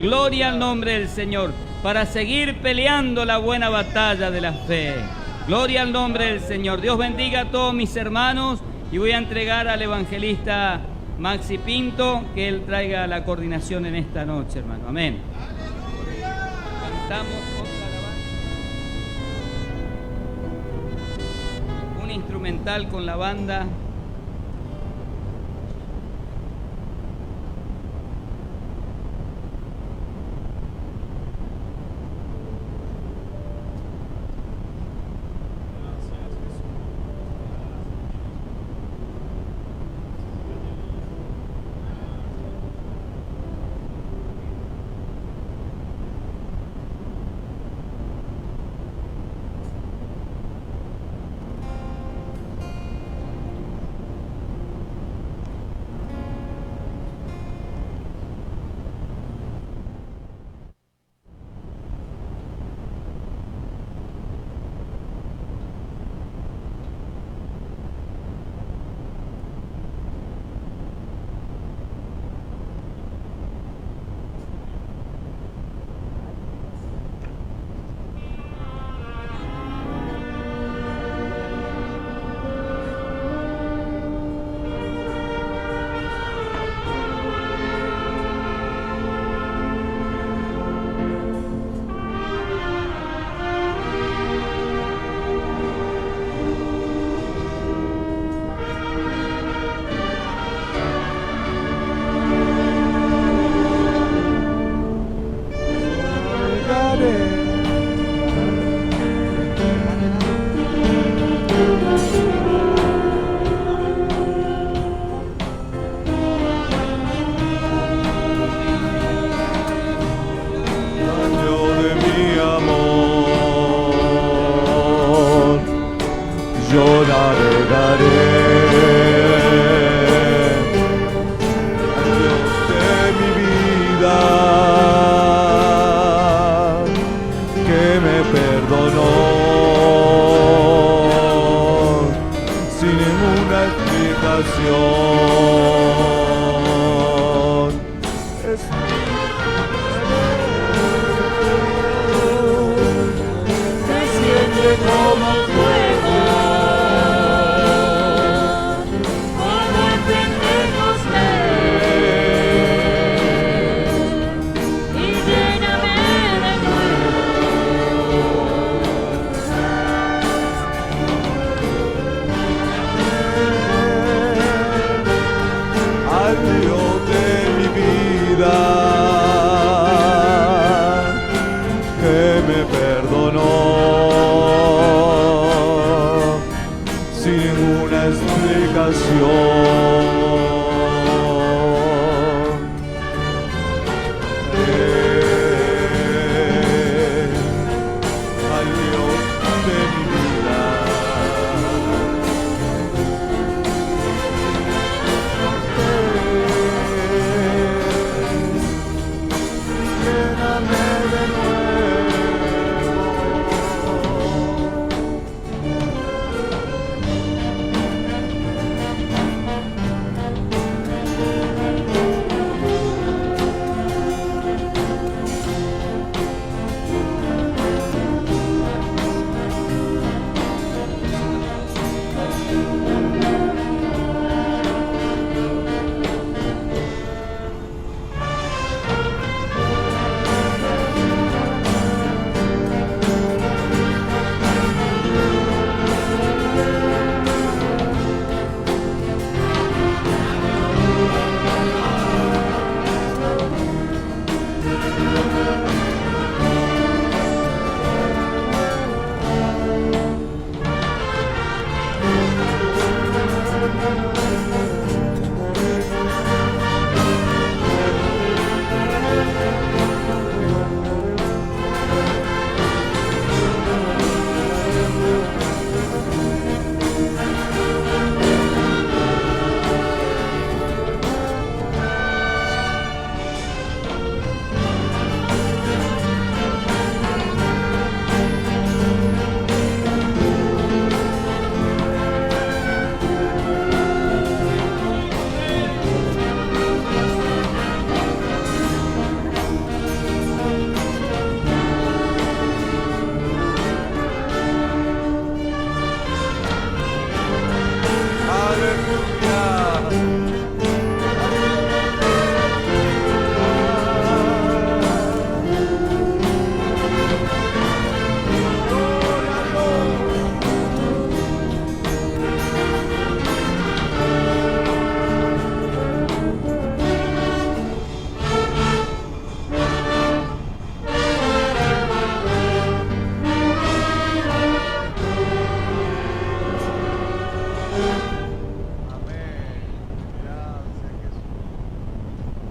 Gloria al nombre del Señor, para seguir peleando la buena batalla de la fe. Gloria al nombre del Señor. Dios bendiga a todos mis hermanos y voy a entregar al evangelista Maxi Pinto que él traiga la coordinación en esta noche, hermano. Amén. Cantamos otra alabanza. Un instrumental con la banda.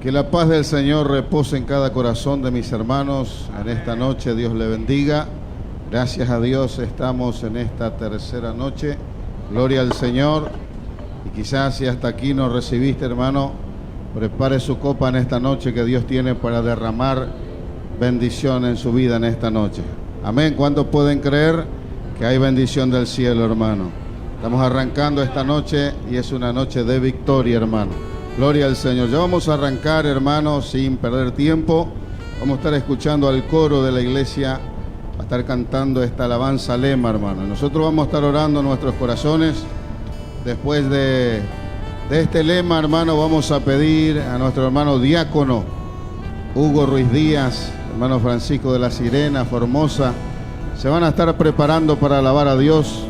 Que la paz del Señor repose en cada corazón de mis hermanos en esta noche. Dios le bendiga. Gracias a Dios estamos en esta tercera noche. Gloria al Señor. Y quizás si hasta aquí nos recibiste, hermano, prepare su copa en esta noche que Dios tiene para derramar bendición en su vida en esta noche. Amén. ¿Cuántos pueden creer que hay bendición del cielo, hermano? Estamos arrancando esta noche y es una noche de victoria, hermano. Gloria al Señor. Ya vamos a arrancar, hermanos, sin perder tiempo. Vamos a estar escuchando al coro de la iglesia, a estar cantando esta alabanza lema, hermano. Nosotros vamos a estar orando en nuestros corazones. Después de este lema, hermano, vamos a pedir a nuestro hermano diácono Hugo Ruiz Díaz, hermano Francisco de la Sirena, Formosa. Se van a estar preparando para alabar a Dios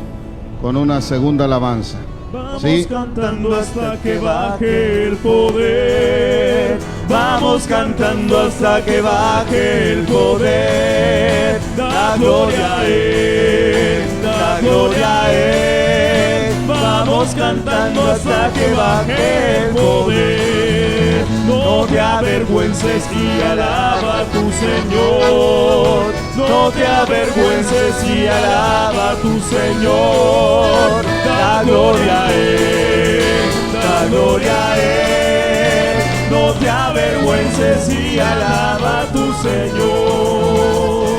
con una segunda alabanza. Vamos ¿Sí? cantando hasta que baje el poder. Vamos cantando hasta que baje el poder. Da gloria a Él, da gloria a Él. Vamos cantando hasta que baje el poder. No te avergüences y alaba a tu Señor. No te avergüences y alaba a tu Señor. Da gloria a Él, da gloria a Él. No te avergüences y alaba a tu Señor.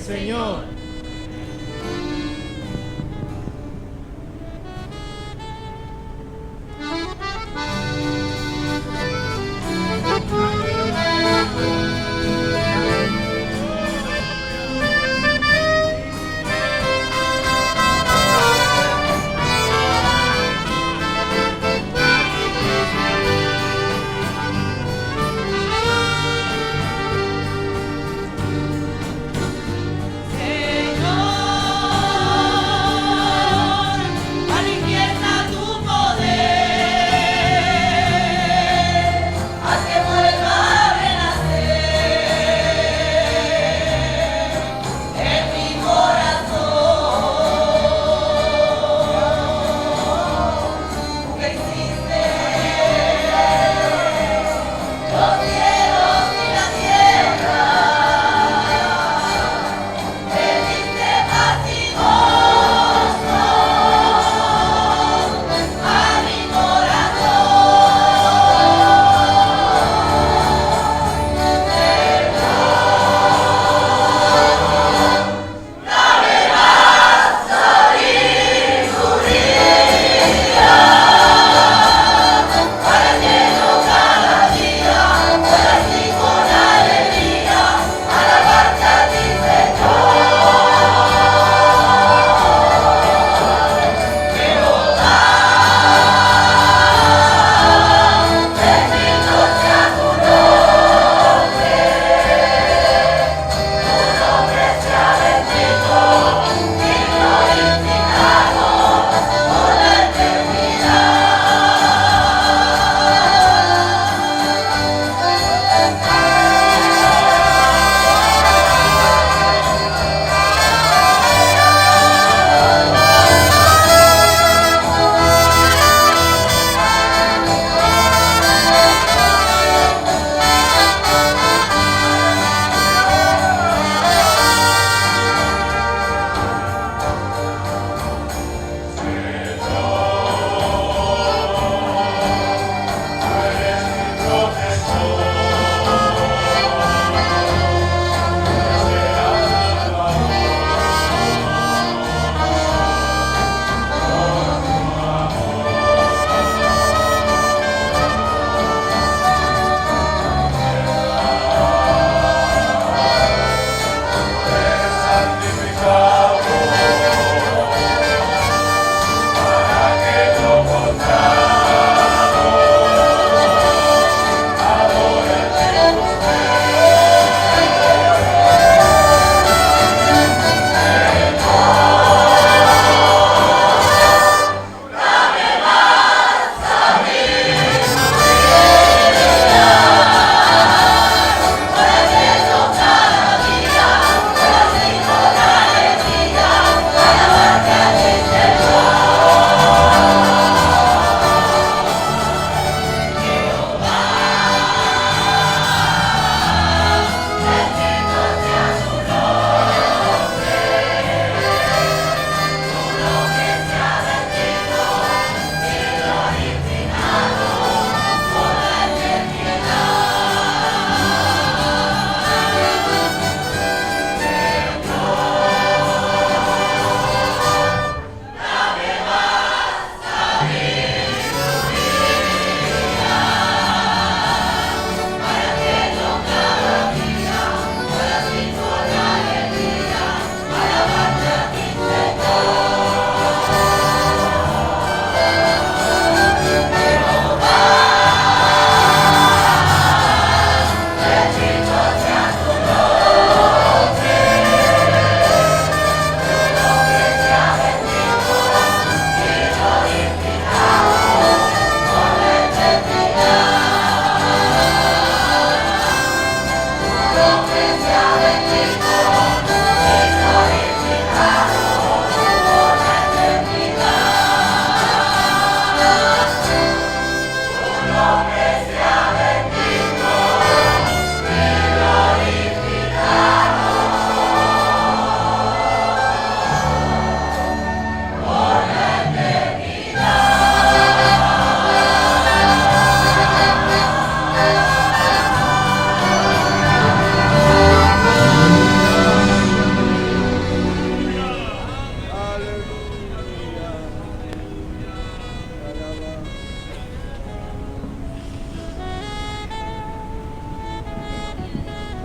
Señor. Se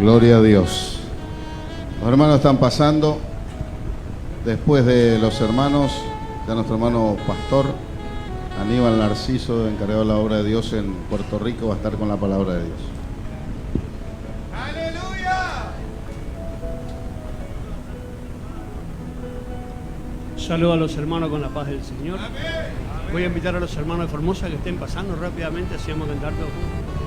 Gloria a Dios. Los hermanos están pasando. Después de los hermanos, ya nuestro hermano pastor Aníbal Narciso, encargado de la obra de Dios en Puerto Rico, va a estar con la palabra de Dios. Saludo a los hermanos con la paz del Señor. Voy a invitar a los hermanos de Formosa que estén pasando rápidamente, así vamos a cantar todos juntos.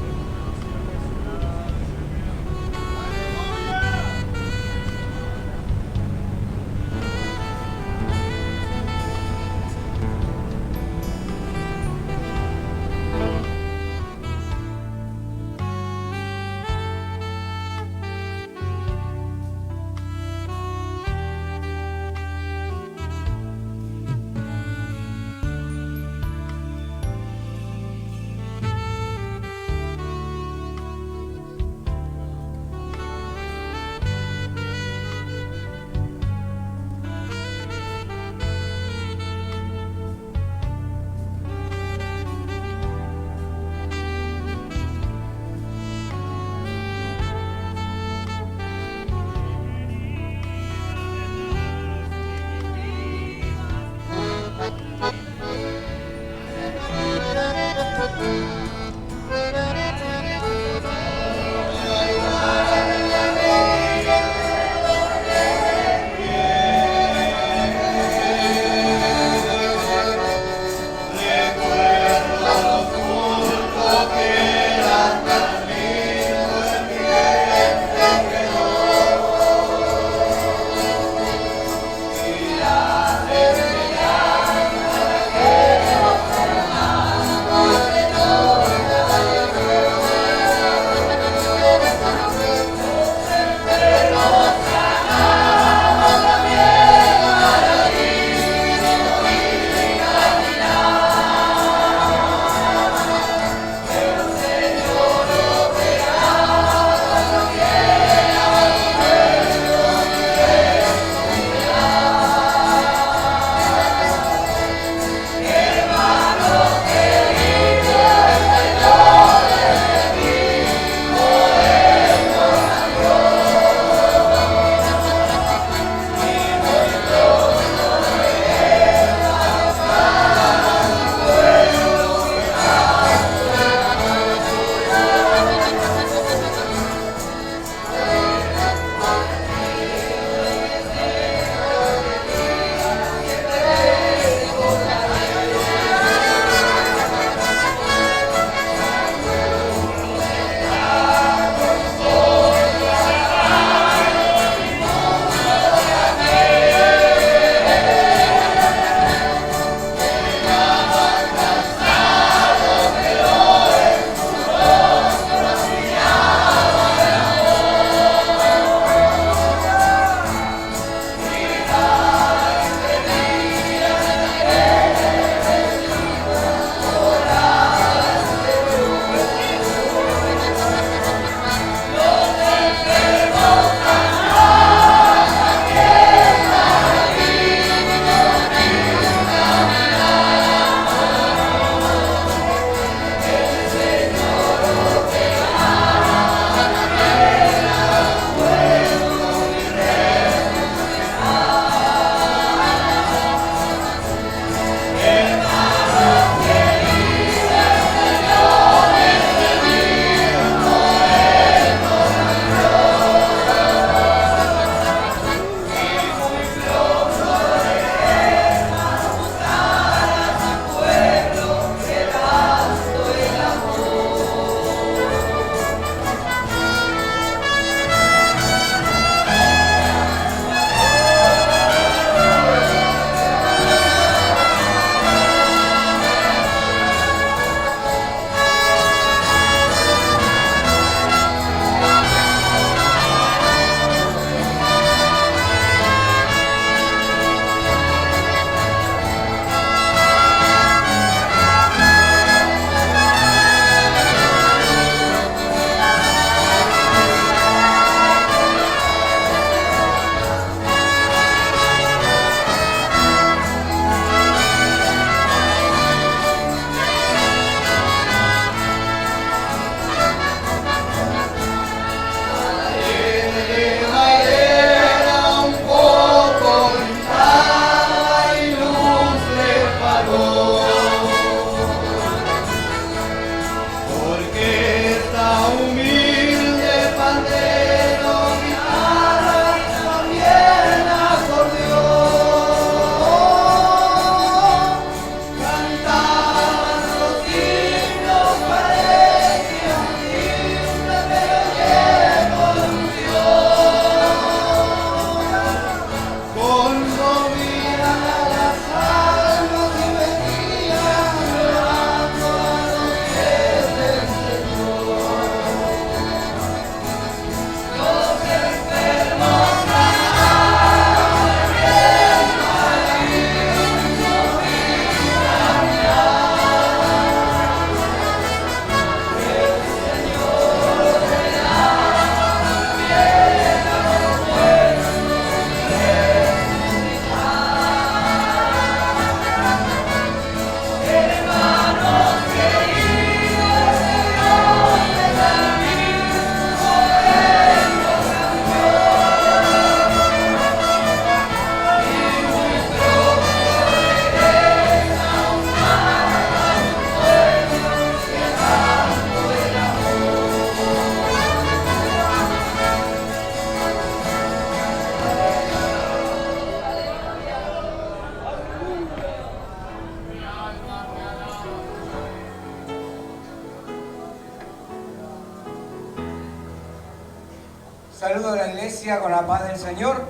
Saludo a la iglesia con la paz del Señor.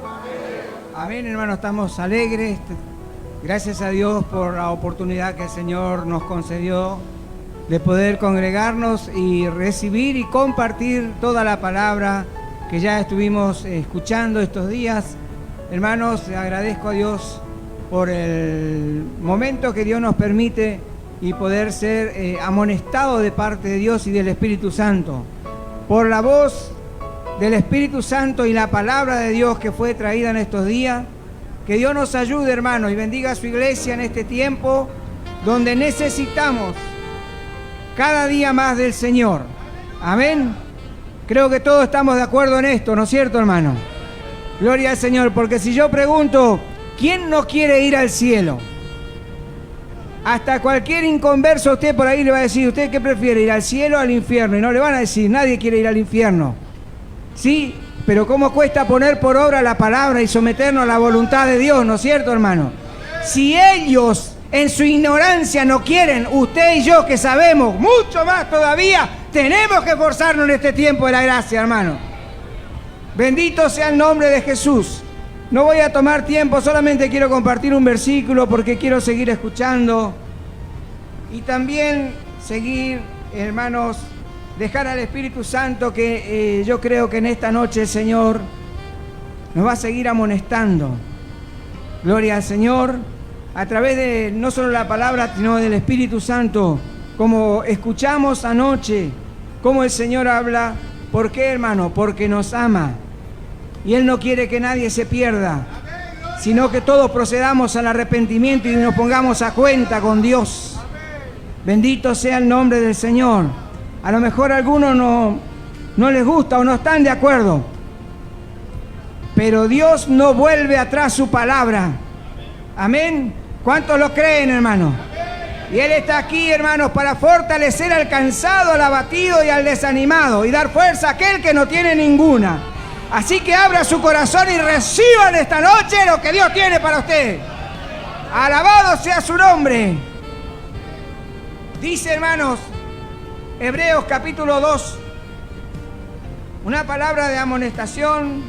Amén, hermano, estamos alegres. Gracias a Dios por la oportunidad que el Señor nos concedió de poder congregarnos y recibir y compartir toda la palabra que ya estuvimos escuchando estos días. Hermanos, agradezco a Dios por el momento que Dios nos permite y poder ser amonestado de parte de Dios y del Espíritu Santo. Por la voz del Espíritu Santo y la palabra de Dios que fue traída en estos días. Que Dios nos ayude, hermanos, y bendiga a su iglesia en este tiempo donde necesitamos cada día más del Señor. Amén. Creo que todos estamos de acuerdo en esto, ¿no es cierto, hermano? Gloria al Señor, porque si yo pregunto, ¿quién no quiere ir al cielo? Hasta cualquier inconverso a usted por ahí le va a decir, ¿usted qué prefiere, ir al cielo o al infierno? Y no le van a decir, nadie quiere ir al infierno. Sí, pero ¿cómo cuesta poner por obra la palabra y someternos a la voluntad de Dios, ¿no es cierto, hermano? Si ellos en su ignorancia no quieren, usted y yo que sabemos mucho más todavía, tenemos que esforzarnos en este tiempo de la gracia, hermano. Bendito sea el nombre de Jesús. No voy a tomar tiempo, solamente quiero compartir un versículo porque quiero seguir escuchando y también seguir, hermanos, dejar al Espíritu Santo que yo creo que en esta noche el Señor nos va a seguir amonestando. Gloria al Señor, a través de no solo la palabra, sino del Espíritu Santo, como escuchamos anoche, como el Señor habla. ¿Por qué, hermano? Porque nos ama. Y Él no quiere que nadie se pierda, sino que todos procedamos al arrepentimiento y nos pongamos a cuenta con Dios. Bendito sea el nombre del Señor. A lo mejor a algunos no les gusta o no están de acuerdo, pero Dios no vuelve atrás su palabra. Amén. ¿Cuántos lo creen, hermano? Y Él está aquí, hermanos, para fortalecer al cansado, al abatido y al desanimado y dar fuerza a aquel que no tiene ninguna. Así que abra su corazón y reciba en esta noche lo que Dios tiene para usted. Alabado sea su nombre. Dice, hermanos, Hebreos capítulo 2, una palabra de amonestación,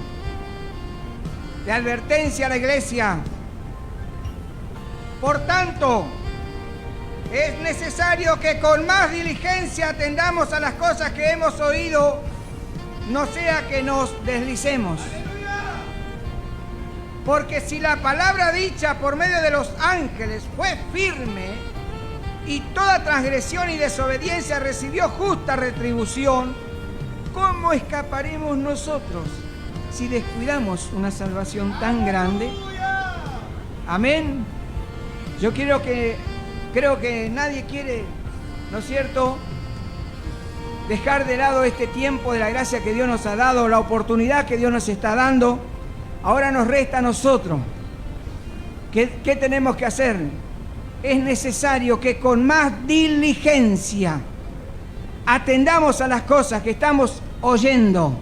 de advertencia a la iglesia. Por tanto, es necesario que con más diligencia atendamos a las cosas que hemos oído, no sea que nos deslicemos. Porque si la palabra dicha por medio de los ángeles fue firme, y toda transgresión y desobediencia recibió justa retribución, ¿cómo escaparemos nosotros si descuidamos una salvación tan grande? Amén. Yo creo que nadie quiere, ¿no es cierto?, dejar de lado este tiempo de la gracia que Dios nos ha dado, la oportunidad que Dios nos está dando. Ahora nos resta a nosotros. ¿Qué tenemos que hacer? Es necesario que con más diligencia atendamos a las cosas que estamos oyendo.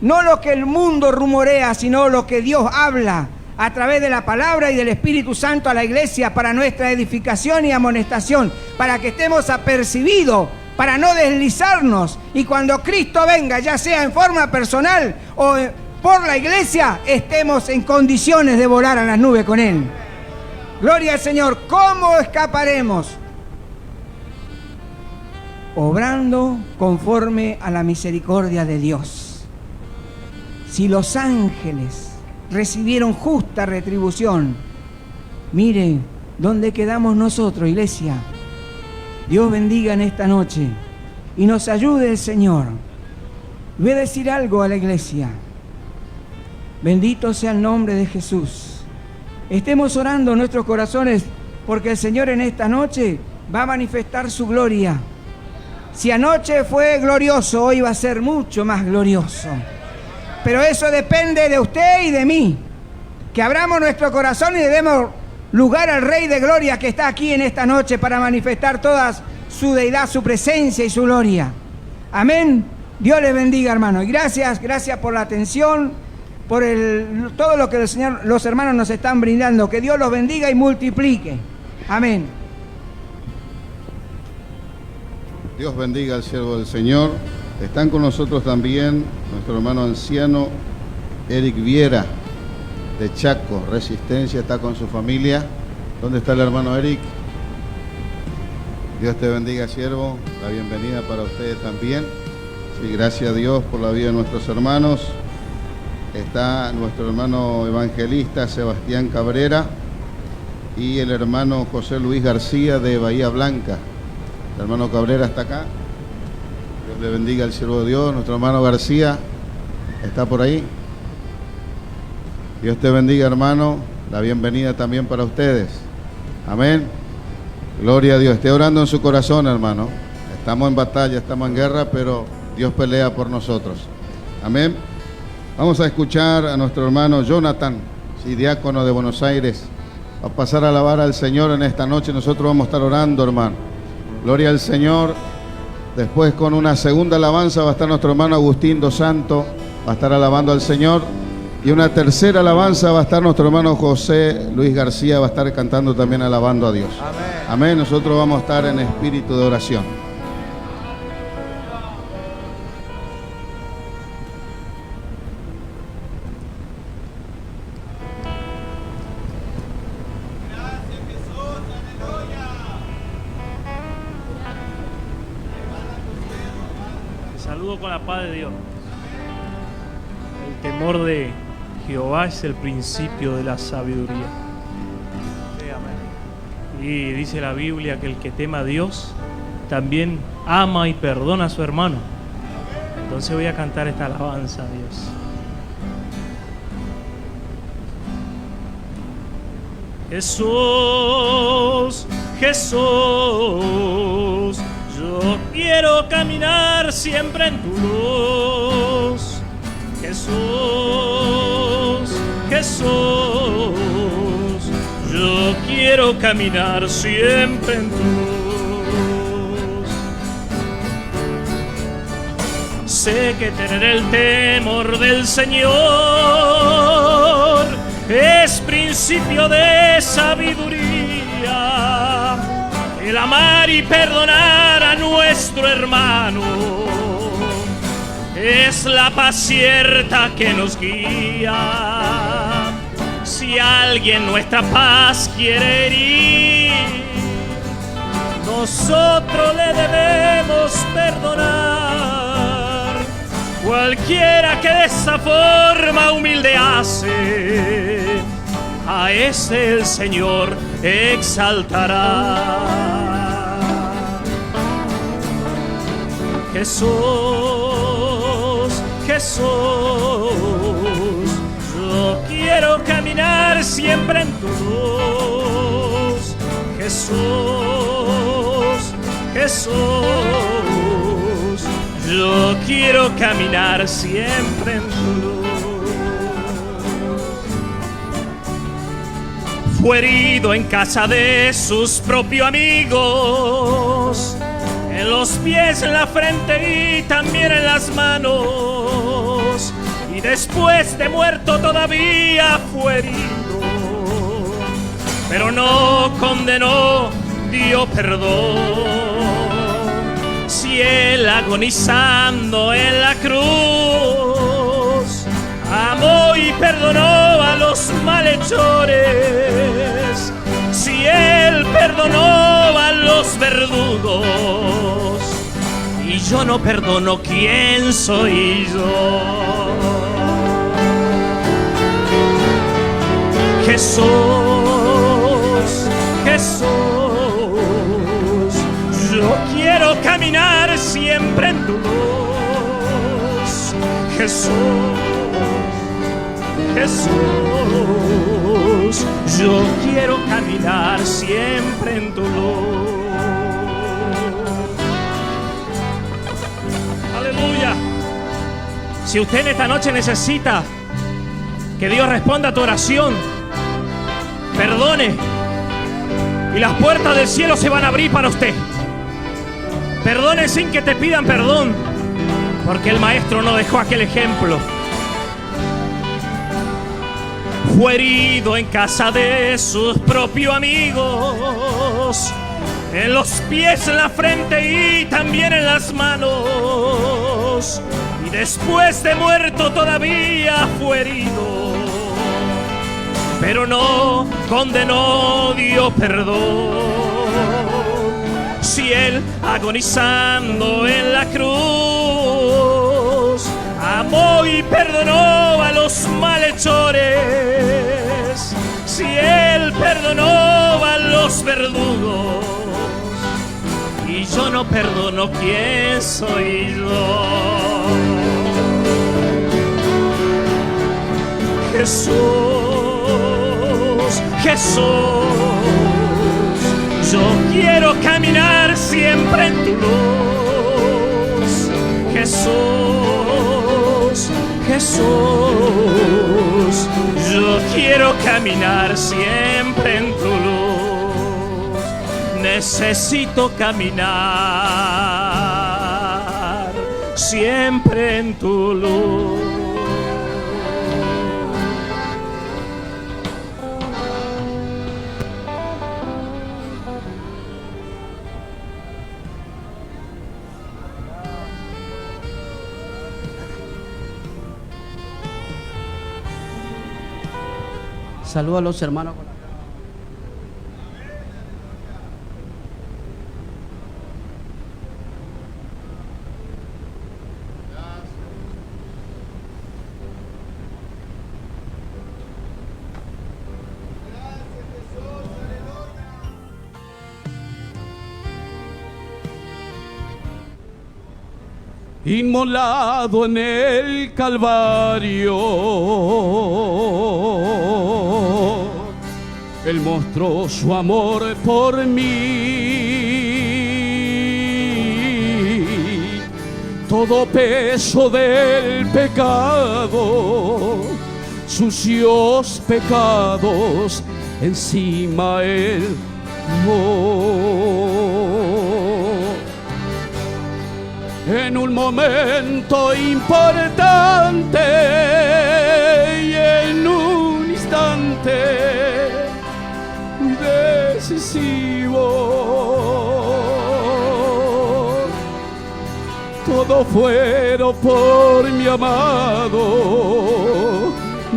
No lo que el mundo rumorea, sino lo que Dios habla a través de la palabra y del Espíritu Santo a la iglesia para nuestra edificación y amonestación, para que estemos apercibidos, para no deslizarnos y cuando Cristo venga, ya sea en forma personal o por la iglesia, estemos en condiciones de volar a las nubes con Él. Gloria al Señor. ¿Cómo escaparemos? Obrando conforme a la misericordia de Dios. Si los ángeles recibieron justa retribución, mire, ¿dónde quedamos nosotros, iglesia? Dios bendiga en esta noche y nos ayude el Señor. Voy a decir algo a la iglesia. Bendito sea el nombre de Jesús. Estemos orando en nuestros corazones porque el Señor en esta noche va a manifestar su gloria. Si anoche fue glorioso, hoy va a ser mucho más glorioso. Pero eso depende de usted y de mí. Que abramos nuestro corazón y le demos lugar al Rey de Gloria que está aquí en esta noche para manifestar toda su deidad, su presencia y su gloria. Amén. Dios les bendiga, hermano. Y gracias por la atención, por todo lo que el Señor, los hermanos nos están brindando. Que Dios los bendiga y multiplique. Amén. Dios bendiga al siervo del Señor. Están con nosotros también nuestro hermano anciano Eric Viera, de Chaco, Resistencia, está con su familia. ¿Dónde está el hermano Eric? Dios te bendiga, siervo. La bienvenida para ustedes también. Sí, gracias a Dios por la vida de nuestros hermanos. Está nuestro hermano evangelista Sebastián Cabrera y el hermano José Luis García de Bahía Blanca. El hermano Cabrera está acá. Dios le bendiga al siervo de Dios. Nuestro hermano García está por ahí. Dios te bendiga, hermano. La bienvenida también para ustedes. Amén. Gloria a Dios. Esté orando en su corazón, hermano. Estamos en batalla, estamos en guerra, pero Dios pelea por nosotros. Amén. Vamos a escuchar a nuestro hermano Jonathan, sí, diácono de Buenos Aires. Va a pasar a alabar al Señor en esta noche. Nosotros vamos a estar orando, hermano. Gloria al Señor. Después, con una segunda alabanza, va a estar nuestro hermano Agustín Dos Santos. Va a estar alabando al Señor. Y una tercera alabanza va a estar nuestro hermano José Luis García, va a estar cantando también alabando a Dios. Amén. Amén. Nosotros vamos a estar en espíritu de oración. Gracias, Jesús. Aleluya. Te saludo con la paz de Dios. El temor de Jehová es el principio de la sabiduría. Sí, amén. Y dice la Biblia que el que tema a Dios también ama y perdona a su hermano. Entonces voy a cantar esta alabanza a Dios. Jesús, Jesús, yo quiero caminar siempre en tu luz. Jesús, Jesús, yo quiero caminar siempre en tu luz. Sé que tener el temor del Señor es principio de sabiduría. El amar y perdonar a nuestro hermano es la paz cierta que nos guía. Si alguien nuestra paz quiere herir, nosotros le debemos perdonar. Cualquiera que de esa forma humilde hace, a ese el Señor exaltará. Jesús, Jesús, yo quiero caminar siempre en tu luz. Jesús, Jesús, yo quiero caminar siempre en tu luz. Fue herido en casa de sus propios amigos, en los pies, en la frente y también en las manos, y después de muerto todavía fue herido, pero no condenó, dio perdón. Si él agonizando en la cruz amó y perdonó a los malhechores, si él perdonó a los verdugos y yo no perdono, ¿quién soy yo? Jesús, Jesús, yo quiero caminar siempre en tu luz. Jesús, Jesús, yo quiero caminar siempre en tu luz. Aleluya. Si usted en esta noche necesita que Dios responda a tu oración, perdone y las puertas del cielo se van a abrir para usted. Perdone sin que te pidan perdón, porque el maestro no dejó aquel ejemplo. Fue herido en casa de sus propios amigos, en los pies, en la frente y también en las manos, cruz y después de muerto todavía fue herido, pero no condenó, dio perdón. Si él agonizando en la cruz amó y perdonó a los malhechores, si él perdonó a los verdugos y yo no perdono, ¿quién soy yo? Jesús, Jesús, yo quiero caminar siempre en tu luz. Jesús, Jesús, yo quiero caminar siempre en tu luz. Necesito caminar siempre en tu luz. Saludos a los hermanos. Inmolado en el Calvario, Él mostró su amor por mí. Todo peso del pecado, sucios pecados, encima Él en un momento importante y en un instante decisivo, todo fueron por mi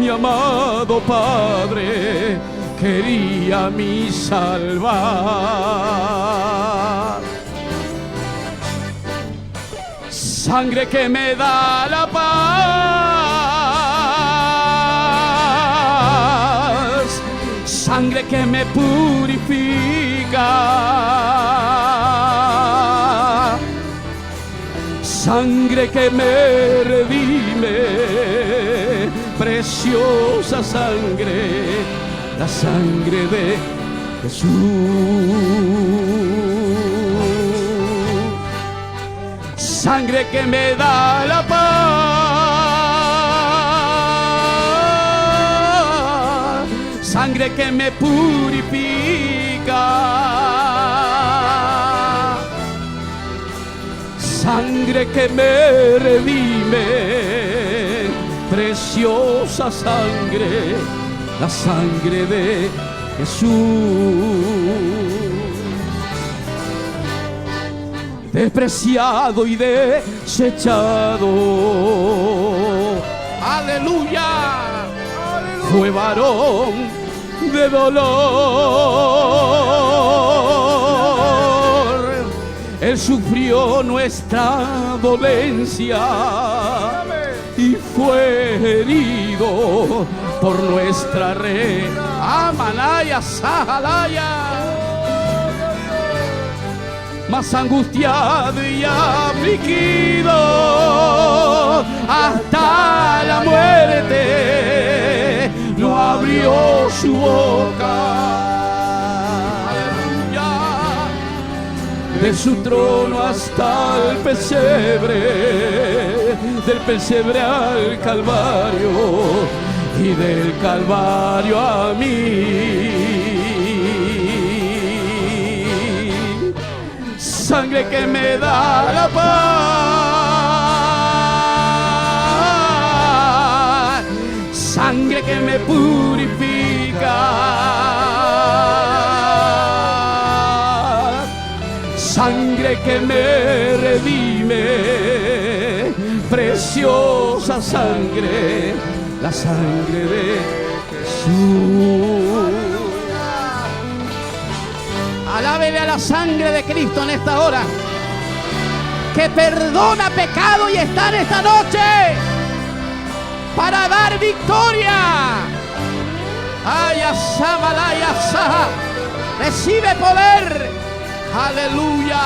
amado Padre, quería mi salvar. Sangre que me da la paz, sangre que me purifica, sangre que me redime, preciosa sangre, la sangre de Jesús. Sangre que me da la paz, sangre que me purifica, sangre que me redime, preciosa sangre, la sangre de Jesús. Despreciado y desechado, aleluya, fue varón de dolor. Él sufrió nuestra dolencia y fue herido por nuestra Amanaya, Sahalaya. Más angustiado y afligido hasta la muerte, no abrió su boca. Aleluya. De su trono hasta el pesebre, del pesebre al Calvario y del Calvario a mí. Sangre que me da la paz, sangre que me purifica, sangre que me redime, preciosa sangre, la sangre de Jesús. Alábele a la sangre de Cristo en esta hora, que perdona pecado y está en esta noche para dar victoria. Ay, asábala y asá. Recibe poder. Aleluya.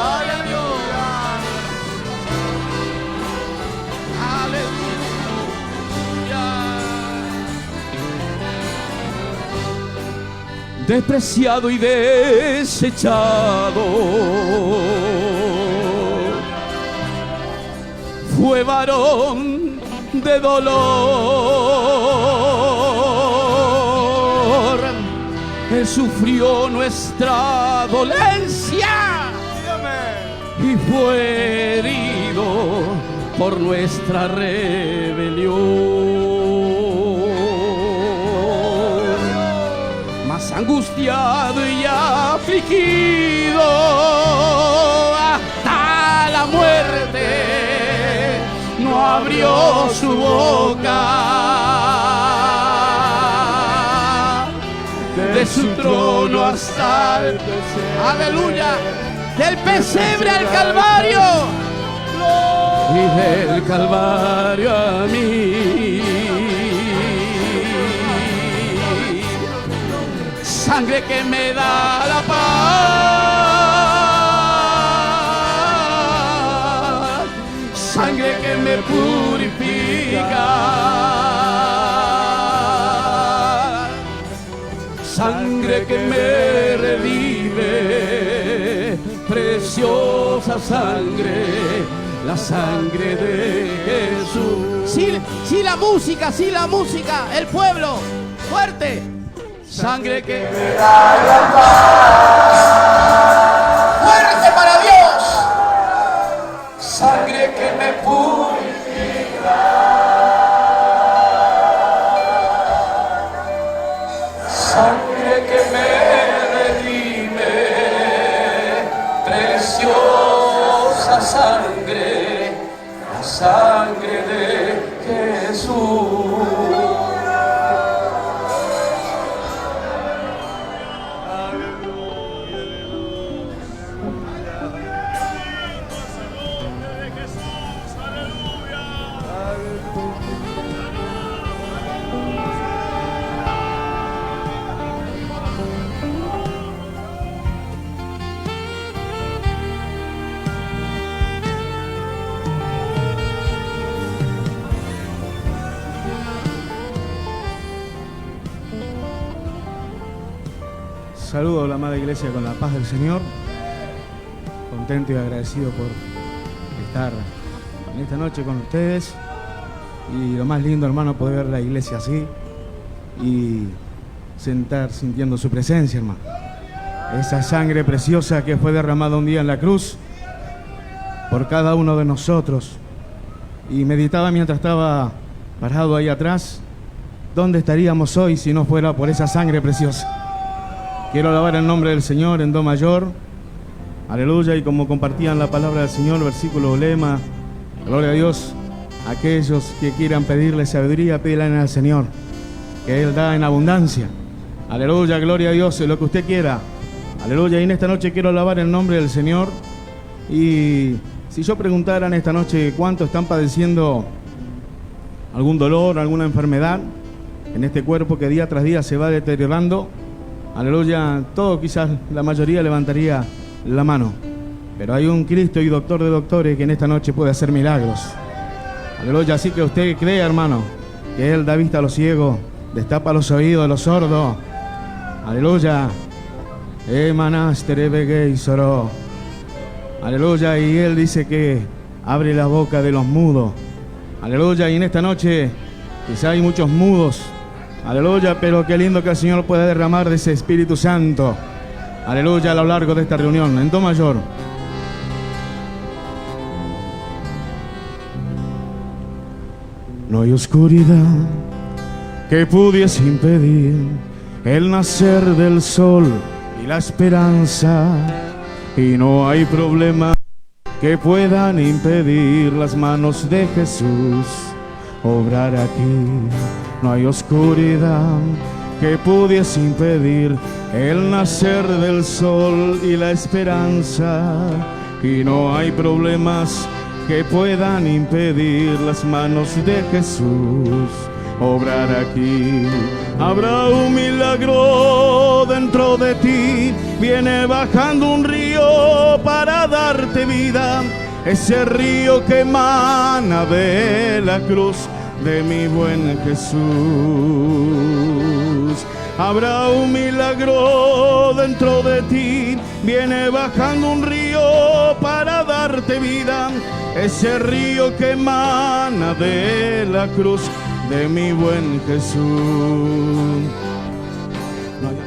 Aleluya. Aleluya. Despreciado y desechado fue varón de dolor. Él sufrió nuestra dolencia y fue herido por nuestra rebelión. Mas angustiado y afligido hasta la muerte, no abrió su boca. De su trono hasta el pesebre, aleluya, del pesebre al Calvario y del Calvario a mí. Sangre que me da la paz, sangre que me purifica, sangre que me revive, preciosa sangre, la sangre de Jesús. Sí, la música, el pueblo, fuerte. Sangre que me da la paz. Fuerte para Dios. Sangre que me purifica. Sangre que me redime, preciosa sangre, la sangre de Jesús. Saludo a la amada iglesia con la paz del Señor. Contento y agradecido por estar en esta noche con ustedes. Y lo más lindo, hermano, poder ver la iglesia así y sintiendo su presencia, hermano. Esa sangre preciosa que fue derramada un día en la cruz por cada uno de nosotros. Y meditaba mientras estaba parado ahí atrás, ¿dónde estaríamos hoy si no fuera por esa sangre preciosa? Quiero alabar el nombre del Señor en do mayor, aleluya, y como compartían la palabra del Señor, versículo lema, gloria a Dios, aquellos que quieran pedirle sabiduría, pídanle al Señor, que Él da en abundancia, aleluya, gloria a Dios, lo que usted quiera, aleluya, y en esta noche quiero alabar el nombre del Señor. Y si yo preguntara en esta noche cuánto están padeciendo algún dolor, alguna enfermedad en este cuerpo que día tras día se va deteriorando, aleluya, todo, quizás la mayoría levantaría la mano. Pero hay un Cristo y doctor de doctores que en esta noche puede hacer milagros. Aleluya, así que usted crea, hermano, que Él da vista a los ciegos, destapa los oídos de los sordos. Aleluya. Aleluya, y Él dice que abre la boca de los mudos. Aleluya, y en esta noche quizá hay muchos mudos. Aleluya, pero qué lindo que el Señor pueda derramar de ese Espíritu Santo. Aleluya, a lo largo de esta reunión, en do mayor. No hay oscuridad que pudiese impedir el nacer del sol y la esperanza, y no hay problema que puedan impedir las manos de Jesús obrar aquí. No hay oscuridad que pudiese impedir el nacer del sol y la esperanza, y no hay problemas que puedan impedir las manos de Jesús obrar aquí. Habrá un milagro dentro de ti, viene bajando un río para darte vida, ese río que emana de la cruz de mi buen Jesús. Habrá un milagro dentro de ti, viene bajando un río para darte vida, ese río que emana de la cruz de mi buen Jesús.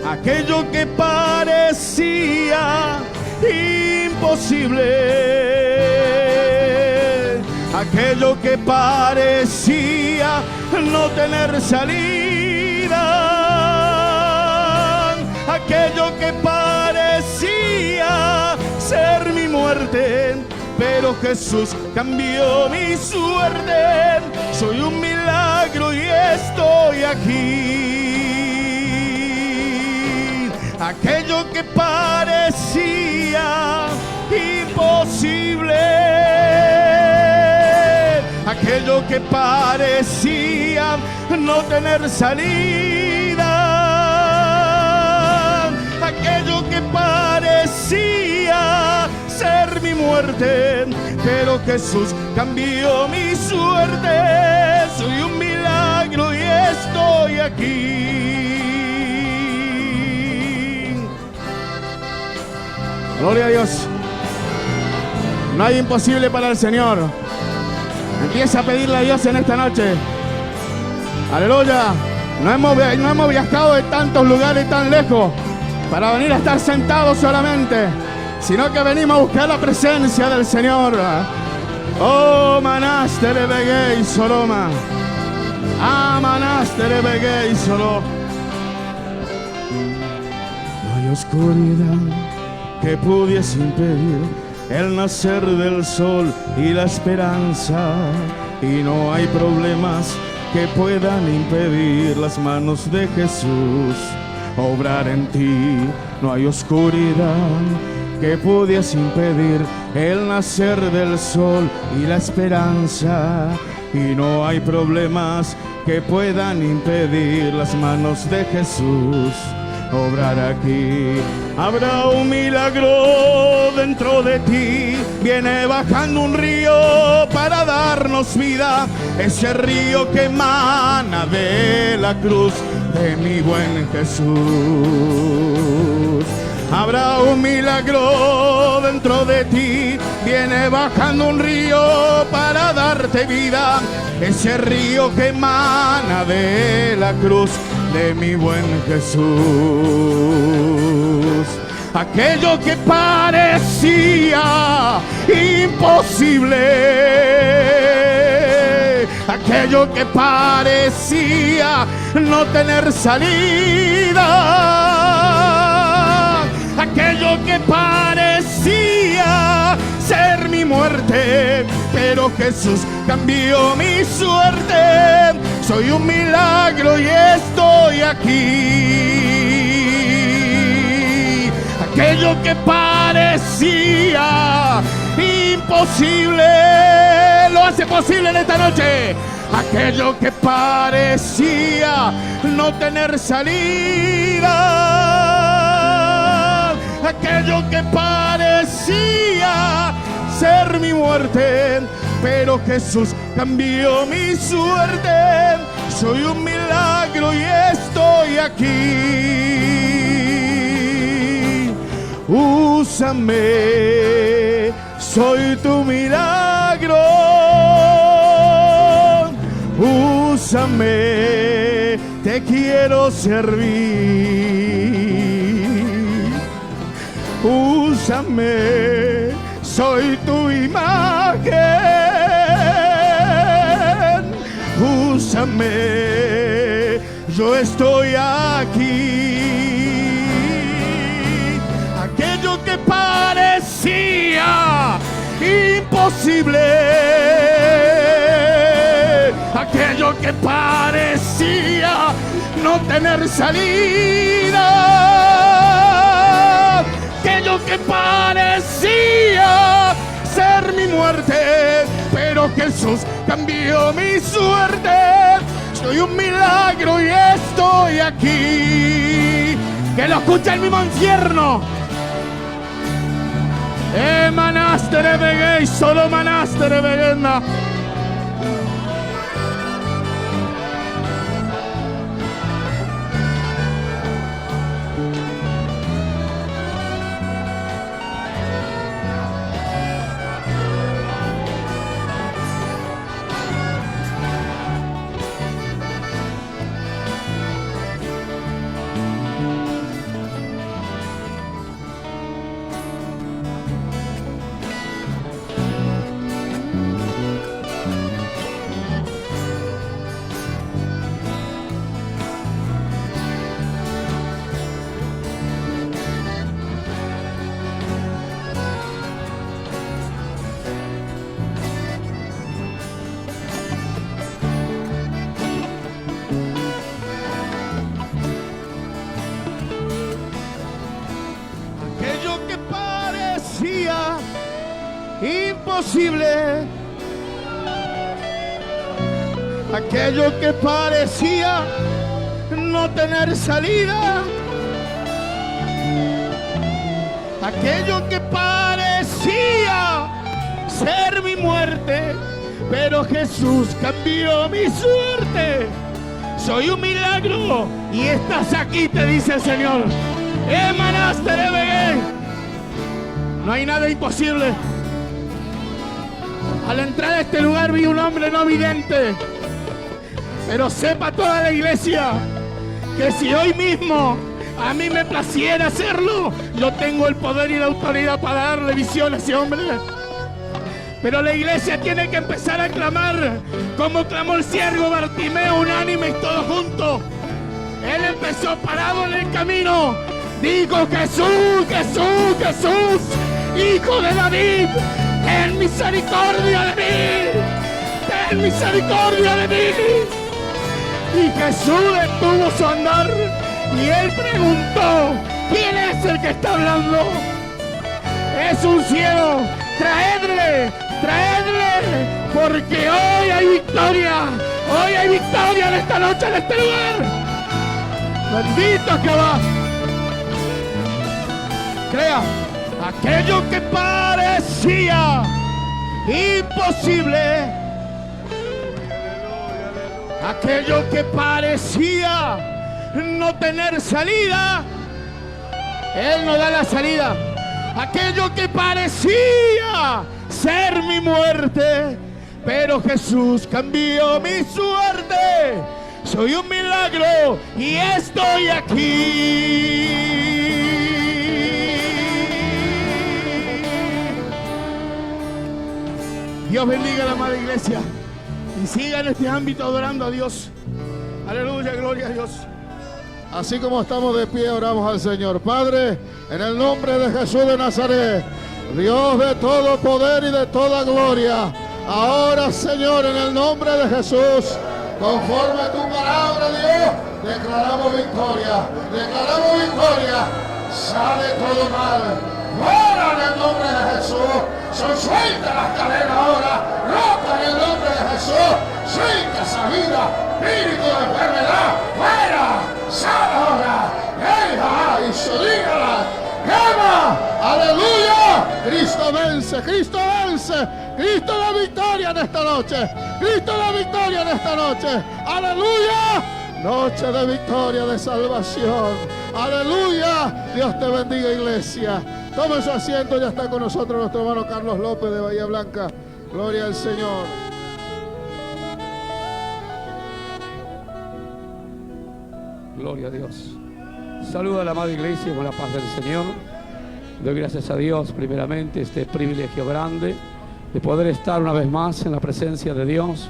Aquello que parecía imposible, aquello que parecía no tener salida, aquello que parecía ser mi muerte, pero Jesús cambió mi suerte. Soy un milagro y estoy aquí. Aquello que parecía imposible, aquello que parecía no tener salida, aquello que parecía ser mi muerte, pero Jesús cambió mi suerte. Soy un milagro y estoy aquí. Gloria a Dios. No hay imposible para el Señor. Empieza a pedirle a Dios en esta noche. Aleluya. No hemos viajado de tantos lugares tan lejos para venir a estar sentados solamente, sino que venimos a buscar la presencia del Señor. Oh, manastere begei soloma. Ah, manastere begei solo. No hay oscuridad que pudiese impedir el nacer del sol y la esperanza, y no hay problemas que puedan impedir las manos de Jesús obrar en ti. No hay oscuridad que pudiese impedir el nacer del sol y la esperanza, y no hay problemas que puedan impedir las manos de Jesús obrar aquí. Habrá un milagro dentro de ti, viene bajando un río para darnos vida, ese río que emana de la cruz de mi buen Jesús. Habrá un milagro dentro de ti, viene bajando un río para darte vida, ese río que emana de la cruz de mi buen Jesús. Aquello que parecía imposible, aquello que parecía no tener salida, aquello que parecía ser mi muerte, pero Jesús cambió mi suerte. Soy un milagro y estoy aquí. Aquello que parecía imposible lo hace posible en esta noche. Aquello que parecía no tener salida, aquello que parecía ser mi muerte, pero Jesús cambió mi suerte. Soy un milagro y estoy aquí. Úsame, soy tu milagro. Úsame, te quiero servir. Úsame, soy tu imagen. Úsame, yo estoy aquí. Aquello que parecía imposible. Aquello que parecía no tener salida, aquello que parecía ser mi muerte, pero Jesús cambió mi suerte. Soy un milagro y estoy aquí. Que lo escucha el mismo infierno. Manastere begei, solo manastere begena. Imposible, aquello que parecía no tener salida, aquello que parecía ser mi muerte, pero Jesús cambió mi suerte. Soy un milagro y estás aquí, te dice el Señor. Emanaste de Begué. No hay nada imposible. Al entrar a este lugar vi un hombre no vidente, pero sepa toda la iglesia que si hoy mismo a mí me placiera hacerlo, yo tengo el poder y la autoridad para darle visión a ese hombre. Pero la iglesia tiene que empezar a clamar como clamó el siervo Bartimeo, unánime y todos juntos. Él empezó parado en el camino, dijo: Jesús, Jesús, Jesús, Hijo de David, ten misericordia de mí, ten misericordia de mí. Y Jesús detuvo su andar y él preguntó: ¿quién es el que está hablando? Es un ciego. Traedle, traedle, porque hoy hay victoria en esta noche, en este lugar. Bendito Jehová. Crea, aquello que parecía imposible, aquello que parecía no tener salida, Él nos da la salida. Aquello que parecía ser mi muerte, pero Jesús cambió mi suerte. Soy un milagro y estoy aquí. Dios bendiga a la amada iglesia y siga en este ámbito adorando a Dios. Aleluya, gloria a Dios. Así como estamos de pie, oramos al Señor. Padre, en el nombre de Jesús de Nazaret, Dios de todo poder y de toda gloria, ahora, Señor, en el nombre de Jesús, conforme a tu palabra, Dios, declaramos victoria, declaramos victoria. Sale todo mal, fuera en el nombre de Jesús. Son sueltas las cadenas ahora, rota en el nombre de Jesús. Suelta esa vida, espíritu de enfermedad, fuera. Sal ahora, deja y solígala, quema, aleluya. Cristo vence, Cristo vence, Cristo da victoria en esta noche, Cristo da victoria en esta noche, aleluya. Noche de victoria, de salvación, aleluya. Dios te bendiga, iglesia. Tome su asiento, ya está con nosotros nuestro hermano Carlos López de Bahía Blanca. Gloria al Señor. Gloria a Dios. Saluda a la amada iglesia con la paz del Señor. Doy gracias a Dios primeramente este privilegio grande de poder estar una vez más en la presencia de Dios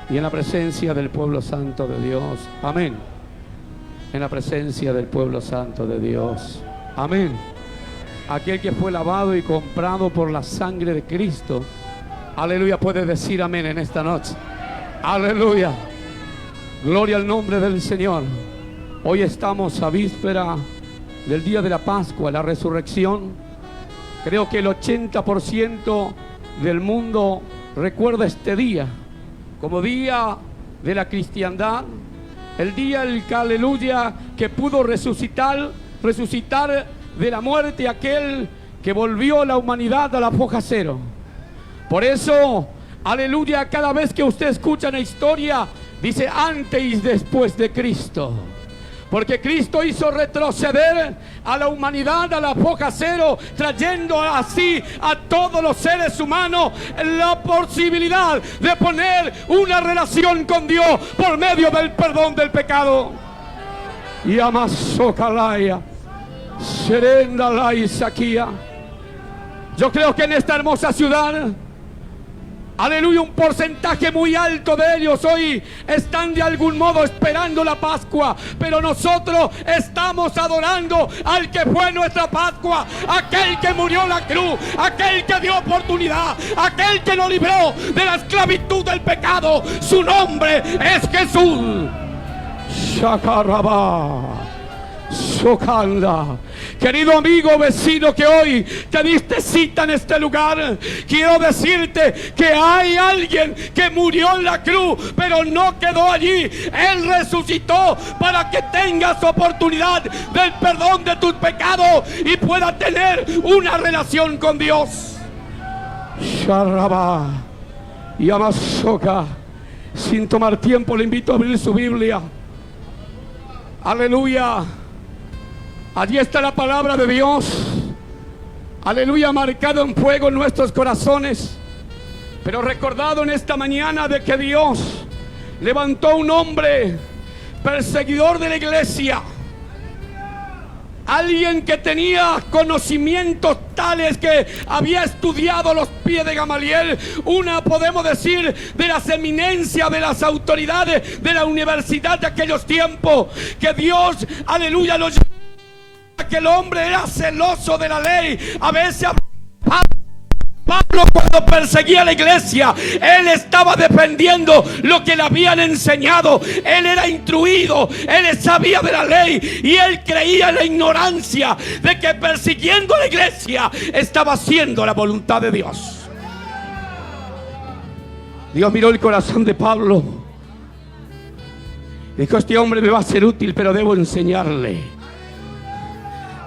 y en la presencia del pueblo santo de Dios. Amén. En la presencia del pueblo santo de Dios. Amén. aquel que fue lavado y comprado por la sangre de Cristo, aleluya, puede decir amén en esta noche. Aleluya. Gloria al nombre del Señor. Hoy estamos a víspera del día de la Pascua, la resurrección. Creo que el 80% del mundo recuerda este día como día de la cristiandad, el día, el aleluya, que pudo resucitar de la muerte aquel que volvió la humanidad a la foja cero. Por eso, aleluya, cada vez que usted escucha una historia, dice antes y después de Cristo. Porque Cristo hizo retroceder a la humanidad a la foja cero, trayendo así a todos los seres humanos la posibilidad de poner una relación con Dios por medio del perdón del pecado. Y amasokalaya, serenda Isaquía. Yo creo que en esta hermosa ciudad, aleluya, un porcentaje muy alto de ellos hoy están de algún modo esperando la Pascua, pero nosotros estamos adorando al que fue nuestra Pascua, aquel que murió en la cruz, aquel que dio oportunidad, aquel que nos libró de la esclavitud del pecado. Su nombre es Jesús. Shakarabá. Socanda. Querido amigo, vecino, que hoy te diste cita en este lugar, quiero decirte que hay alguien que murió en la cruz, pero no quedó allí. Él resucitó para que tengas oportunidad del perdón de tus pecados y puedas tener una relación con Dios. Sharabá y Amazoka. Sin tomar tiempo, le invito a abrir su Biblia. Aleluya. Allí está la palabra de Dios, aleluya, marcado en fuego en nuestros corazones. Pero recordado en esta mañana de que Dios levantó un hombre perseguidor de la iglesia, alguien que tenía conocimientos tales que había estudiado a los pies de Gamaliel, una, podemos decir, de las eminencias, de las autoridades de la universidad de aquellos tiempos, que Dios, aleluya, lo llamó. Que el hombre era celoso de la ley. A veces Pablo, cuando perseguía a la iglesia, él estaba defendiendo lo que le habían enseñado. Él era instruido, él sabía de la ley, y él creía en la ignorancia de que persiguiendo a la iglesia estaba haciendo la voluntad de Dios. Dios miró el corazón de Pablo, dijo: este hombre me va a ser útil, pero debo enseñarle.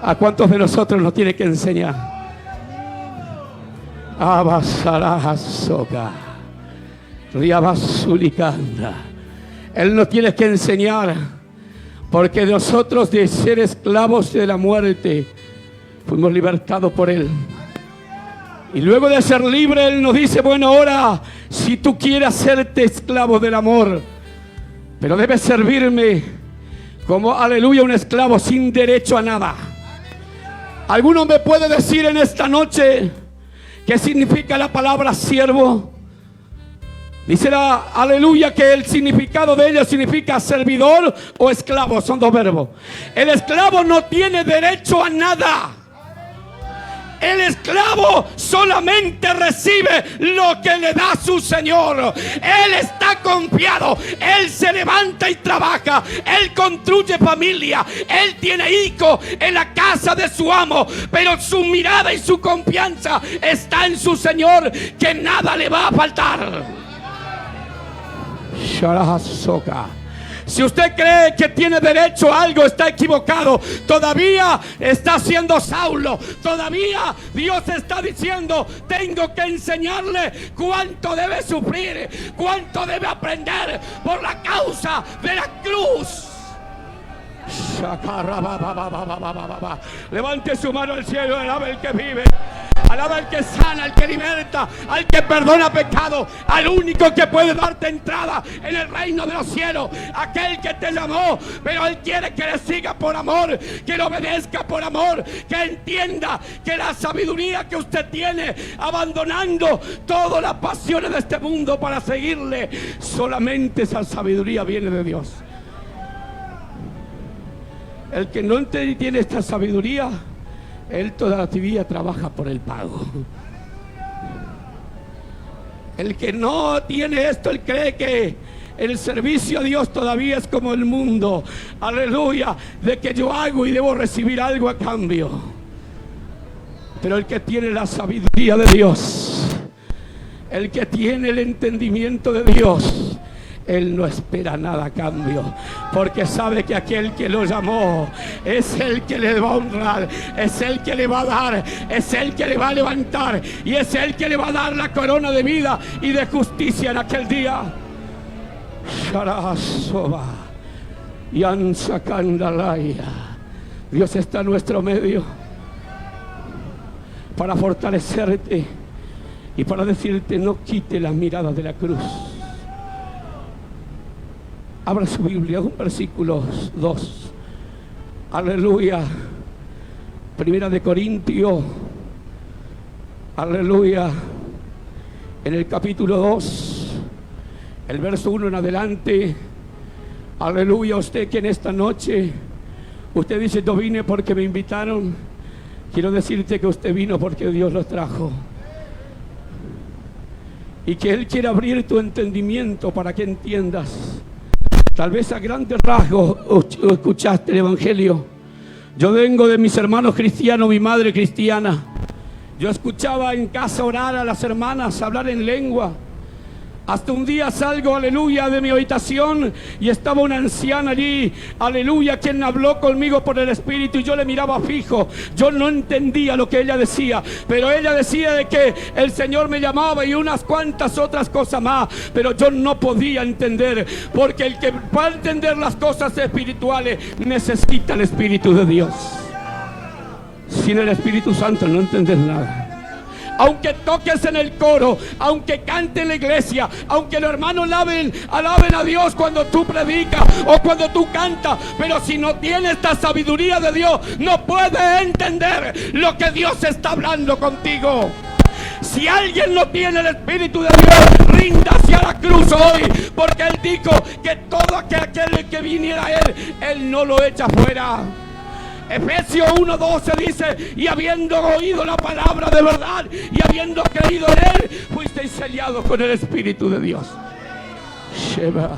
¿A cuántos de nosotros nos tiene que enseñar? Abasarasoka, Riabasulicanda. Él nos tiene que enseñar, porque nosotros, de ser esclavos de la muerte, fuimos libertados por Él. Y luego de ser libre, Él nos dice: bueno, ahora, si tú quieres hacerte esclavo del amor, pero debes servirme como, aleluya, un esclavo sin derecho a nada. ¿Alguno me puede decir en esta noche qué significa la palabra siervo? Dice la, aleluya, que el significado de ella significa servidor o esclavo. Son dos verbos. El esclavo no tiene derecho a nada. El esclavo solamente recibe lo que le da su Señor. Él está confiado. Él se levanta y trabaja. Él construye familia. Él tiene hijos en la casa de su amo. Pero su mirada y su confianza está en su Señor, que nada le va a faltar. Sharahasoka. Si usted cree que tiene derecho a algo, está equivocado. Todavía está siendo Saulo. Todavía Dios está diciendo: tengo que enseñarle cuánto debe sufrir, cuánto debe aprender por la causa de la cruz. Levante su mano al cielo, alaba el que vive, alaba al que sana, al que liberta, al que perdona pecado, al único que puede darte entrada en el reino de los cielos, aquel que te llamó, pero Él quiere que le siga por amor, que le obedezca por amor, que entienda que la sabiduría que usted tiene, abandonando todas las pasiones de este mundo para seguirle, solamente esa sabiduría viene de Dios. El que no tiene esta sabiduría Él todavía trabaja por el pago. El que no tiene esto, él cree que el servicio a Dios todavía es como el mundo. Aleluya, de que yo hago y debo recibir algo a cambio. Pero el que tiene la sabiduría de Dios, el que tiene el entendimiento de Dios, él no espera nada a cambio, porque sabe que aquel que lo llamó es el que le va a honrar, es el que le va a dar, es el que le va a levantar y es el que le va a dar la corona de vida y de justicia en aquel día. Sharasoba y Ansakandalaya. Dios está en nuestro medio para fortalecerte y para decirte: no quite la mirada de la cruz. Abra su Biblia, un versículo 2. Aleluya. Primera de Corintios. Aleluya. En el capítulo 2, el verso 1 en adelante. Aleluya. Usted que en esta noche, usted dice: yo vine porque me invitaron. Quiero decirte que usted vino porque Dios lo trajo. Y que Él quiere abrir tu entendimiento para que entiendas. Tal vez a grandes rasgos escuchaste el Evangelio. Yo vengo de mis hermanos cristianos, mi madre cristiana. Yo escuchaba en casa orar a las hermanas, hablar en lengua. Hasta un día salgo, aleluya, de mi habitación y estaba una anciana allí, aleluya, quien habló conmigo por el Espíritu y yo le miraba fijo. Yo no entendía lo que ella decía, pero ella decía de que el Señor me llamaba y unas cuantas otras cosas más, pero yo no podía entender, porque el que va a entender las cosas espirituales necesita el Espíritu de Dios. Sin el Espíritu Santo no entiendes nada. Aunque toques en el coro, aunque cante en la iglesia, aunque los hermanos alaben a Dios cuando tú predicas o cuando tú cantas, pero si no tienes esta sabiduría de Dios, no puedes entender lo que Dios está hablando contigo. Si alguien no tiene el Espíritu de Dios, rinda hacia la cruz hoy, porque Él dijo que todo aquel que viniera a Él no lo echa fuera. Efesios 1:12 dice: y habiendo oído la palabra de verdad y habiendo creído en Él, fuisteis sellados con el Espíritu de Dios. Sheba.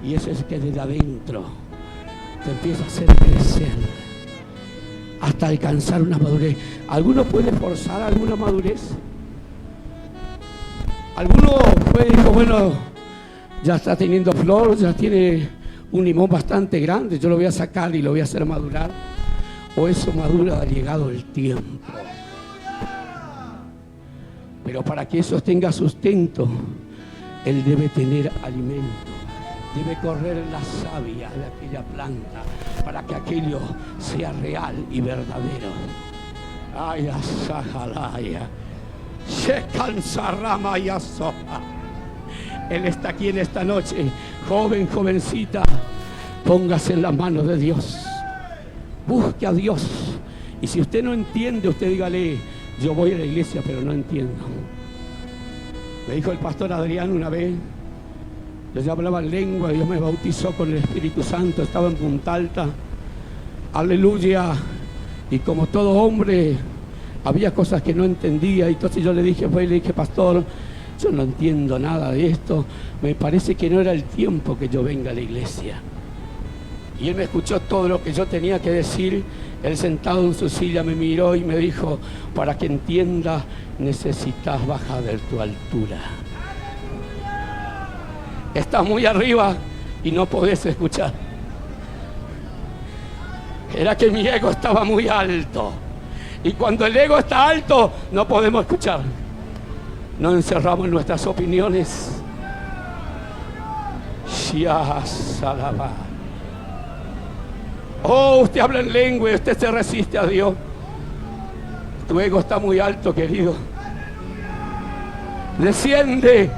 Y ese es que desde adentro te empieza a hacer crecer hasta alcanzar una madurez. ¿Alguno puede forzar alguna madurez? ¿Alguno dijo: bueno, ya está teniendo flor, ya tiene un limón bastante grande, yo lo voy a sacar y lo voy a hacer madurar? O eso madura, ha llegado el tiempo. Pero para que eso tenga sustento, él debe tener alimento, debe correr la savia de aquella planta para que aquello sea real y verdadero. Ay, asajalaya, shecansarama y asoja. Él está aquí en esta noche. Joven, jovencita, póngase en las manos de Dios. Busque a Dios. Y si usted no entiende, usted dígale: yo voy a la iglesia pero no entiendo. Me dijo el pastor Adrián una vez, yo ya hablaba en lengua, Dios me bautizó con el Espíritu Santo, estaba en Punta Alta, aleluya, y como todo hombre había cosas que no entendía. Y entonces yo le dije, pastor, yo no entiendo nada de esto, me parece que no era el tiempo que yo venga a la iglesia. Y él me escuchó todo lo que yo tenía que decir. Él sentado en su silla me miró y me dijo: para que entiendas, necesitas bajar de tu altura. Estás muy arriba y no podés escuchar. Era que mi ego estaba muy alto. Y cuando el ego está alto, no podemos escuchar. Nos encerramos en nuestras opiniones. Shia Salaba. Oh, usted habla en lengua y usted se resiste a Dios. Tu ego está muy alto, querido. Desciende.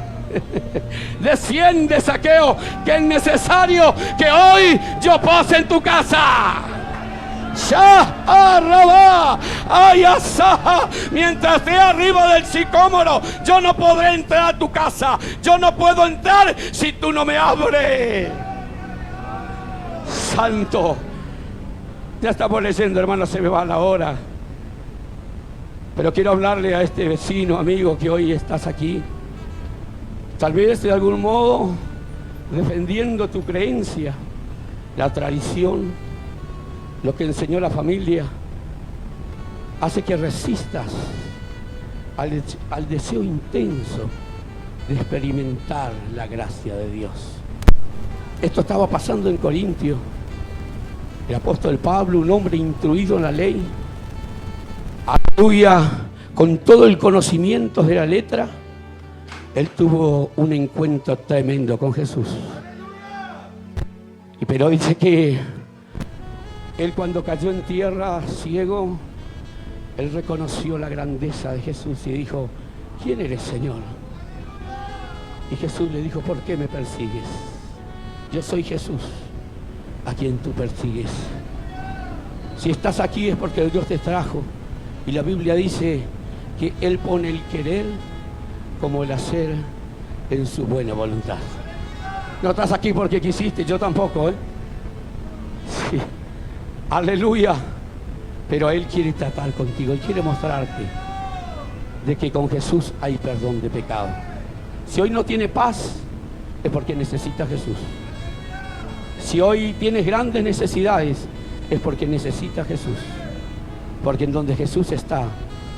Desciende, Zaqueo, que es necesario que hoy yo pose en tu casa. Ya arroba, ay asaja. Mientras esté arriba del sicómoro, yo no podré entrar a tu casa. Yo no puedo entrar si tú no me abres. Santo. Ya estamos leyendo, hermano, se me va la hora. Pero quiero hablarle a este vecino, amigo, que hoy estás aquí. Tal vez de algún modo defendiendo tu creencia, la tradición, lo que enseñó la familia, hace que resistas al deseo intenso de experimentar la gracia de Dios. Esto estaba pasando en Corintio. El apóstol Pablo, un hombre instruido en la ley, aleluya, con todo el conocimiento de la letra, él tuvo un encuentro tremendo con Jesús. Pero dice que él, cuando cayó en tierra ciego, él reconoció la grandeza de Jesús y dijo: ¿quién eres, Señor? Y Jesús le dijo: ¿por qué me persigues? Yo soy Jesús, a quien tú persigues. Si estás aquí es porque Dios te trajo. Y la Biblia dice que Él pone el querer como el hacer en su buena voluntad. No estás aquí porque quisiste, yo tampoco, ¿eh? Sí. Aleluya. Pero Él quiere tratar contigo, Él quiere mostrarte de que con Jesús hay perdón de pecado. Si hoy no tienes paz, es porque necesitas Jesús. Si hoy tienes grandes necesidades, es porque necesitas Jesús. Porque en donde Jesús está,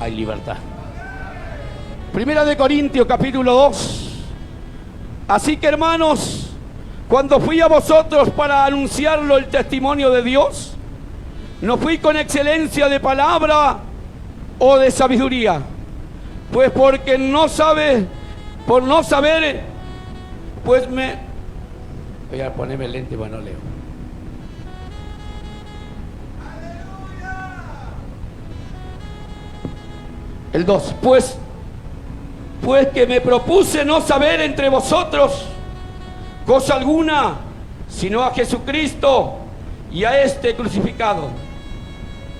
hay libertad. Primera de Corintios, capítulo 2. Así que, hermanos, cuando fui a vosotros para anunciarlo el testimonio de Dios, no fui con excelencia de palabra o de sabiduría, pues porque por no saber, pues voy a ponerme el lente, bueno, leo. El 2, pues que me propuse no saber entre vosotros cosa alguna, sino a Jesucristo y a este crucificado.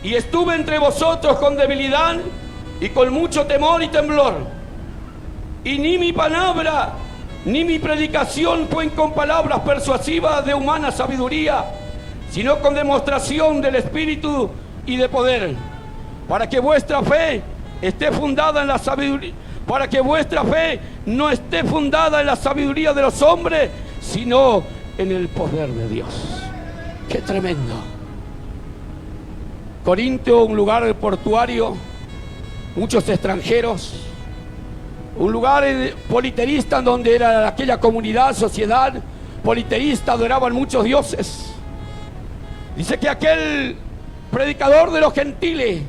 Y estuve entre vosotros con debilidad y con mucho temor y temblor. Y ni mi palabra ni mi predicación fue con palabras persuasivas de humana sabiduría, sino con demostración del Espíritu y de poder, para que vuestra fe esté fundada en la sabiduría, para que vuestra fe no esté fundada en la sabiduría de los hombres, sino en el poder de Dios. ¡Qué tremendo! Corintio, un lugar portuario, muchos extranjeros, un lugar politeísta donde era aquella comunidad, sociedad politeísta, adoraban muchos dioses. Dice que aquel predicador de los gentiles,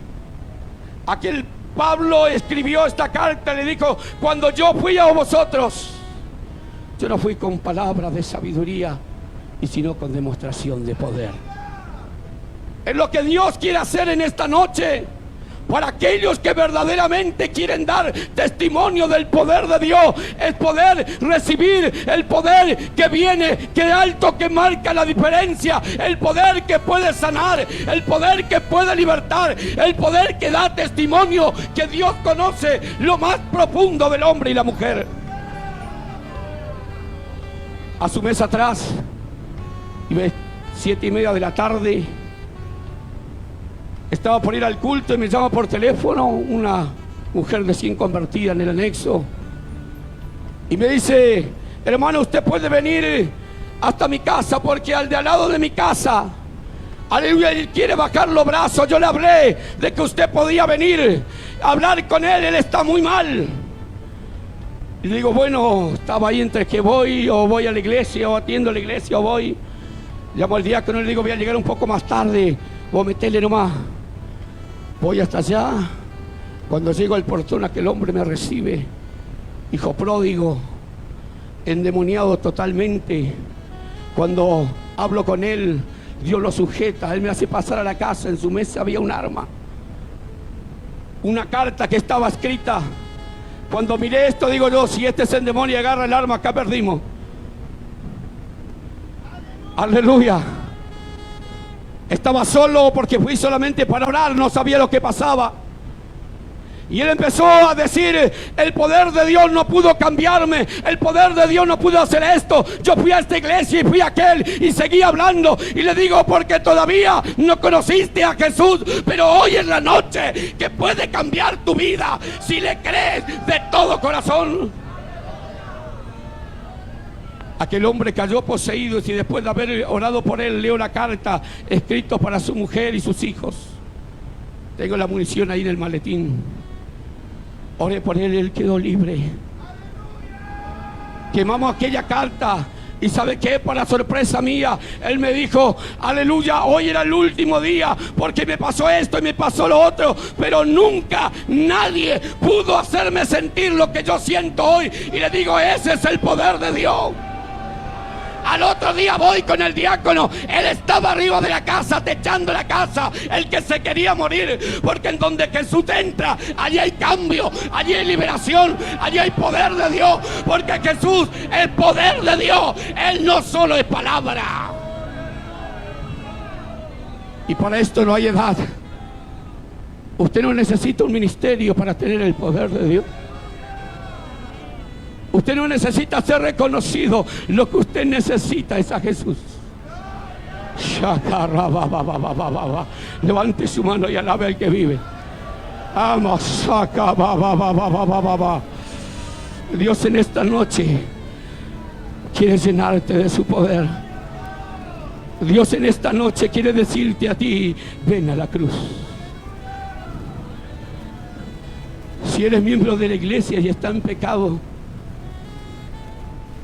aquel Pablo, escribió esta carta y le dijo: cuando yo fui a vosotros, yo no fui con palabras de sabiduría, y sino con demostración de poder. Es lo que Dios quiere hacer en esta noche para aquellos que verdaderamente quieren dar testimonio del poder de Dios. Es poder recibir el poder que viene, que alto, que marca la diferencia, el poder que puede sanar, el poder que puede libertar, el poder que da testimonio que Dios conoce lo más profundo del hombre y la mujer. A su mes atrás, y ves, 7:30 de la tarde, estaba por ir al culto y me llama por teléfono una mujer recién convertida en el anexo y me dice: hermano, usted puede venir hasta mi casa, porque al de al lado de mi casa, aleluya, él quiere bajar los brazos. Yo le hablé de que usted podía venir a hablar con él está muy mal. Y le digo: bueno, estaba ahí entre que voy a la iglesia, o atiendo la iglesia, o voy. Llamo al diácono y le digo: voy a llegar un poco más tarde, voy a meterle nomás. Voy hasta allá. Cuando llego al portón, aquel hombre me recibe, hijo pródigo, endemoniado totalmente. Cuando hablo con él, Dios lo sujeta, él me hace pasar a la casa. En su mesa había un arma, una carta que estaba escrita. Cuando miré esto, digo yo: si este se endemonia y agarra el arma, acá perdimos. Aleluya. Estaba solo porque fui solamente para orar, no sabía lo que pasaba. Y él empezó a decir, el poder de Dios no pudo cambiarme, el poder de Dios no pudo hacer esto. Yo fui a esta iglesia y fui a aquel y seguí hablando. Y le digo, porque todavía no conociste a Jesús, pero hoy es la noche que puede cambiar tu vida si le crees de todo corazón. Aquel hombre cayó poseído y después de haber orado por él, leo la carta escrita para su mujer y sus hijos. Tengo la munición ahí en el maletín. Oré por él, él quedó libre. Quemamos aquella carta. Y ¿sabe qué? Para sorpresa mía, él me dijo, aleluya, hoy era el último día porque me pasó esto y me pasó lo otro, pero nunca nadie pudo hacerme sentir lo que yo siento hoy. Y le digo, ese es el poder de Dios. Al otro día voy con el diácono. Él estaba arriba de la casa, techando la casa. El que se quería morir. Porque en donde Jesús entra, allí hay cambio, allí hay liberación, allí hay poder de Dios. Porque Jesús, el poder de Dios, Él no solo es palabra. Y para esto no hay edad. Usted no necesita un ministerio para tener el poder de Dios. Usted no necesita ser reconocido. Lo que usted necesita es a Jesús. Levante su mano y alabe al que vive. Dios en esta noche quiere llenarte de su poder. Dios en esta noche quiere decirte a ti, ven a la cruz. Si eres miembro de la iglesia y está en pecado,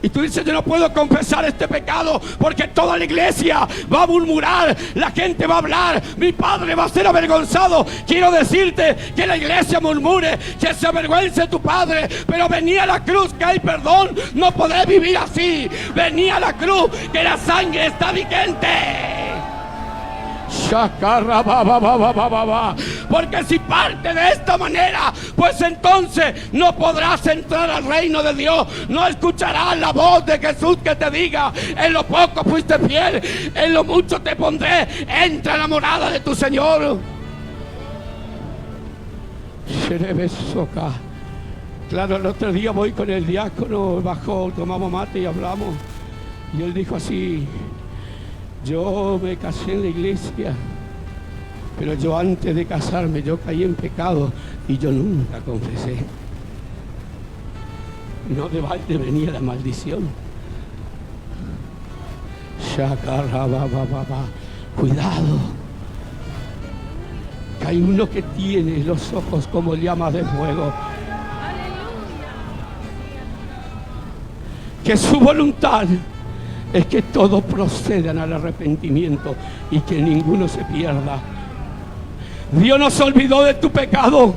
y tú dices, yo no puedo confesar este pecado porque toda la iglesia va a murmurar, la gente va a hablar, mi padre va a ser avergonzado. Quiero decirte que la iglesia murmure, que se avergüence tu padre, pero vení a la cruz que hay perdón. No podés vivir así. Vení a la cruz que la sangre está vigente. Porque si parte de esta manera, pues entonces no podrás entrar al reino de Dios. No escucharás la voz de Jesús que te diga, en lo poco fuiste fiel, en lo mucho te pondré, entra a la morada de tu Señor. Claro, el otro día voy con el diácono, bajó, tomamos mate y hablamos. Y él dijo así, yo me casé en la iglesia, pero yo antes de casarme yo caí en pecado y yo nunca confesé. No de balde venía la maldición. Cuidado, que hay uno que tiene los ojos como llamas de fuego. Que su voluntad es que todos procedan al arrepentimiento y que ninguno se pierda. Dios no se olvidó de tu pecado.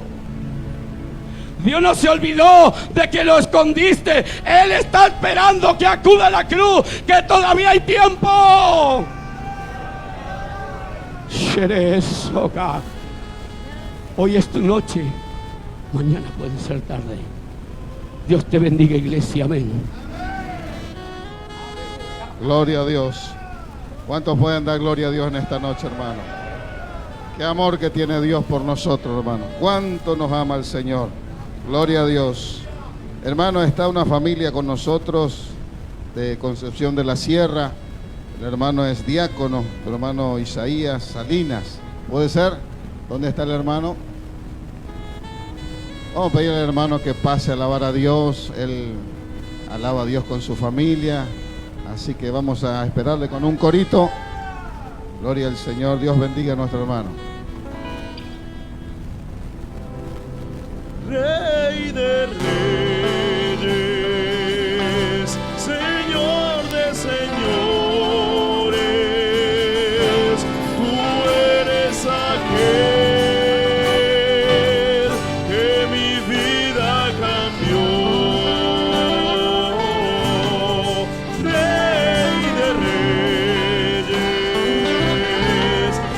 Dios no se olvidó de que lo escondiste. Él está esperando que acuda a la cruz, que todavía hay tiempo. Hoy es tu noche, mañana puede ser tarde. Dios te bendiga, iglesia, amén. Gloria a Dios. ¿Cuántos pueden dar gloria a Dios en esta noche, hermano? Qué amor que tiene Dios por nosotros, hermano. Cuánto nos ama el Señor. Gloria a Dios. Hermano, está una familia con nosotros de Concepción de la Sierra. El hermano es diácono, el hermano Isaías Salinas. ¿Puede ser? ¿Dónde está el hermano? Vamos a pedirle al hermano que pase a alabar a Dios. Él alaba a Dios con su familia. Así que vamos a esperarle con un corito. Gloria al Señor. Dios bendiga a nuestro hermano. Rey de reyes, Señor de señores, tú eres aquel que mi vida cambió. Rey de reyes,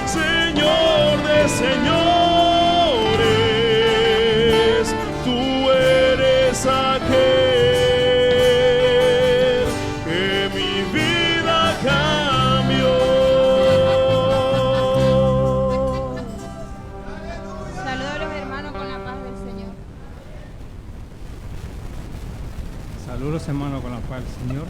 Señor de señores, Saludos a los hermanos con la paz del Señor. Saludos hermanos con la paz del Señor.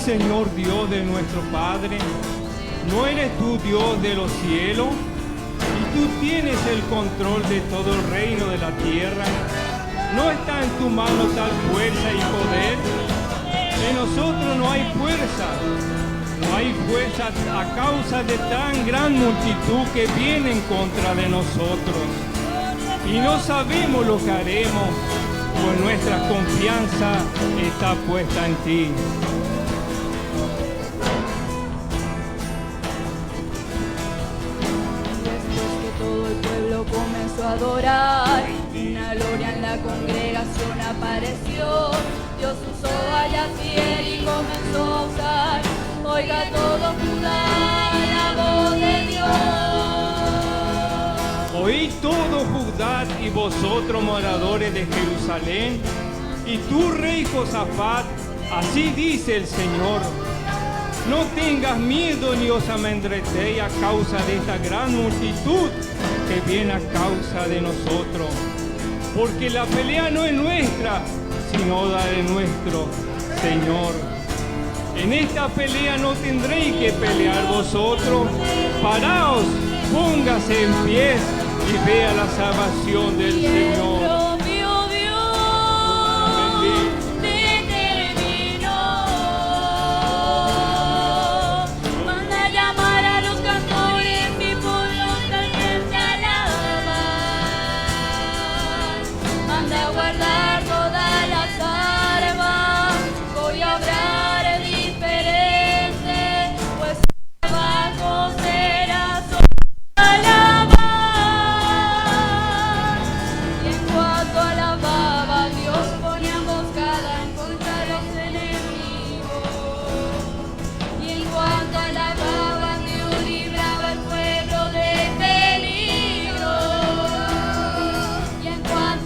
Señor Dios de nuestro Padre, ¿no eres tú Dios de los cielos? Y tú tienes el control de todo el reino de la tierra. ¿No está en tu mano tal fuerza y poder? En nosotros no hay fuerza. No hay fuerza a causa de tan gran multitud que viene en contra de nosotros. Y no sabemos lo que haremos, pues nuestra confianza está puesta en ti. Comenzó a adorar, una gloria en la congregación apareció. Dios usó a Yaciel y comenzó a usar. Oiga todo Judá, la voz de Dios. Oíd todo Judá y vosotros moradores de Jerusalén, y tú rey Josafat, así dice el Señor. No tengas miedo ni os amedrentéis a causa de esta gran multitud que viene a causa de nosotros, porque la pelea no es nuestra, sino la de nuestro Señor. En esta pelea no tendréis que pelear vosotros. Paraos, póngase en pie y vea la salvación del Señor.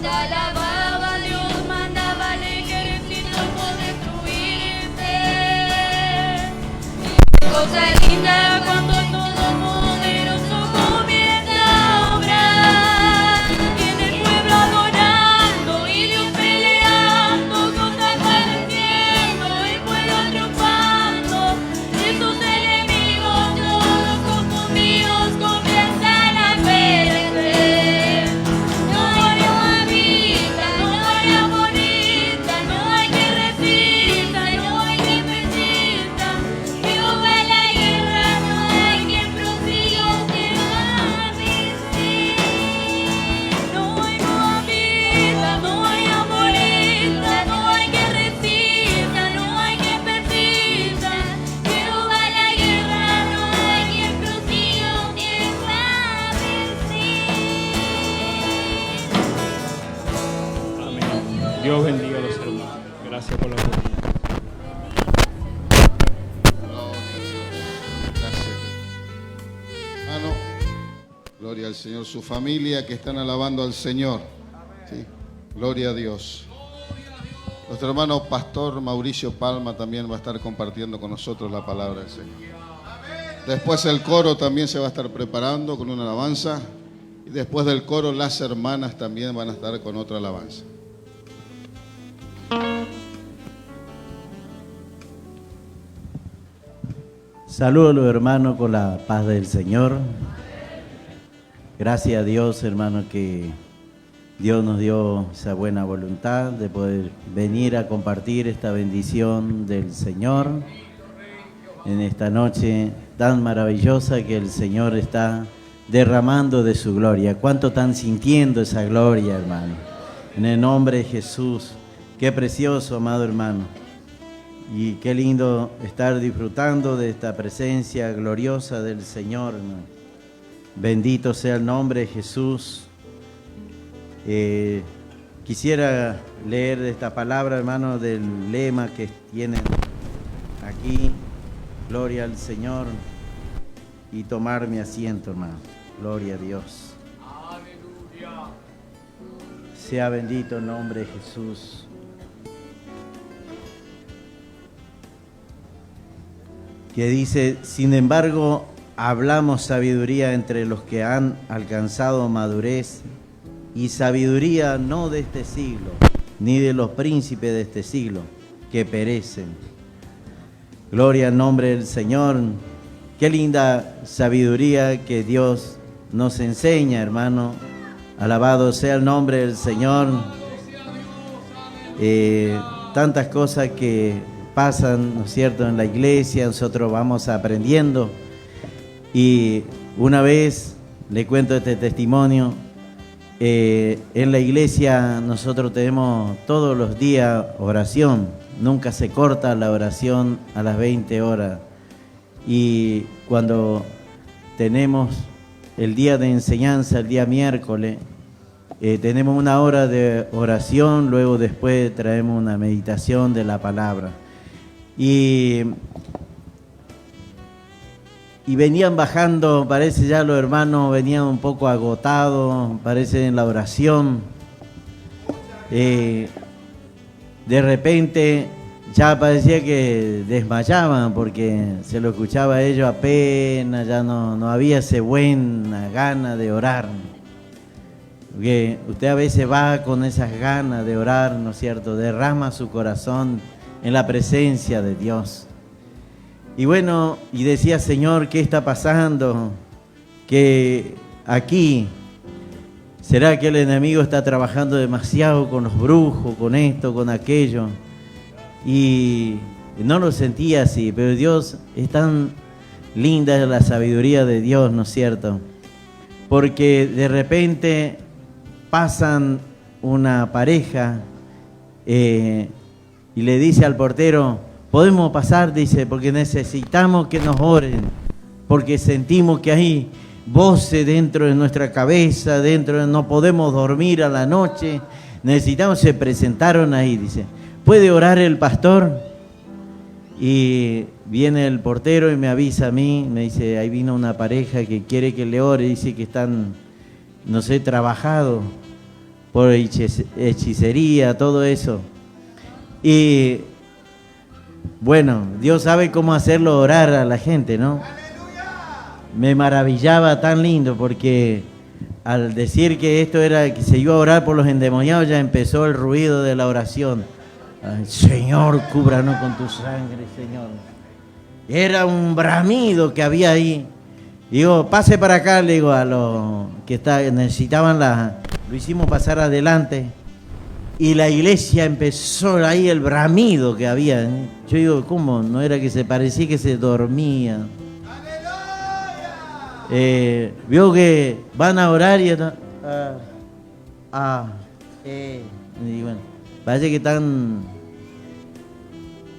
Alababa Dios. Dios bendiga a los hermanos. Gracias por la oportunidad. Hermano, gloria al Señor. Su familia que están alabando al Señor. ¿Sí? Gloria a Dios. Nuestro hermano Pastor Mauricio Palma también va a estar compartiendo con nosotros la palabra del Señor. Después el coro también se va a estar preparando con una alabanza. Y después del coro las hermanas también van a estar con otra alabanza. Saludos a los hermanos con la paz del Señor. Gracias a Dios, hermano, que Dios nos dio esa buena voluntad de poder venir a compartir esta bendición del Señor en esta noche tan maravillosa que el Señor está derramando de su gloria. ¿Cuánto están sintiendo esa gloria, hermano? En el nombre de Jesús. Qué precioso, amado hermano. Y qué lindo estar disfrutando de esta presencia gloriosa del Señor, hermano. Bendito sea el nombre de Jesús. Quisiera leer esta palabra, hermano, del lema que tienen aquí. Gloria al Señor. Y tomar mi asiento, hermano. Gloria a Dios. Aleluya. Sea bendito el nombre de Jesús. Que dice, sin embargo, hablamos sabiduría entre los que han alcanzado madurez, y sabiduría no de este siglo, ni de los príncipes de este siglo, que perecen. Gloria al nombre del Señor. Qué linda sabiduría que Dios nos enseña, hermano. Alabado sea el nombre del Señor. Tantas cosas que pasan, ¿no es cierto?, en la iglesia, nosotros vamos aprendiendo. Y una vez, le cuento este testimonio, en la iglesia nosotros tenemos todos los días oración, nunca se corta la oración a las 20 horas. Y cuando tenemos el día de enseñanza, el día miércoles, tenemos una hora de oración, luego después traemos una meditación de la palabra. Y venían bajando, parece ya los hermanos venían un poco agotados, parece en la oración. De repente ya parecía que desmayaban porque se lo escuchaba a ellos apenas, ya no había esa buena gana de orar. Porque usted a veces va con esas ganas de orar, ¿no es cierto? Derrama su corazón en la presencia de Dios. Y bueno, y decía, Señor, ¿qué está pasando? Que aquí, ¿será que el enemigo está trabajando demasiado con los brujos, con esto, con aquello? Y no lo sentía así, pero Dios, es tan linda la sabiduría de Dios, ¿no es cierto? Porque de repente pasan una pareja y le dice al portero, podemos pasar, dice, porque necesitamos que nos oren, porque sentimos que hay voces dentro de nuestra cabeza, no podemos dormir a la noche, necesitamos, se presentaron ahí, dice, ¿puede orar el pastor? Y viene el portero y me avisa a mí, me dice, ahí vino una pareja que quiere que le ore, dice que están, no sé, trabajados por hechicería, todo eso. Y bueno, Dios sabe cómo hacerlo orar a la gente, ¿no? Me maravillaba tan lindo porque al decir que esto era que se iba a orar por los endemoniados, ya empezó el ruido de la oración. Ay, Señor, cúbranos con tu sangre, Señor. Era un bramido que había ahí. Digo, pase para acá, le digo a los que necesitaban lo hicimos pasar adelante. Y la iglesia empezó ahí el bramido que había. Yo digo, ¿cómo? No era que se parecía que se dormía. Vio que van a orar y y bueno, parece que están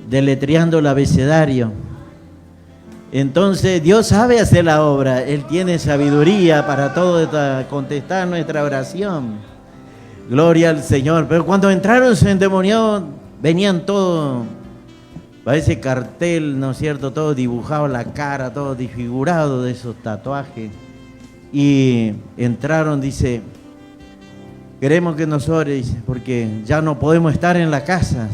deletreando el abecedario. Entonces Dios sabe hacer la obra, Él tiene sabiduría para todo, contestar nuestra oración. Gloria al Señor. Pero cuando entraron esos endemoniados, venían todos, parece cartel, ¿no es cierto? Todo dibujado la cara, todo disfigurado de esos tatuajes. Y entraron, dice, queremos que nos ore, dice, porque ya no podemos estar en la casa.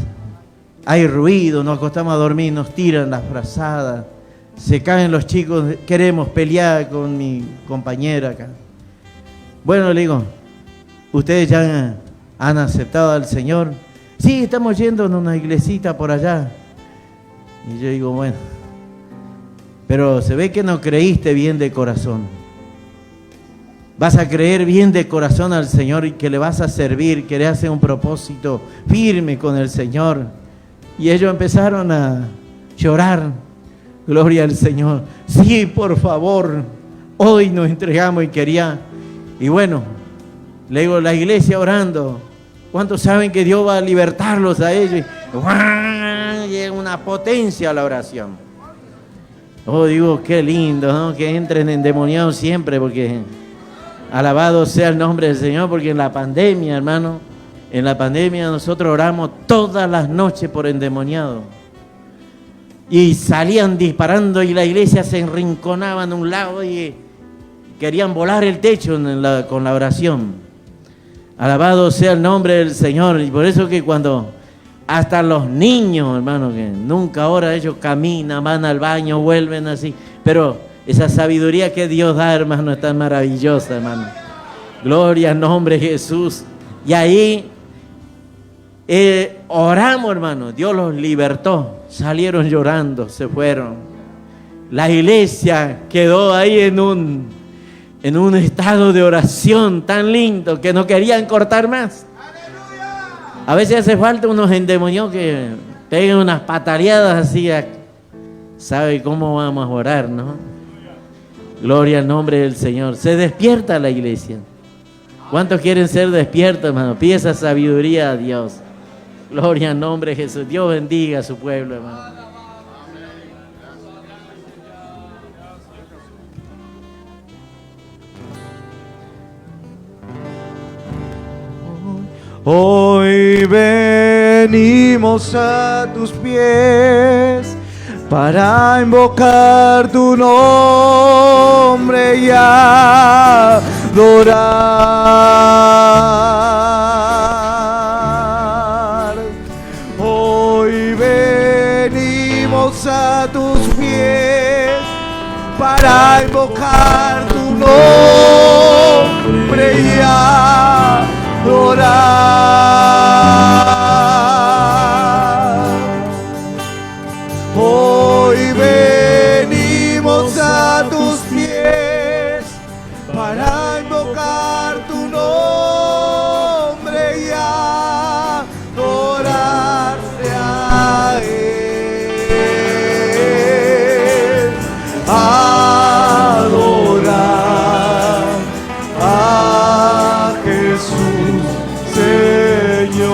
Hay ruido, nos acostamos a dormir, nos tiran las frazadas, se caen los chicos, queremos pelear con mi compañera acá. Bueno, le digo, ¿ustedes ya han aceptado al Señor? Sí, estamos yendo a una iglesita por allá. Y yo digo, bueno, pero se ve que no creíste bien de corazón. Vas a creer bien de corazón al Señor y que le vas a servir, que le hace un propósito firme con el Señor. Y ellos empezaron a llorar. Gloria al Señor. Sí, por favor, hoy nos entregamos y quería. Y bueno, le digo, la iglesia orando. ¿Cuántos saben que Dios va a libertarlos a ellos? ¡Guau! Llega una potencia a la oración. Oh, digo, qué lindo, ¿no? Que entren endemoniados siempre, porque alabado sea el nombre del Señor, porque en la pandemia, hermano, en la pandemia nosotros oramos todas las noches por endemoniados. Y salían disparando y la iglesia se enrinconaba en un lado y querían volar el techo con la oración. Alabado sea el nombre del Señor. Y por eso que cuando hasta los niños, hermano, que nunca ahora ellos caminan, van al baño, vuelven así. Pero esa sabiduría que Dios da, hermano, es tan maravillosa, hermano. Gloria al nombre de Jesús. Y ahí oramos, hermano. Dios los libertó. Salieron llorando, se fueron. La iglesia quedó ahí en un estado de oración tan lindo que no querían cortar más. A veces hace falta unos endemoniados que peguen unas pataleadas así. ¿Sabe cómo vamos a orar, no? Gloria al nombre del Señor. Se despierta la iglesia. ¿Cuántos quieren ser despiertos, hermano? Pide esa sabiduría a Dios. Gloria al nombre de Jesús. Dios bendiga a su pueblo, hermano. Hoy venimos a tus pies para invocar tu nombre y adorar. Hoy venimos a tus pies para invocar tu nombre y adorar. Hoy venimos a tus pies para invocar tu nombre y adorarte a Él. Adorar a Jesús, Señor.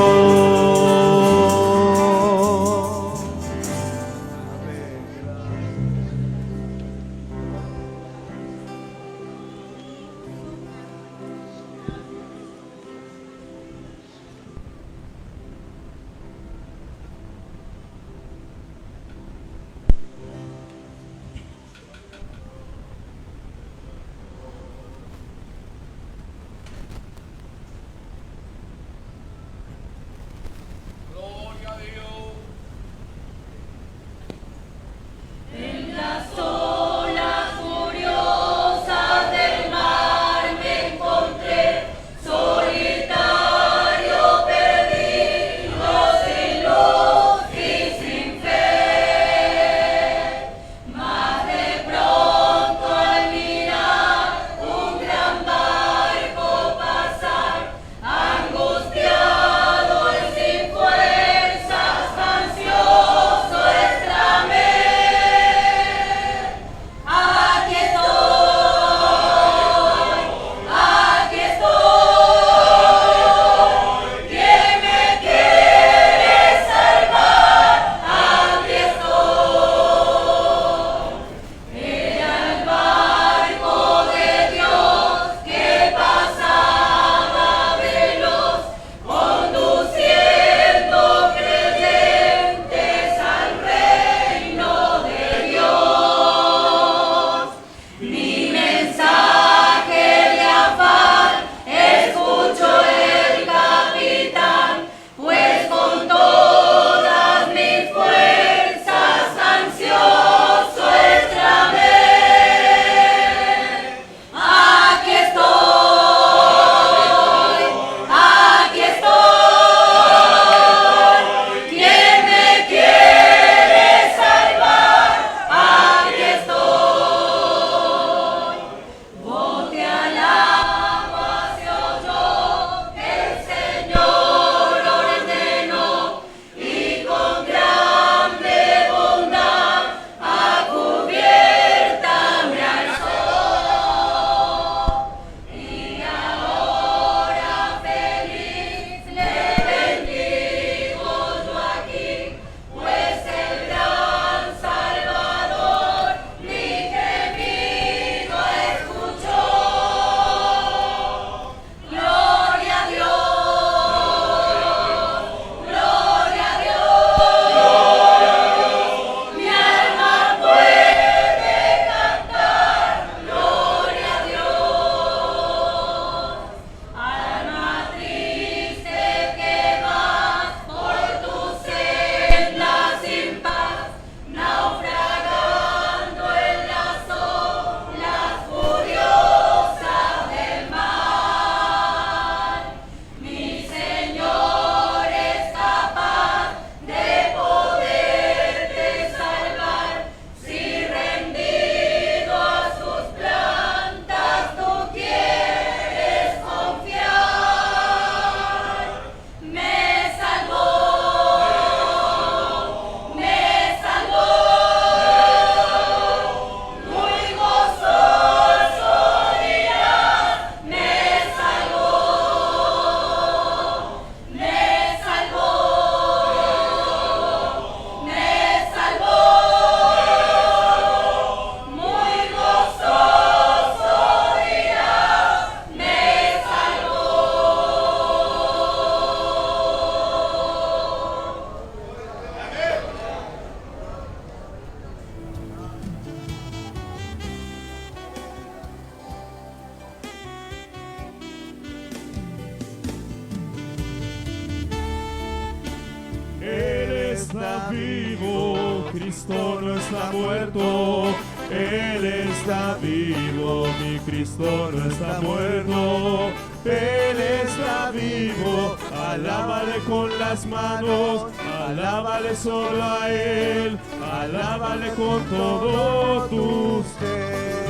está vivo, Cristo no está muerto, Él está vivo, mi Cristo no está muerto, Él está vivo, alábale con las manos, alábale solo a Él, alábale con todo tu ser.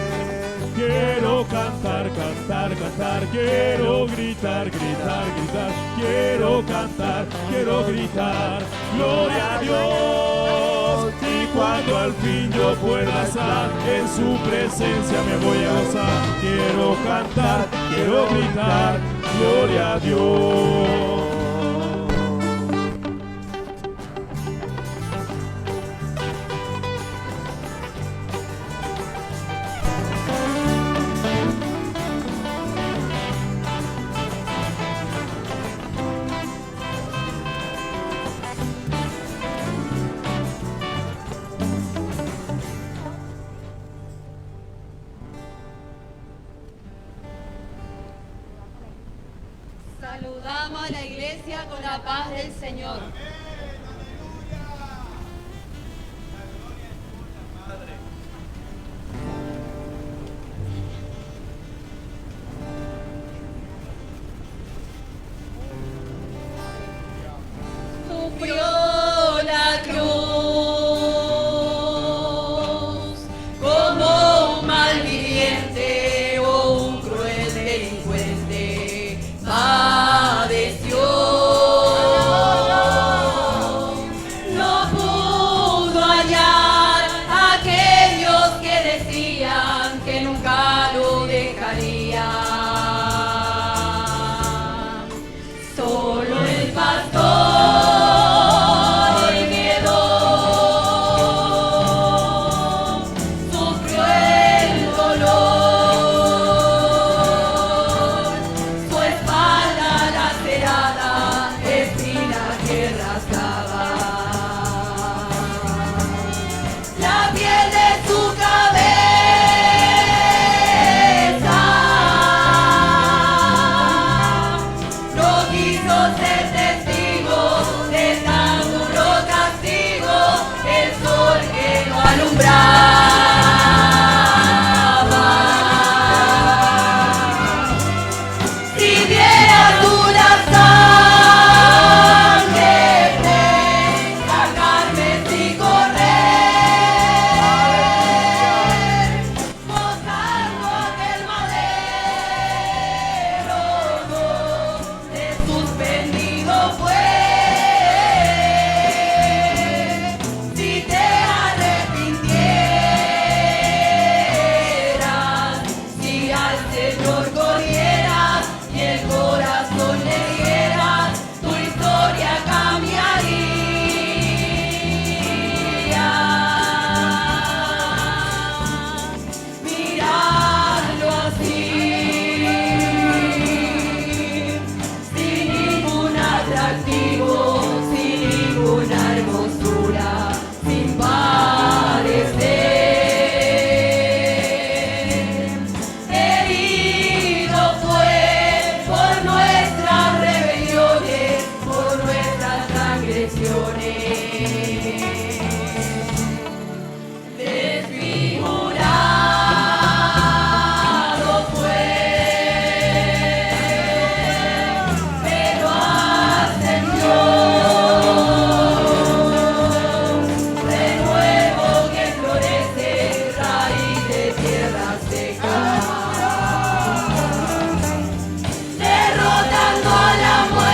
Quiero cantar, cantar, cantar, quiero gritar, gritar, gritar, quiero cantar, quiero gritar, gloria a Dios. Y cuando al fin yo pueda estar en su presencia me voy a gozar. Quiero cantar, quiero gritar, gloria a Dios. Saludamos a la iglesia con la paz del Señor. Sufrió la cruz como un malviviente o un cruel delincuente. Padeció, no pudo hallar a aquellos que decían que nunca lo dejarían. Solo el pastor quedó, sufrió el dolor, su espalda lacerada, espina que rasgaba, la piel de su cabeza no quiso ser testigo de tan duro castigo, el sol que lo alumbraba. Si vieras tú la sangre fresca, Carmen, si correr, mojando aquel madero, donde suspendido fue. Si te arrepintieras, si al Señor corrieras y el corazón le dieras, tu historia cambiaría. Miradlo así, sin ningún atractivo, sin ninguna hermosura, sin parecer. Herido fue por nuestras rebeliones, por nuestras transgresiones. Desfigurado fue, pero ascendió de nuevo que florece raíz de tierra seca, derrotando a la muerte.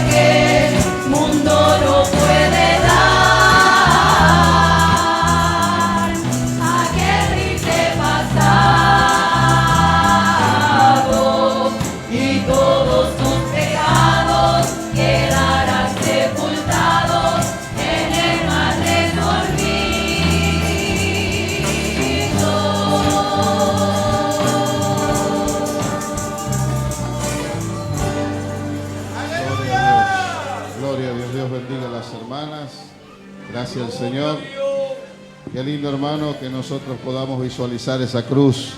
que el mundo no puede dar. Aquel triste pasado y todos tus pecados quedarán sepultados en el mar del olvido. Gloria a Dios. Dios bendiga a las hermanas. Gracias al Señor. Qué lindo, hermano, que nosotros podamos visualizar esa cruz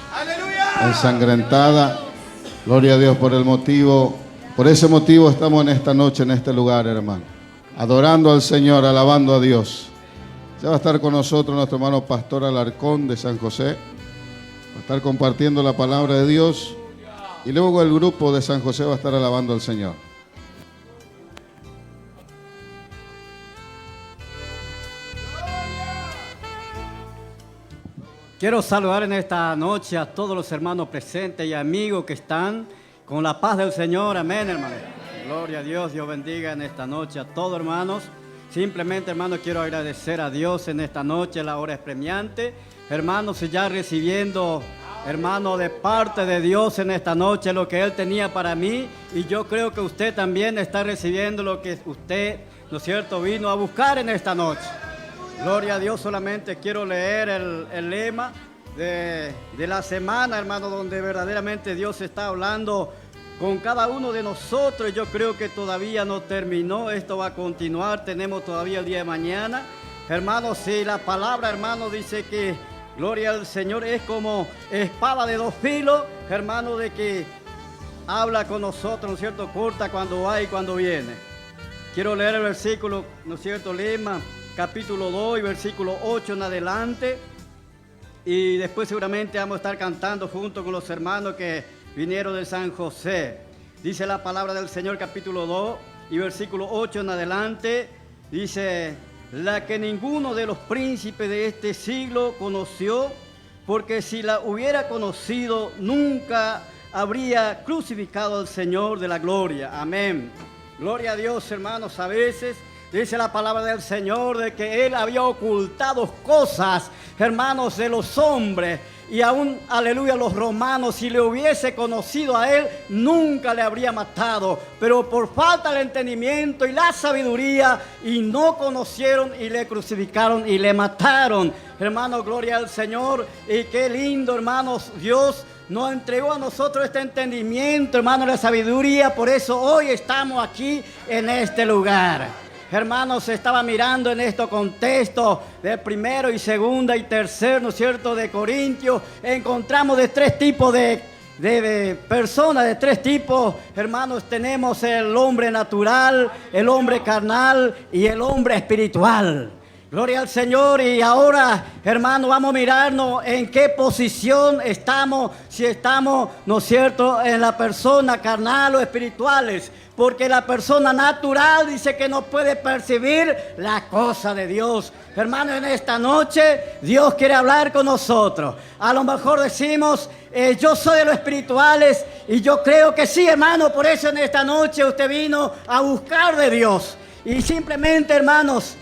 ensangrentada. Gloria a Dios por el motivo. Por ese motivo estamos en esta noche, en este lugar, hermano. Adorando al Señor, alabando a Dios. Ya va a estar con nosotros nuestro hermano Pastor Alarcón de San José. Va a estar compartiendo la palabra de Dios. Y luego el grupo de San José va a estar alabando al Señor. Quiero saludar en esta noche a todos los hermanos presentes y amigos que están con la paz del Señor. Amén, hermano. Gloria a Dios. Dios bendiga en esta noche a todos, hermanos. Simplemente, hermanos, quiero agradecer a Dios en esta noche. La hora es premiante. Hermanos, ya recibiendo, hermano, de parte de Dios en esta noche lo que Él tenía para mí. Y yo creo que usted también está recibiendo lo que usted, ¿no es cierto?, vino a buscar en esta noche. Gloria a Dios. Solamente quiero leer el lema de la semana, hermano, donde verdaderamente Dios está hablando con cada uno de nosotros. Yo creo que todavía no terminó, esto va a continuar, tenemos todavía el día de mañana. Hermano, si la palabra, hermano, dice que, gloria al Señor, es como espada de dos filos, hermano, de que habla con nosotros, ¿no es cierto?, corta cuando va y cuando viene. Quiero leer el versículo, ¿no es cierto?, lema capítulo 2 y versículo 8 en adelante, y después seguramente vamos a estar cantando junto con los hermanos que vinieron de San José. Dice la palabra del Señor, capítulo 2 y versículo 8 en adelante, dice: la que ninguno de los príncipes de este siglo conoció, porque si la hubiera conocido nunca habría crucificado al Señor de la gloria. Amén. Gloria a Dios, hermanos. A veces dice la palabra del Señor de que Él había ocultado cosas, hermanos, de los hombres. Y aún, aleluya, los romanos, si le hubiese conocido a Él, nunca le habría matado. Pero por falta del entendimiento y la sabiduría, y no conocieron y le crucificaron y le mataron. Hermanos, gloria al Señor. Y qué lindo, hermanos, Dios nos entregó a nosotros este entendimiento, hermanos, la sabiduría. Por eso hoy estamos aquí en este lugar. Hermanos, estaba mirando en este contexto de primero y segunda y tercero, ¿no es cierto?, de Corintios. Encontramos de tres tipos de personas, de tres tipos. Hermanos, tenemos el hombre natural, el hombre carnal y el hombre espiritual. Gloria al Señor. Y ahora, hermano, vamos a mirarnos en qué posición estamos, si estamos, ¿no es cierto?, en la persona carnal o espirituales. Porque la persona natural dice que no puede percibir la cosa de Dios. Hermano, en esta noche Dios quiere hablar con nosotros. A lo mejor decimos, yo soy de los espirituales, y yo creo que sí, hermano. Por eso en esta noche usted vino a buscar de Dios. Y simplemente, hermanos,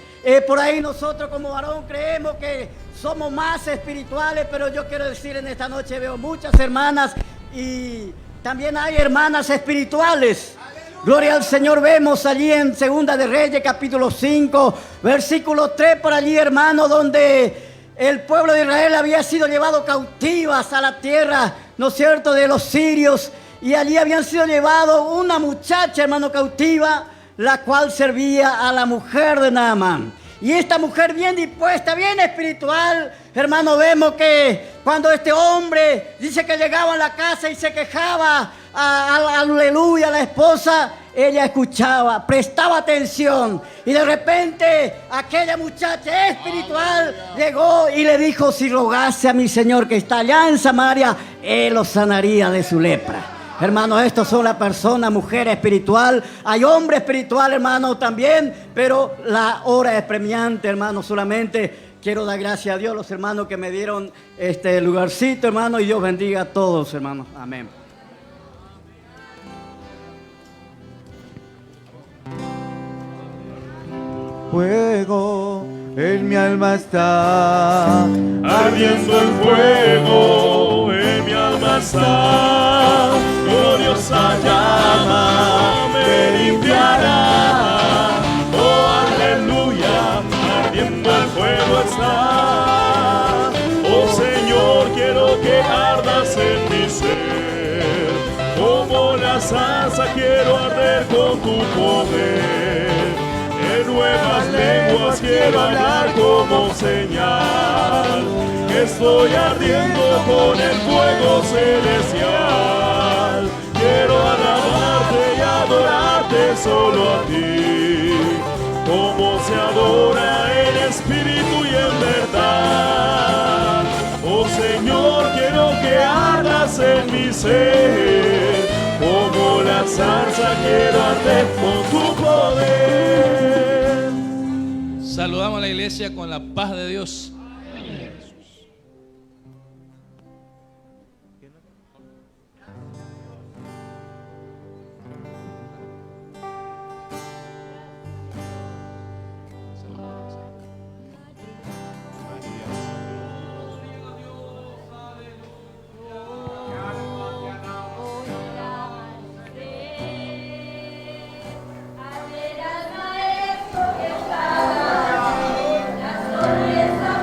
por ahí nosotros como varón creemos que somos más espirituales, pero yo quiero decir, en esta noche veo muchas hermanas y también hay hermanas espirituales. Gloria al Señor. Vemos allí en Segunda de Reyes, capítulo 5, versículo 3, por allí, hermano, donde el pueblo de Israel había sido llevado cautivas a la tierra, ¿no es cierto?, de los sirios. Y allí habían sido llevados una muchacha, hermano, cautiva, la cual servía a la mujer de Naamán. Y esta mujer bien dispuesta, bien espiritual, hermano, vemos que cuando este hombre dice que llegaba a la casa y se quejaba, aleluya, la esposa, ella escuchaba, prestaba atención. Y de repente aquella muchacha espiritual llegó y le dijo: si rogase a mi Señor que está allá en Samaria, Él lo sanaría de su lepra. Hermanos, estos son las personas, mujer espiritual. Hay hombre espiritual, hermano, también, pero la hora es premiante, hermano. Solamente quiero dar gracias a Dios, los hermanos que me dieron este lugarcito, hermano, y Dios bendiga a todos, hermanos. Amén. fuego, en mi alma está ardiendo el fuego, en mi alma está gloriosa llama, me limpiará. Oh, aleluya, ardiendo el fuego está. Oh Señor, quiero que ardas en mi ser, como la salsa quiero arder con tu poder. En nuevas lenguas quiero hablar como señal, que estoy ardiendo con el fuego celestial. Quiero alabarte y adorarte solo a ti, como se adora en espíritu y en verdad. Oh Señor, quiero que ardas en mi ser, como la salsa quiero arder con tu poder. Saludamos a la iglesia con la paz de Dios. Al maestro que estaba, la sonrisa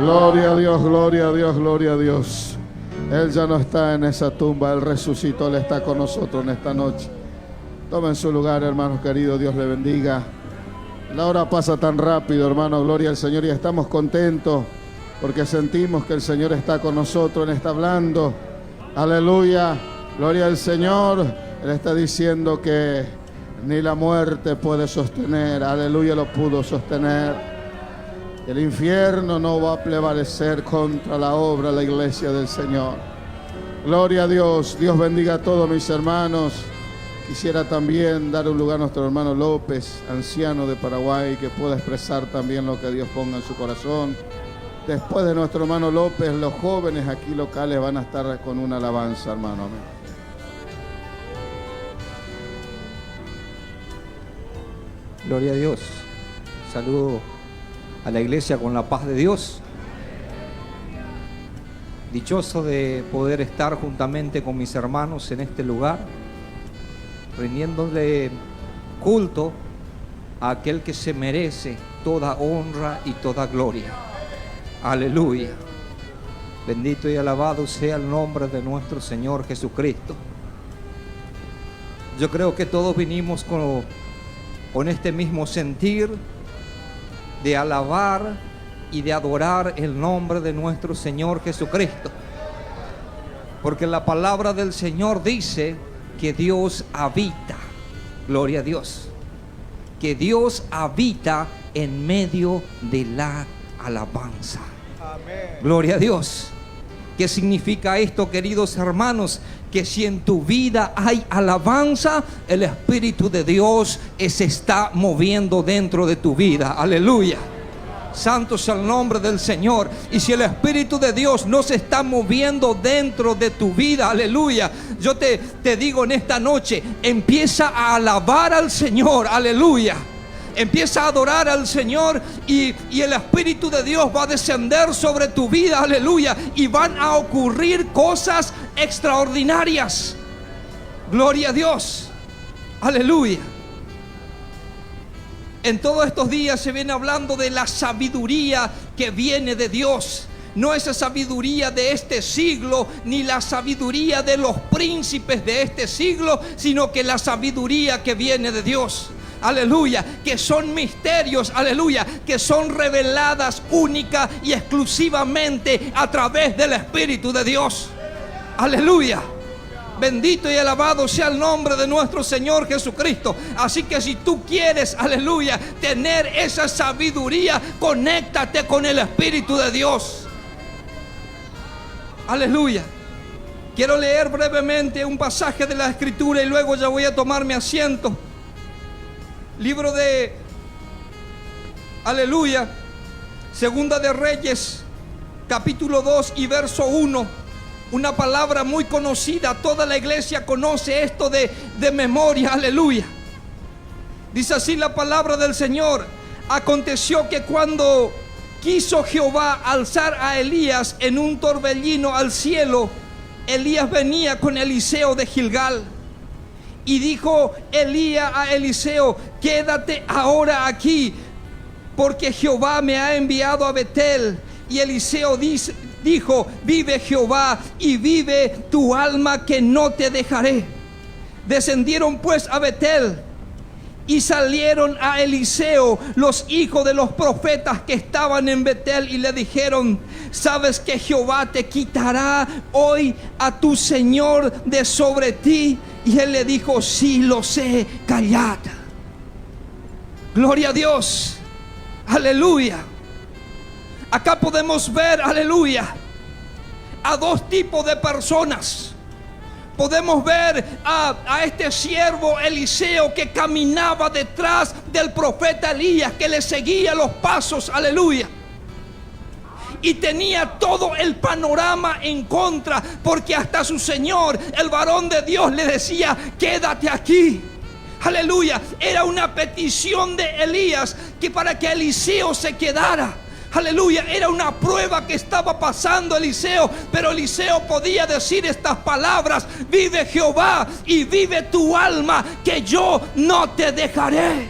Gloria a Dios, gloria a Dios, gloria a Dios. Él ya no está en esa tumba, Él resucitó, Él está con nosotros en esta noche. Tomen su lugar, hermanos queridos, Dios le bendiga. La hora pasa tan rápido, hermano, gloria al Señor, y estamos contentos porque sentimos que el Señor está con nosotros, Él está hablando. Aleluya, gloria al Señor. Él está diciendo que ni la muerte puede sostener, aleluya, lo pudo sostener. El infierno no va a prevalecer contra la obra de la iglesia del Señor. Gloria a Dios. Dios bendiga a todos mis hermanos. Quisiera también dar un lugar a nuestro hermano López, anciano de Paraguay, que pueda expresar también lo que Dios ponga en su corazón. Después de nuestro hermano López, los jóvenes aquí locales van a estar con una alabanza, hermano. Amén. Gloria a Dios. Saludo a la iglesia con la paz de Dios. Dichoso de poder estar juntamente con mis hermanos en este lugar, rindiéndole culto a aquel que se merece toda honra y toda gloria. Aleluya. Bendito y alabado sea el nombre de nuestro Señor Jesucristo. Yo creo que todos vinimos con este mismo sentir de alabar y de adorar el nombre de nuestro Señor Jesucristo. Porque la palabra del Señor dice que Dios habita, gloria a Dios, que Dios habita en medio de la alabanza. Amén. Gloria a Dios. ¿Qué significa esto, queridos hermanos? Que si en tu vida hay alabanza, el Espíritu de Dios se está moviendo dentro de tu vida. Aleluya. Santo es el nombre del Señor. Y si el Espíritu de Dios no se está moviendo dentro de tu vida, aleluya, yo te digo en esta noche, empieza a alabar al Señor, aleluya. Empieza a adorar al Señor y el Espíritu de Dios va a descender sobre tu vida, aleluya, y van a ocurrir cosas extraordinarias. Gloria a Dios, aleluya. En todos estos días se viene hablando de la sabiduría que viene de Dios. No esa sabiduría de este siglo, ni la sabiduría de los príncipes de este siglo, sino que la sabiduría que viene de Dios. Aleluya, que son misterios, aleluya, que son reveladas única y exclusivamente a través del Espíritu de Dios. Aleluya. Bendito y alabado sea el nombre de nuestro Señor Jesucristo. Así que si tú quieres, aleluya, tener esa sabiduría, conéctate con el Espíritu de Dios. Aleluya. Quiero leer brevemente un pasaje de la Escritura y luego ya voy a tomar mi asiento. Libro de, aleluya, Segunda de Reyes, capítulo 2 y verso 1. Una palabra muy conocida, toda la iglesia conoce esto de memoria, aleluya. Dice así la palabra del Señor: aconteció que cuando quiso Jehová alzar a Elías en un torbellino al cielo, Elías venía con Eliseo de Gilgal. Y dijo Elías a Eliseo: quédate ahora aquí, porque Jehová me ha enviado a Betel. Y Eliseo dijo: vive Jehová y vive tu alma, que no te dejaré. Descendieron pues a Betel y salieron a Eliseo los hijos de los profetas que estaban en Betel y le dijeron: ¿sabes que Jehová te quitará hoy a tu señor de sobre ti? Y él le dijo: sí, lo sé, callad. Gloria a Dios, aleluya. Acá podemos ver, aleluya, a dos tipos de personas. Podemos ver a este siervo Eliseo que caminaba detrás del profeta Elías, que le seguía los pasos, aleluya. Y tenía todo el panorama en contra, porque hasta su señor, el varón de Dios, le decía: quédate aquí. Aleluya. Era una petición de Elías que para que Eliseo se quedara. Aleluya, era una prueba que estaba pasando Eliseo, pero Eliseo podía decir estas palabras: vive Jehová y vive tu alma, que yo no te dejaré.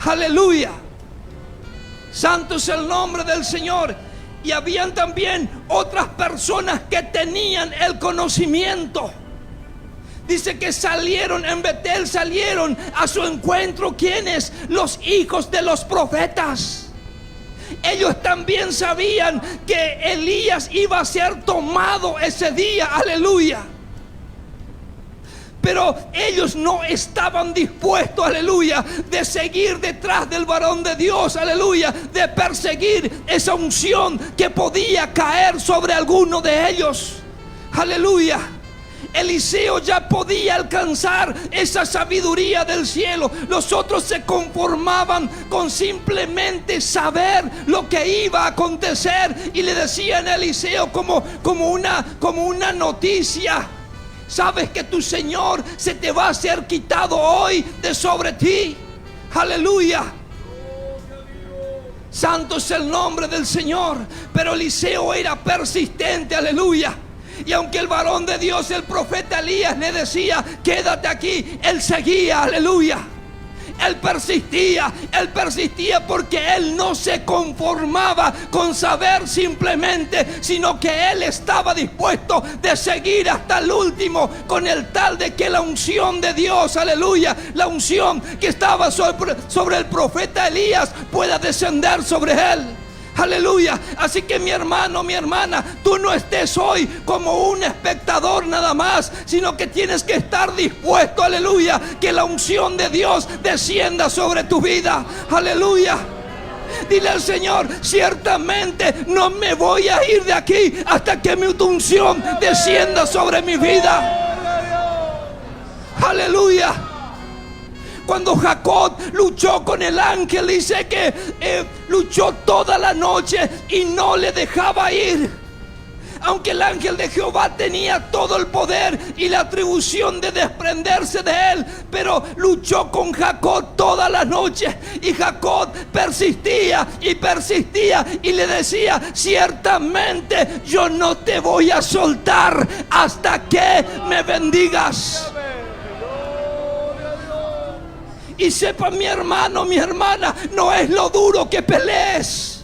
Aleluya. Santo es el nombre del Señor. Y habían también otras personas que tenían el conocimiento. Dice que salieron en Betel, salieron a su encuentro. ¿Quiénes? Los hijos de los profetas. Ellos también sabían que Elías iba a ser tomado ese día. Aleluya. Pero ellos no estaban dispuestos, aleluya, de seguir detrás del varón de Dios, aleluya, de perseguir esa unción que podía caer sobre alguno de ellos. Aleluya. Eliseo ya podía alcanzar esa sabiduría del cielo. Los otros se conformaban con simplemente saber lo que iba a acontecer, y le decían a Eliseo como una noticia: sabes que tu Señor se te va a ser quitado hoy de sobre ti. Aleluya. Santo es el nombre del Señor. Pero Eliseo era persistente, aleluya. Y aunque el varón de Dios, el profeta Elías, le decía: quédate aquí, él seguía, aleluya. Él persistía porque él no se conformaba con saber simplemente, sino que él estaba dispuesto de seguir hasta el último, con el tal de que la unción de Dios, aleluya, la unción que estaba sobre el profeta Elías pueda descender sobre él. Aleluya. Así que mi hermano, mi hermana, tú no estés hoy como un espectador nada más, sino que tienes que estar dispuesto, aleluya, que la unción de Dios descienda sobre tu vida. Aleluya. Dile al Señor: ciertamente no me voy a ir de aquí hasta que mi unción descienda sobre mi vida. Aleluya. Cuando Jacob luchó con el ángel, dice que luchó toda la noche y no le dejaba ir. Aunque el ángel de Jehová tenía todo el poder y la atribución de desprenderse de él, pero luchó con Jacob toda la noche. Y Jacob persistía y persistía y le decía: ciertamente yo no te voy a soltar hasta que me bendigas. Y sepa mi hermano, mi hermana, no es lo duro que pelees,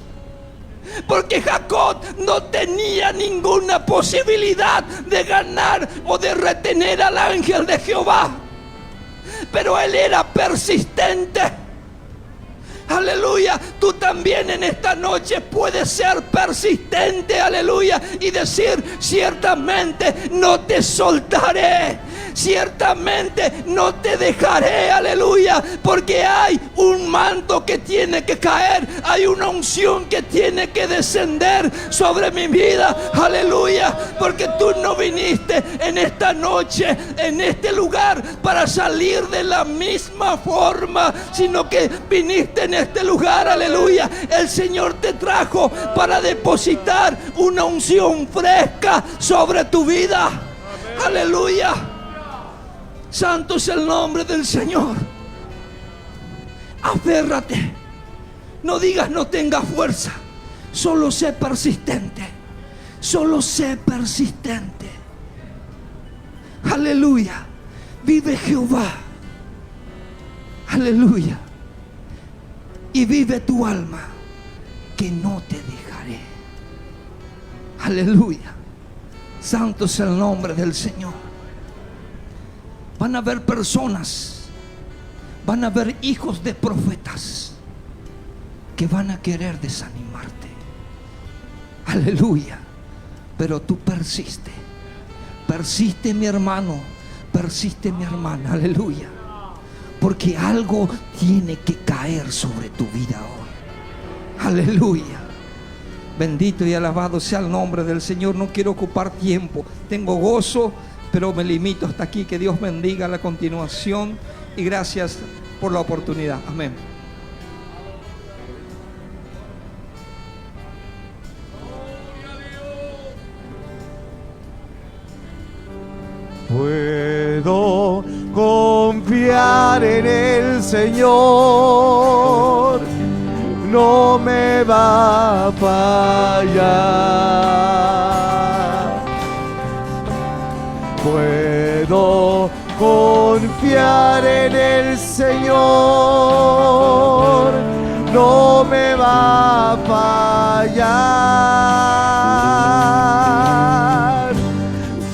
porque Jacob no tenía ninguna posibilidad de ganar o de retener al ángel de Jehová, pero él era persistente. Aleluya. Tú también en esta noche puedes ser persistente, aleluya, y decir: ciertamente no te soltaré, ciertamente no te dejaré, aleluya, porque hay un manto que tiene que caer, hay una unción que tiene que descender sobre mi vida, aleluya, porque tú no viniste en esta noche, en este lugar, para salir de la misma forma, sino que viniste en este lugar, aleluya. El Señor te trajo para depositar una unción fresca sobre tu vida. Aleluya. Santo es el nombre del Señor. Aférrate. No digas no tenga fuerza. Solo sé persistente. Solo sé persistente. Aleluya. Vive Jehová. Aleluya. Y vive tu alma, que no te dejaré. Aleluya. Santo es el nombre del Señor. Van a haber personas, van a haber hijos de profetas que van a querer desanimarte. Aleluya. Pero tú persiste. Persiste, mi hermano. Persiste, mi hermana. Aleluya. Porque algo tiene que caer sobre tu vida hoy. Aleluya. Bendito y alabado sea el nombre del Señor. No quiero ocupar tiempo. Tengo gozo, pero me limito hasta aquí. Que Dios bendiga la continuación. Y gracias por la oportunidad. Amén. Puedo confiar en el Señor, no me va a fallar. Puedo confiar en el Señor, no me va a fallar. fallar.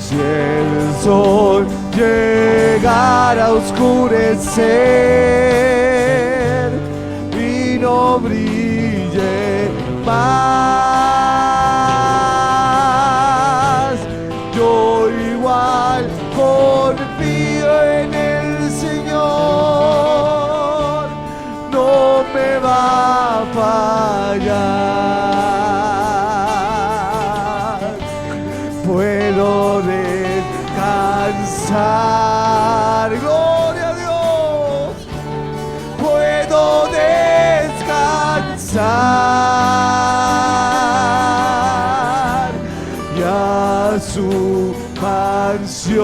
Si el sol llegara a oscurecer y no brille más, yo igual confío en el Señor, no me va a fallar. Puedo descansar, gloria a Dios, puedo descansar y a su mansión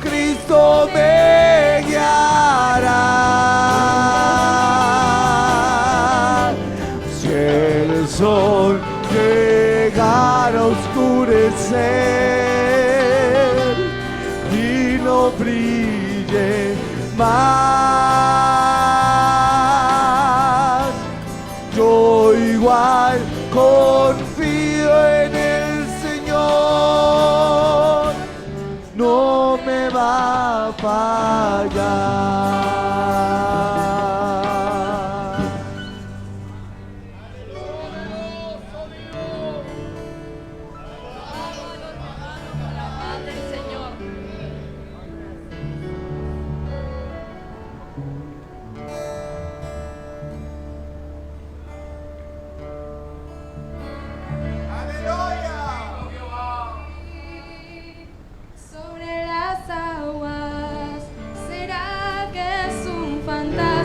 Cristo me guiará. Si el sol llegara a oscurecer y no brille más, yo igual confío en el Señor, no me va a fallar. Sobre las aguas, ¿será que es un fantasma?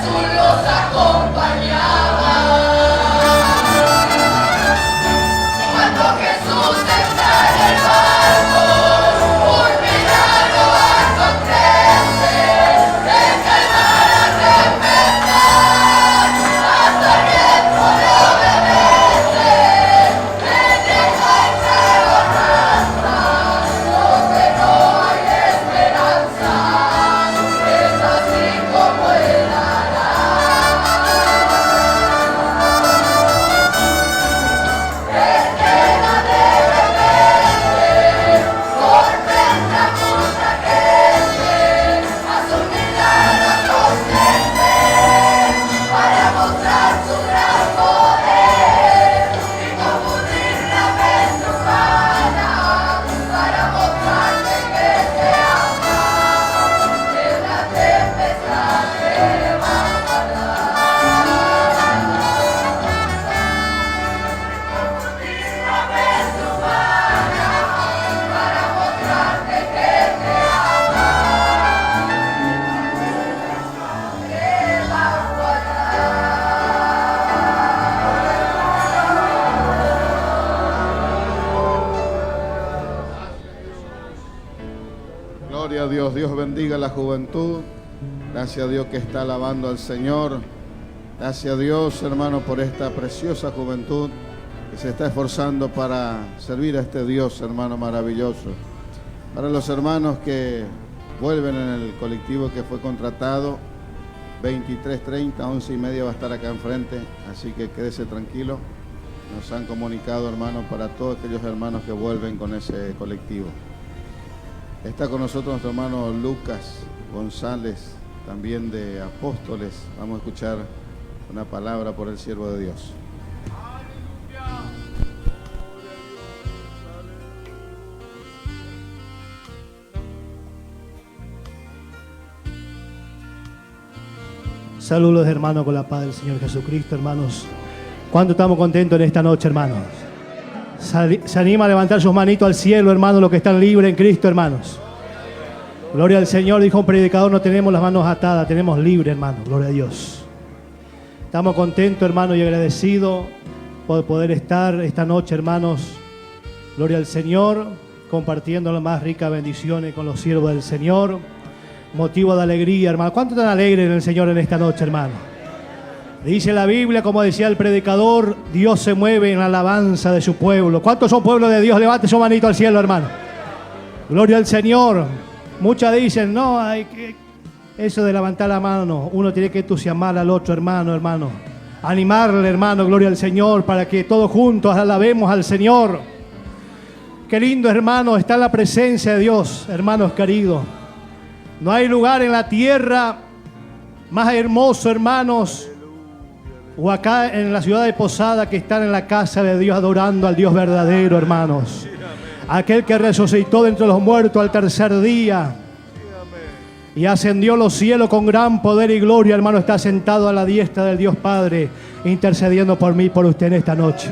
Jesús los acompañaba. Cuando Jesús está en el barco, un milagro acontece, deja el mar a reventar, hasta el viento le obedece, le deja el fuego arrastra, donde no hay esperanza, es así como él hará. Él queda de repente, sorprende a mucha gente, hace un milagro consciente para mostrar su gran poder y confundir la mente humana, para mostrarte que te ama, en la tempestad te va a guardar. Confundir la mente humana, para mostrarte que te ama, te va a Gloria a Dios, Dios bendiga la juventud. Gracias a Dios que está alabando al Señor. Gracias a Dios, hermano, por esta preciosa juventud que se está esforzando para servir a este Dios, hermano, maravilloso. Para los hermanos que vuelven en el colectivo que fue contratado, 23:30, 11:30 va a estar acá enfrente, así que quédese tranquilo. Nos han comunicado, hermano, para todos aquellos hermanos que vuelven con ese colectivo. Está con nosotros nuestro hermano Lucas González, también de Apóstoles. Vamos a escuchar una palabra por el siervo de Dios. Saludos, hermanos, con la paz del Señor Jesucristo, hermanos. ¿Cuánto estamos contentos en esta noche, hermanos? Se anima a levantar sus manitos al cielo, hermanos, los que están libres en Cristo, hermanos. Gloria al Señor, dijo un predicador, no tenemos las manos atadas, tenemos libre, hermanos. Gloria a Dios. Estamos contentos, hermanos, y agradecidos por poder estar esta noche, hermanos. Gloria al Señor, compartiendo las más ricas bendiciones con los siervos del Señor. Motivo de alegría, hermano. ¿Cuánto están alegres en el Señor en esta noche, hermano? Dice la Biblia, como decía el predicador, Dios se mueve en la alabanza de su pueblo. ¿Cuántos son pueblos de Dios? Levante su manito al cielo, hermano. Gloria al Señor. Muchas dicen, no, hay que... Eso de levantar la mano, uno tiene que entusiasmar al otro, hermano. Animarle, hermano, gloria al Señor, para que todos juntos alabemos al Señor. Qué lindo, hermano, está en la presencia de Dios, hermanos queridos. No hay lugar en la tierra más hermoso, hermanos, o acá en la ciudad de Posada, que estar en la casa de Dios adorando al Dios verdadero, hermanos. Aquel que resucitó de entre los muertos al tercer día y ascendió a los cielos con gran poder y gloria, hermano, está sentado a la diestra del Dios Padre, intercediendo por mí y por usted en esta noche.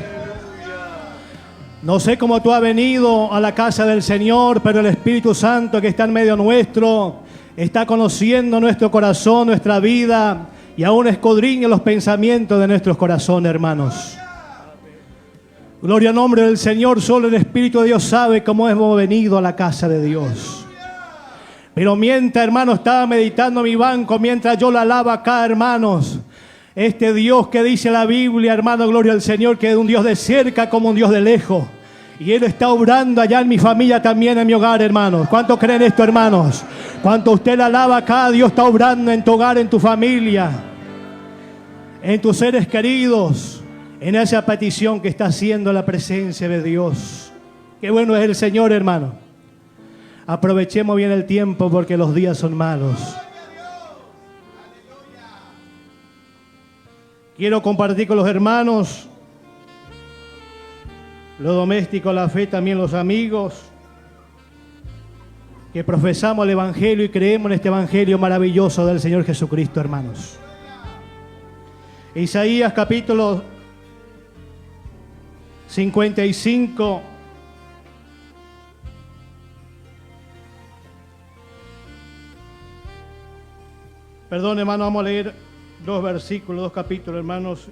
No sé cómo tú has venido a la casa del Señor, pero el Espíritu Santo que está en medio nuestro está conociendo nuestro corazón, nuestra vida, y aún escudriña los pensamientos de nuestros corazones, hermanos. Gloria al nombre del Señor. Solo el Espíritu de Dios sabe cómo hemos venido a la casa de Dios. Pero mientras, hermano, estaba meditando en mi banco, mientras yo la alaba acá, hermanos, este Dios que dice la Biblia, hermano, gloria al Señor, que es un Dios de cerca como un Dios de lejos. Y Él está obrando allá en mi familia también, en mi hogar, hermanos. ¿Cuántos creen esto, hermanos? Cuando usted la alaba acá, Dios está obrando en tu hogar, en tu familia, en tus seres queridos, en esa petición que está haciendo la presencia de Dios. Qué bueno es el Señor, hermano. Aprovechemos bien el tiempo porque los días son malos. Quiero compartir con los hermanos, los domésticos, la fe, también los amigos, que profesamos el Evangelio y creemos en este Evangelio maravilloso del Señor Jesucristo, hermanos. Isaías capítulo 55. Perdón, hermano, vamos a leer dos capítulos, hermanos,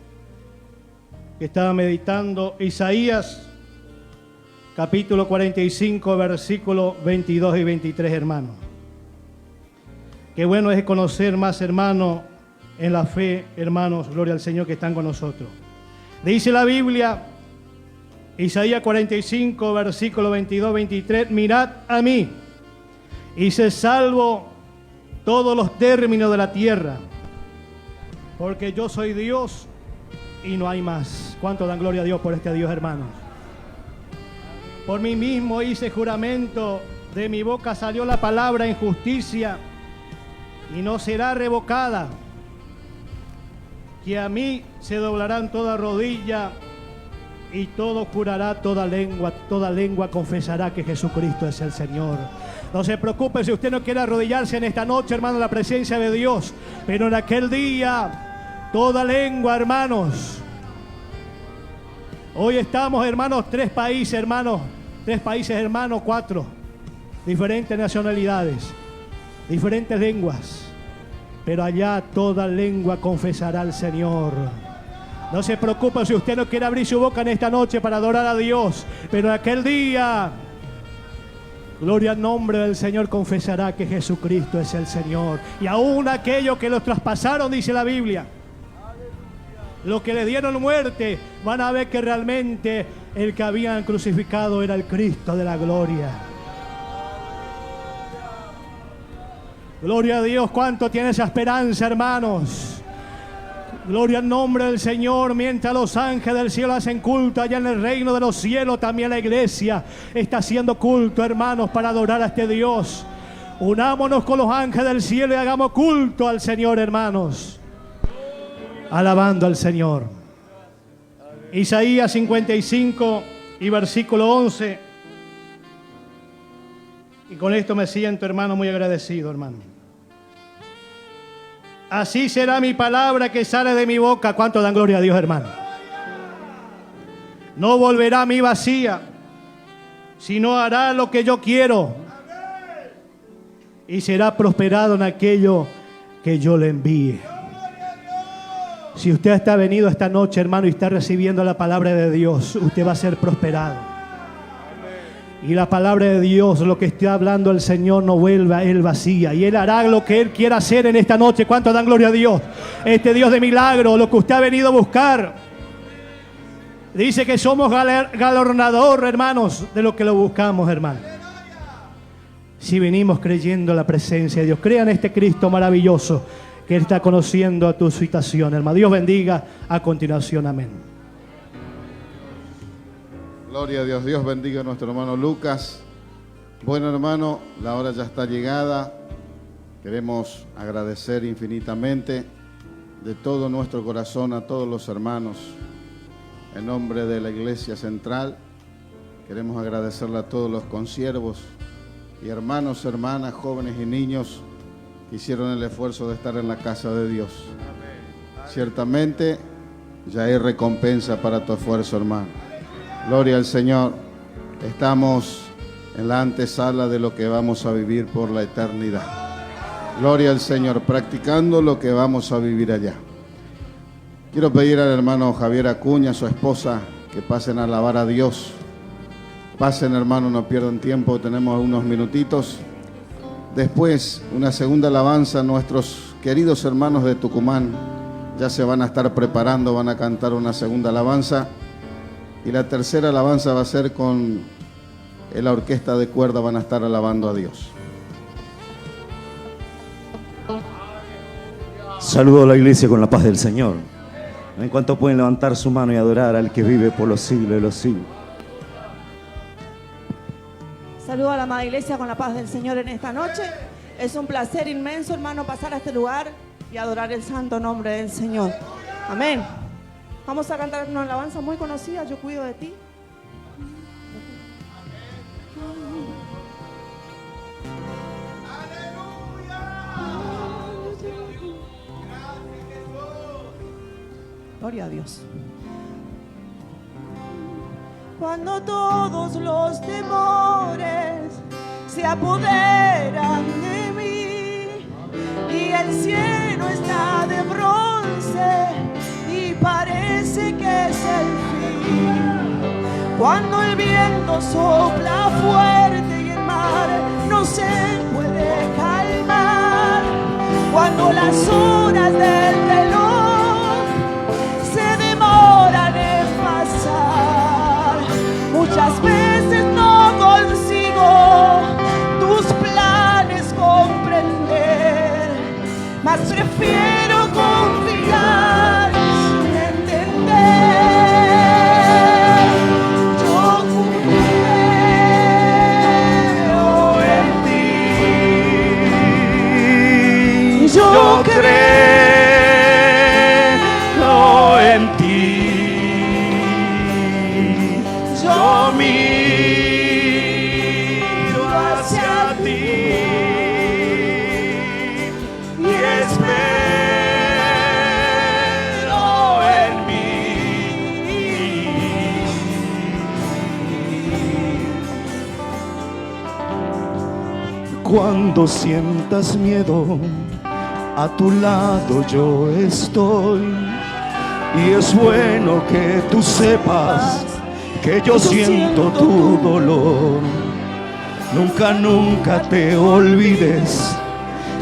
que estaba meditando. Isaías, capítulo 45, versículos 22 y 23, hermanos. Qué bueno es conocer más, hermanos, en la fe, hermanos, gloria al Señor, que están con nosotros. Dice la Biblia, Isaías 45, versículo 22, 23, mirad a mí y se salvo todos los términos de la tierra, porque yo soy Dios y no hay más. ¿Cuánto dan gloria a Dios por este Dios, hermanos? Por mí mismo hice juramento, de mi boca salió la palabra en justicia y no será revocada, que a mí se doblarán toda rodilla y todo jurará, toda lengua confesará que Jesucristo es el Señor. No se preocupe si usted no quiere arrodillarse en esta noche, hermano, en la presencia de Dios, pero en aquel día, toda lengua, hermanos. Hoy estamos, hermanos, tres países, hermanos, cuatro, diferentes nacionalidades, diferentes lenguas, pero allá toda lengua confesará al Señor. No se preocupe si usted no quiere abrir su boca en esta noche para adorar a Dios, pero en aquel día, gloria al nombre del Señor, confesará que Jesucristo es el Señor. Y aún aquellos que los traspasaron, dice la Biblia, los que le dieron muerte, van a ver que realmente el que habían crucificado era el Cristo de la gloria. Gloria a Dios, cuánto tiene esa esperanza, hermanos. Gloria al nombre del Señor. Mientras los ángeles del cielo hacen culto allá en el reino de los cielos, también la iglesia está haciendo culto, hermanos, para adorar a este Dios. Unámonos con los ángeles del cielo y hagamos culto al Señor, hermanos, alabando al Señor. Isaías 55 y versículo 11. Y con esto me siento, hermano, muy agradecido, hermano. Así será mi palabra que sale de mi boca. ¿Cuánto dan gloria a Dios, hermano? No volverá a mí vacía, sino hará lo que yo quiero. Y será prosperado en aquello que yo le envíe. Si usted está venido esta noche, hermano, y está recibiendo la palabra de Dios, usted va a ser prosperado. Y la palabra de Dios, lo que está hablando el Señor, no vuelva a Él vacía. Y Él hará lo que Él quiera hacer en esta noche. ¿Cuánto dan gloria a Dios? Este Dios de milagro, lo que usted ha venido a buscar. Dice que somos galardonador, hermanos, de lo que lo buscamos, hermano. Si venimos creyendo en la presencia de Dios, crean este Cristo maravilloso que Él está conociendo a tu situación, hermano. Dios bendiga a continuación. Amén. Gloria a Dios. Dios bendiga a nuestro hermano Lucas. Bueno, hermano, la hora ya está llegada. Queremos agradecer infinitamente de todo nuestro corazón a todos los hermanos. En nombre de la Iglesia Central, queremos agradecerle a todos los consiervos y hermanos, hermanas, jóvenes y niños que hicieron el esfuerzo de estar en la casa de Dios. Ciertamente, ya hay recompensa para tu esfuerzo, hermano. Gloria al Señor. Estamos en la antesala de lo que vamos a vivir por la eternidad. Gloria al Señor, practicando lo que vamos a vivir allá. Quiero pedir al hermano Javier Acuña, a su esposa, que pasen a alabar a Dios. Pasen, hermano, no pierdan tiempo, tenemos unos minutitos. Después, una segunda alabanza. Nuestros queridos hermanos de Tucumán ya se van a estar preparando, van a cantar una segunda alabanza. Y la tercera alabanza va a ser con la orquesta de cuerda, van a estar alabando a Dios. Saludo a la iglesia con la paz del Señor. En cuanto pueden levantar su mano y adorar al que vive por los siglos de los siglos. Saludo a la amada iglesia con la paz del Señor en esta noche. Es un placer inmenso, hermano, pasar a este lugar y adorar el santo nombre del Señor. Amén. Vamos a cantar una alabanza muy conocida, Yo cuido de ti. Gloria a Dios. Cuando todos los temores se apoderan de mí y el cielo está de bronce Cuando el viento sopla fuerte y el mar no se puede calmar, cuando las horas del reloj se demoran en pasar, muchas veces no consigo tus planes comprender, mas prefiero confiar sin entender. Yo creo en ti, yo miro hacia ti y espero en mí. Cuando sientas miedo, a tu lado yo estoy, y es bueno que tú sepas que yo siento tu dolor. Nunca, nunca te olvides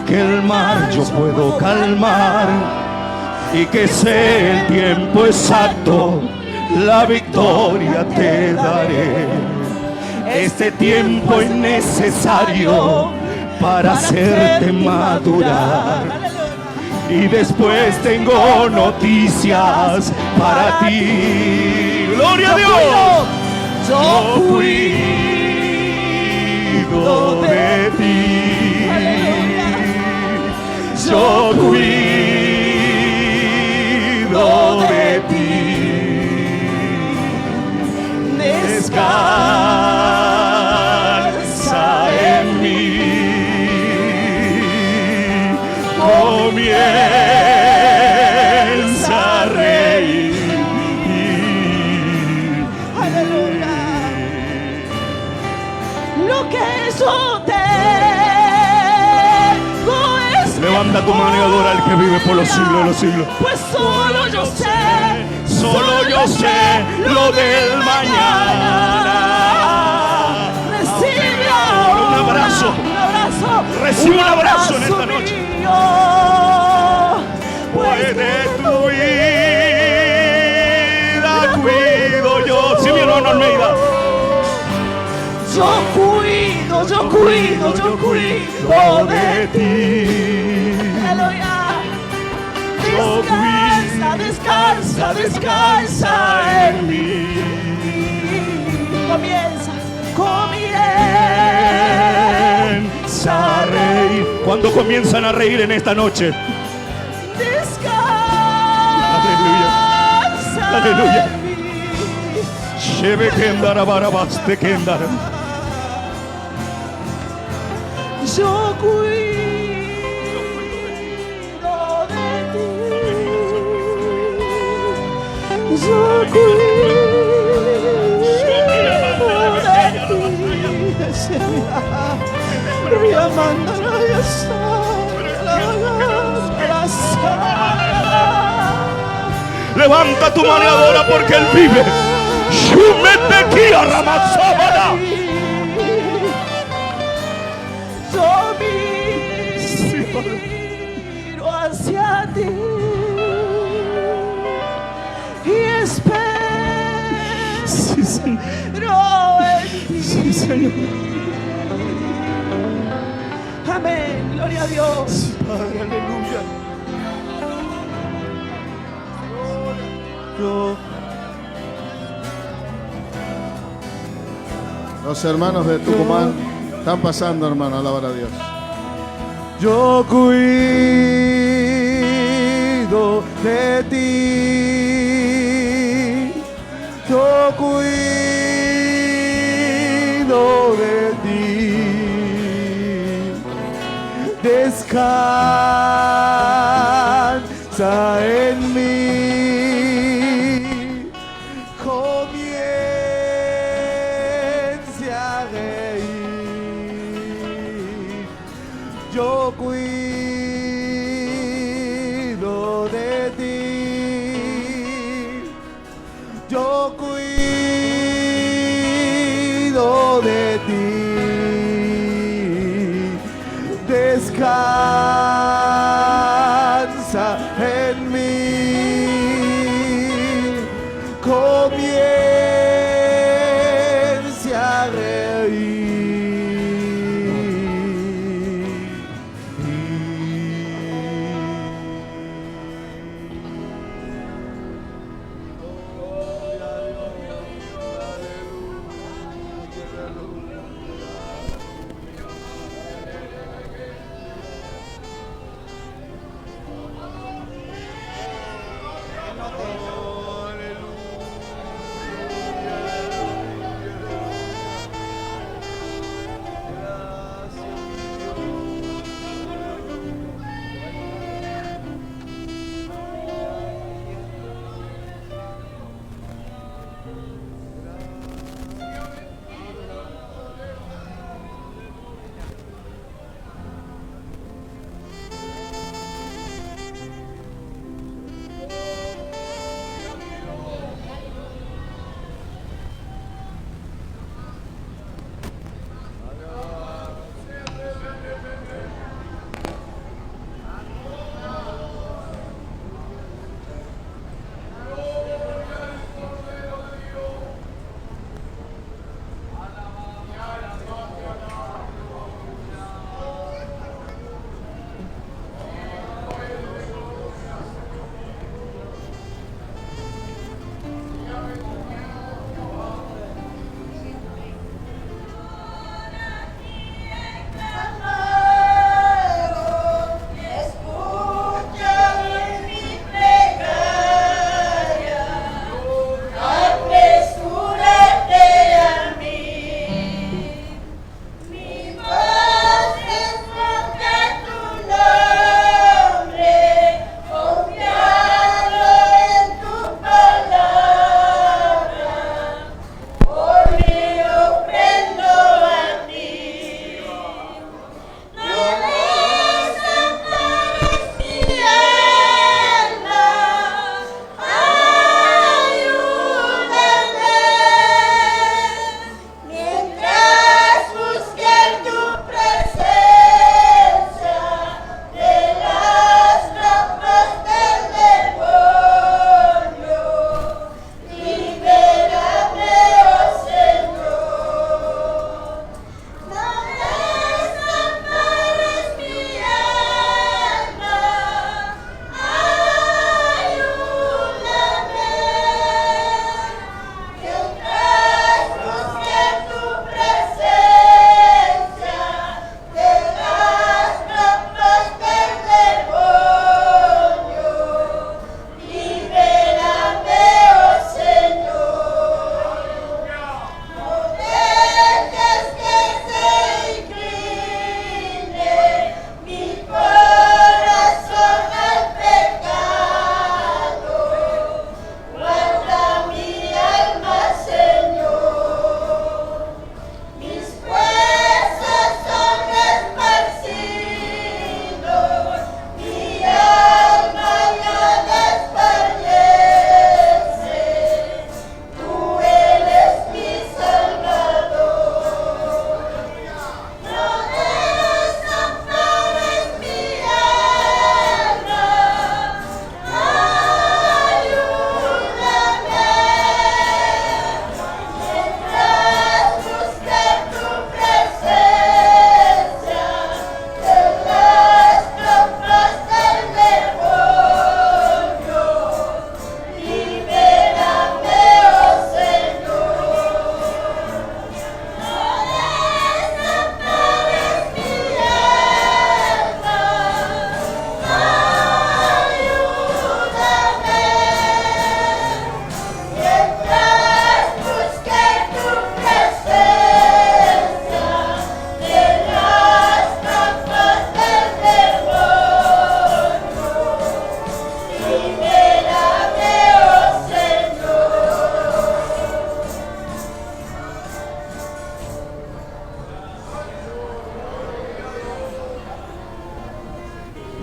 que el mar yo puedo calmar y que sé el tiempo exacto, la victoria te daré. Este tiempo es necesario para hacerte madurar. Y después tengo noticias para ti. ¡Gloria a Dios! Yo cuido de ti. Yo cuido de ti. Descansa en mí. Comienza a reír. Aleluya. Lo que yo tengo es. Levanta tu mano y adora al que vive por los siglos de los siglos. Pues solo yo sé lo del mañana. Recibe ahora un abrazo. Recibe un abrazo en esta noche. Pues de tu vida cuido yo. Sí, mi hermano Almeida. Yo cuido de ti. Aleluya. Descansa en mí. Comienza a reír. ¿Cuándo comienzan a reír en esta noche? Descansa. Aleluya. Shebe kendara barabaste kendara. Yo cuido de ti. Yo Levanta tu mano y adora porque Él vive. Yo miro hacia ti y espero en ti. Sí, Señor. Amén, gloria a Dios. Padre, aleluya. Los hermanos de Tucumán están pasando, hermano, alabar a Dios. Yo cuido de ti. Yo cuido de ti. Descansa en mí. Comience a reír. Yo cuido de ti. Yo cuido de ti. Descansa en mí, comience a reír.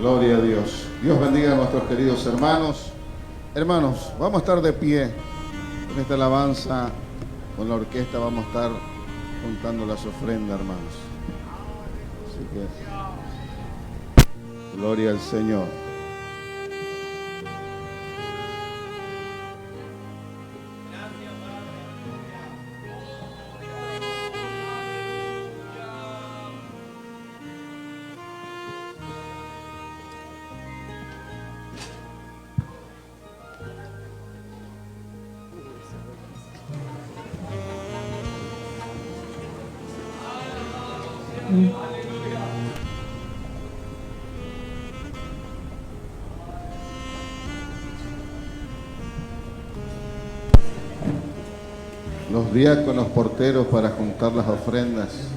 Gloria a Dios. Dios bendiga a nuestros queridos hermanos. Hermanos, vamos a estar de pie con esta alabanza, con la orquesta vamos a estar juntando las ofrendas, hermanos. Así que, gloria al Señor. Los diáconos porteros para juntar las ofrendas.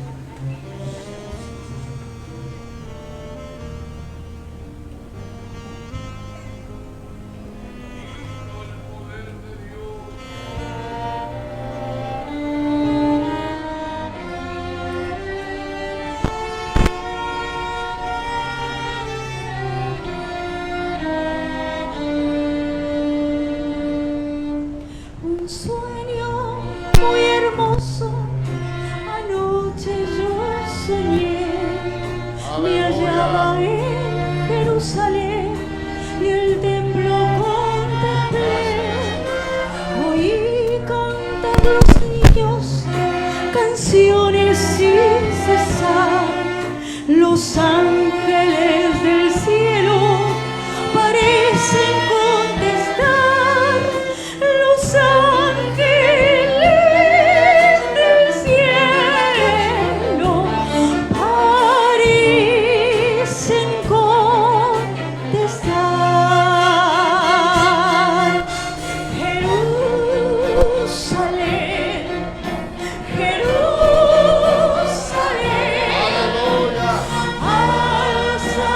Un sueño muy hermoso, anoche yo soñé, me hallaba en Jerusalén y el templo contemplé, oí cantar los niños canciones sin cesar, los ángeles del cielo parecen contestar, los ángeles del cielo parecen contestar. Jerusalén, Jerusalén, alza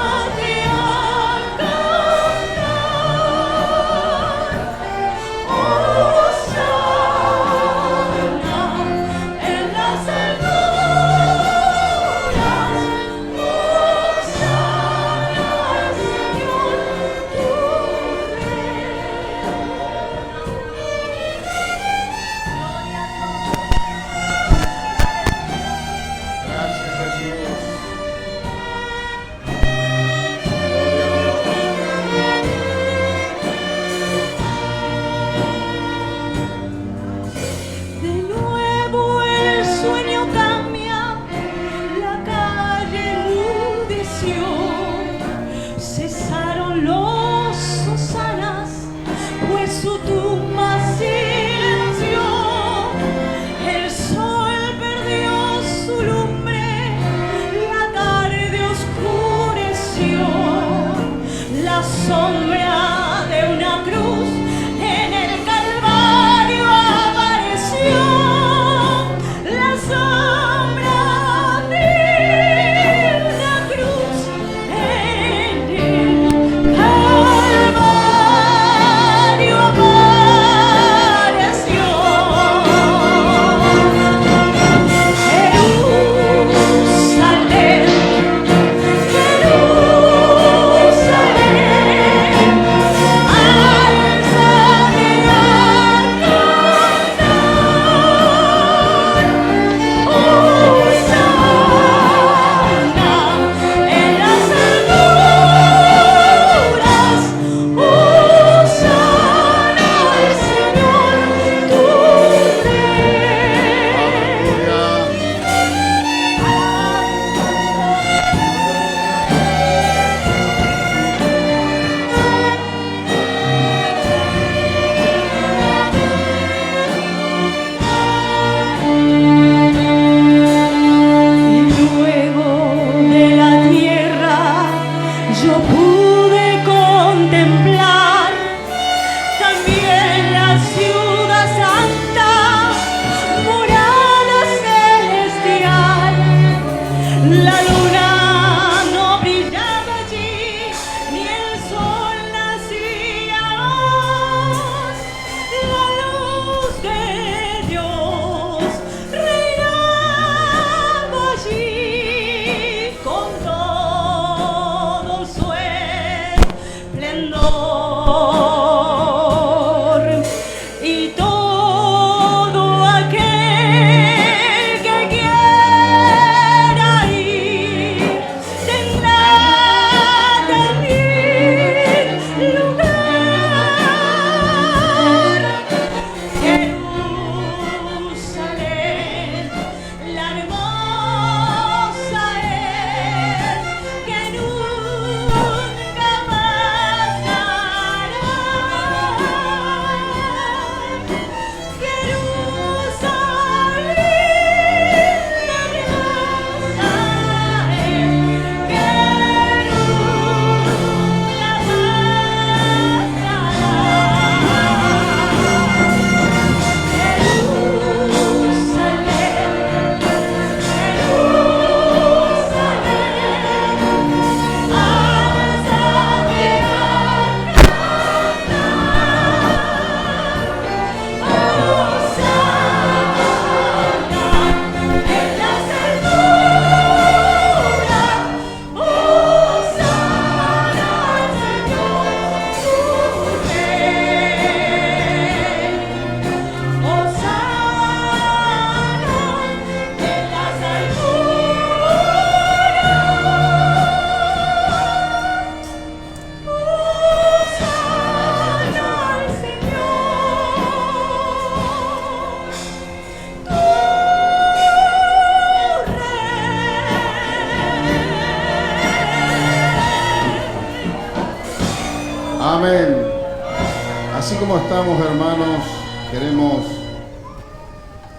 Así como estamos, hermanos, queremos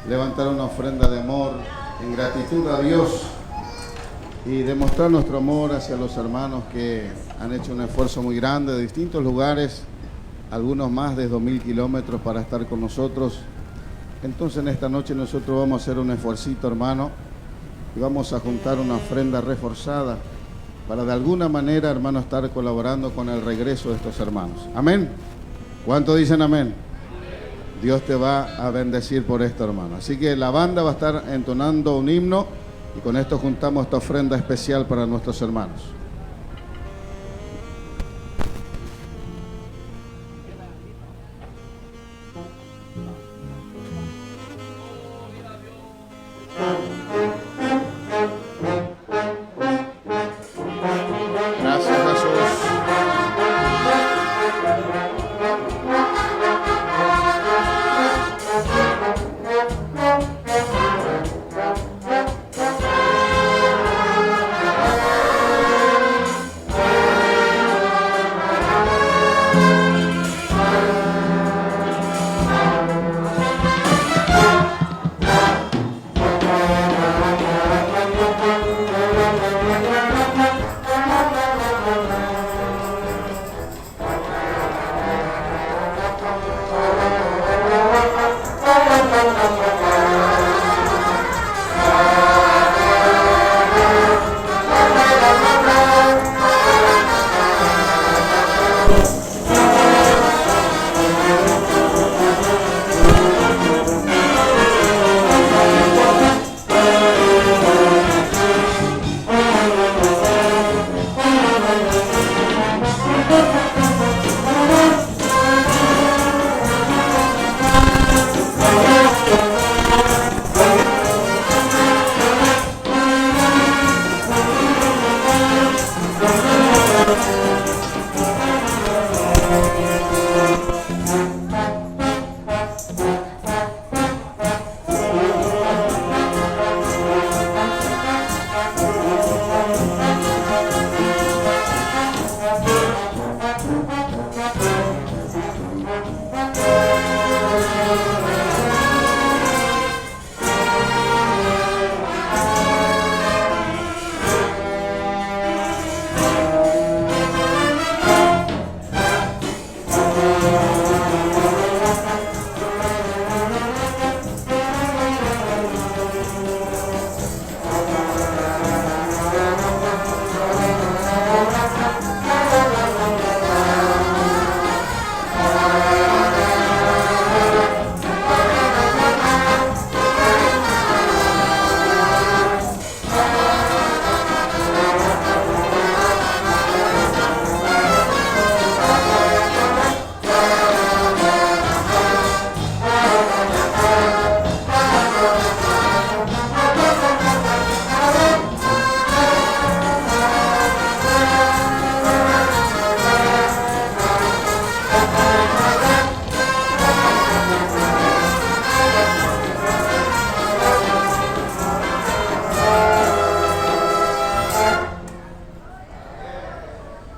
levantar una ofrenda de amor en gratitud a Dios y demostrar nuestro amor hacia los hermanos que han hecho un esfuerzo muy grande de distintos lugares, algunos más de 2.000 kilómetros para estar con nosotros. Entonces en esta noche nosotros vamos a hacer un esfuercito, hermano, y vamos a juntar una ofrenda reforzada para de alguna manera, hermano, estar colaborando con el regreso de estos hermanos. Amén. ¿Cuánto dicen amén? Dios te va a bendecir por esto, hermano. Así que la banda va a estar entonando un himno y con esto juntamos esta ofrenda especial para nuestros hermanos. Gracias, Jesús.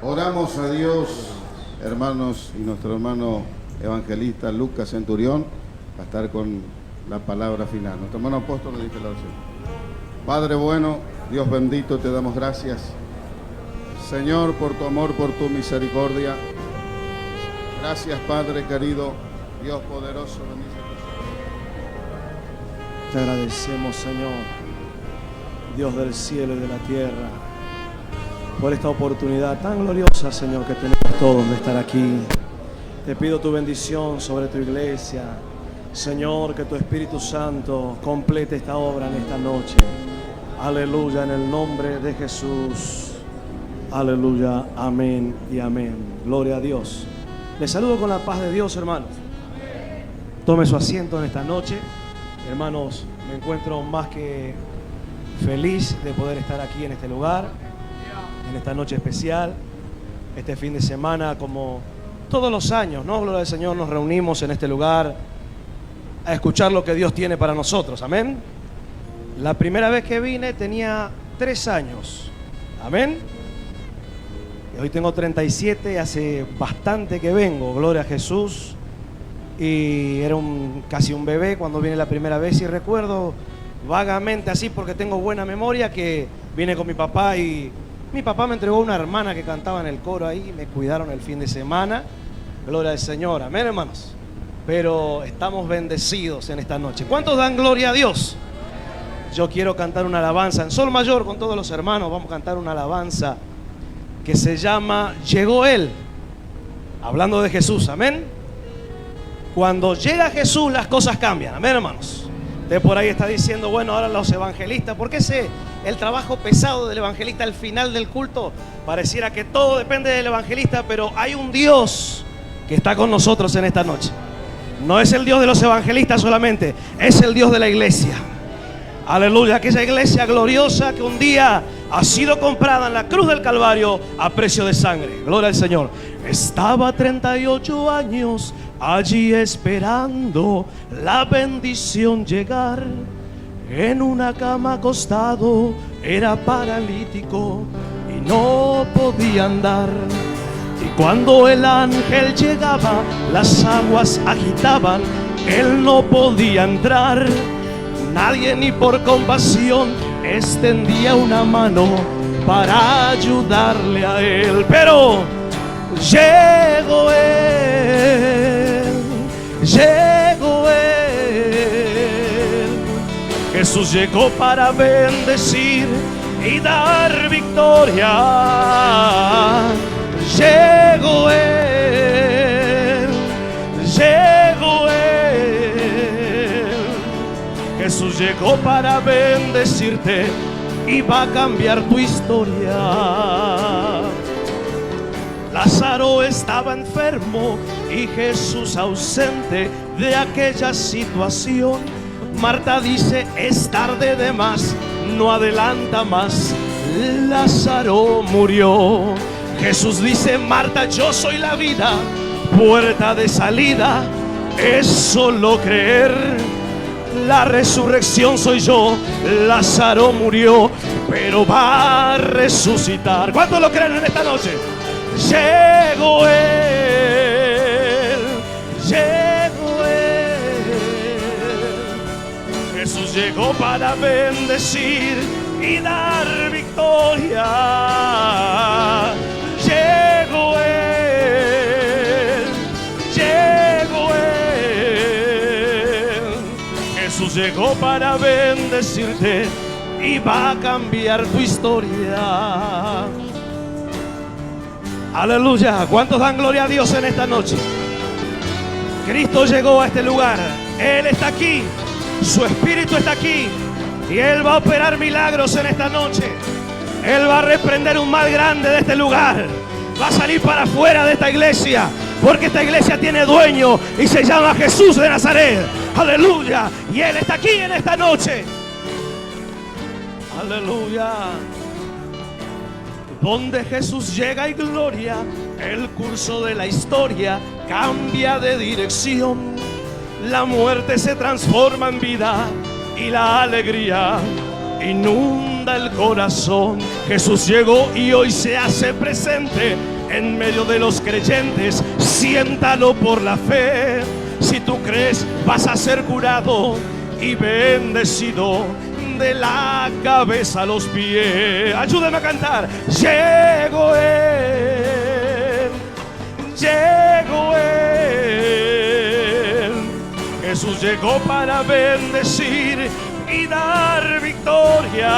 Oramos a Dios, hermanos, y nuestro hermano evangelista Lucas Centurión va a estar con la palabra final. Nuestro hermano apóstol le dice la oración. Padre bueno, Dios bendito, te damos gracias, Señor, por tu amor, por tu misericordia. Gracias, Padre querido, Dios poderoso, bendice Te agradecemos, Señor, Dios del cielo y de la tierra, por esta oportunidad tan gloriosa, Señor, que tenemos todos de estar aquí. Te pido tu bendición sobre tu iglesia. Señor, que tu Espíritu Santo complete esta obra en esta noche. Aleluya, en el nombre de Jesús. Aleluya, amén y amén. Gloria a Dios. Les saludo con la paz de Dios, hermanos. Tome su asiento en esta noche. Hermanos, me encuentro más que feliz de poder estar aquí en este lugar, en esta noche especial, este fin de semana, como todos los años, ¿no? Gloria al Señor, nos reunimos en este lugar a escuchar lo que Dios tiene para nosotros, amén. La primera vez que vine tenía 3 años, amén. Hoy tengo 37, hace bastante que vengo, gloria a Jesús. Y era casi un bebé cuando vine la primera vez y recuerdo vagamente así, porque tengo buena memoria, que vine con mi papá y mi papá me entregó una hermana que cantaba en el coro ahí, me cuidaron el fin de semana. Gloria al Señor, amén, hermanos. Pero estamos bendecidos en esta noche. ¿Cuántos dan gloria a Dios? Yo quiero cantar una alabanza en sol mayor con todos los hermanos. Vamos a cantar una alabanza que se llama Llegó Él, hablando de Jesús, amén. Cuando llega Jesús las cosas cambian, amén, hermanos. Usted por ahí está diciendo, bueno, ahora los evangelistas, ¿por qué el trabajo pesado del evangelista al final del culto? Pareciera que todo depende del evangelista, pero hay un Dios que está con nosotros en esta noche. No es el Dios de los evangelistas solamente, es el Dios de la iglesia. Aleluya, aquella iglesia gloriosa que un día ha sido comprada en la cruz del Calvario a precio de sangre. Gloria al Señor. Estaba 38 años allí esperando la bendición llegar. En una cama acostado, era paralítico y no podía andar. Y cuando el ángel llegaba, las aguas agitaban, él no podía entrar. Nadie ni por compasión extendía una mano para ayudarle a él. Pero llegó él, llegó él. Jesús llegó para bendecir y dar victoria. Llegó él, llegó él. Jesús llegó para bendecirte y va a cambiar tu historia. Lázaro estaba enfermo y Jesús ausente de aquella situación. Marta dice, es tarde de más, no adelanta más. Lázaro murió. Jesús dice, Marta, yo soy la vida, puerta de salida, es solo creer. La resurrección soy yo. Lázaro murió, pero va a resucitar. ¿Cuántos lo creen en esta noche? Llegó él, llegó él. Jesús llegó para bendecir y dar victoria. Llegó él, llegó él. Jesús llegó para bendecirte y va a cambiar tu historia. Aleluya. ¿Cuántos dan gloria a Dios en esta noche? Cristo llegó a este lugar. Él está aquí. Su Espíritu está aquí. Y Él va a operar milagros en esta noche. Él va a reprender un mal grande de este lugar. Va a salir para afuera de esta iglesia. Porque esta iglesia tiene dueño y se llama Jesús de Nazaret. Aleluya. Y Él está aquí en esta noche. Aleluya. Donde Jesús llega y gloria, el curso de la historia cambia de dirección. La muerte se transforma en vida y la alegría inunda el corazón. Jesús llegó y hoy se hace presente en medio de los creyentes. Siéntalo por la fe. Si tú crees, vas a ser curado y bendecido de la cabeza a los pies. Ayúdame a cantar. Llegó él, llegó él. Jesús llegó para bendecir y dar victoria.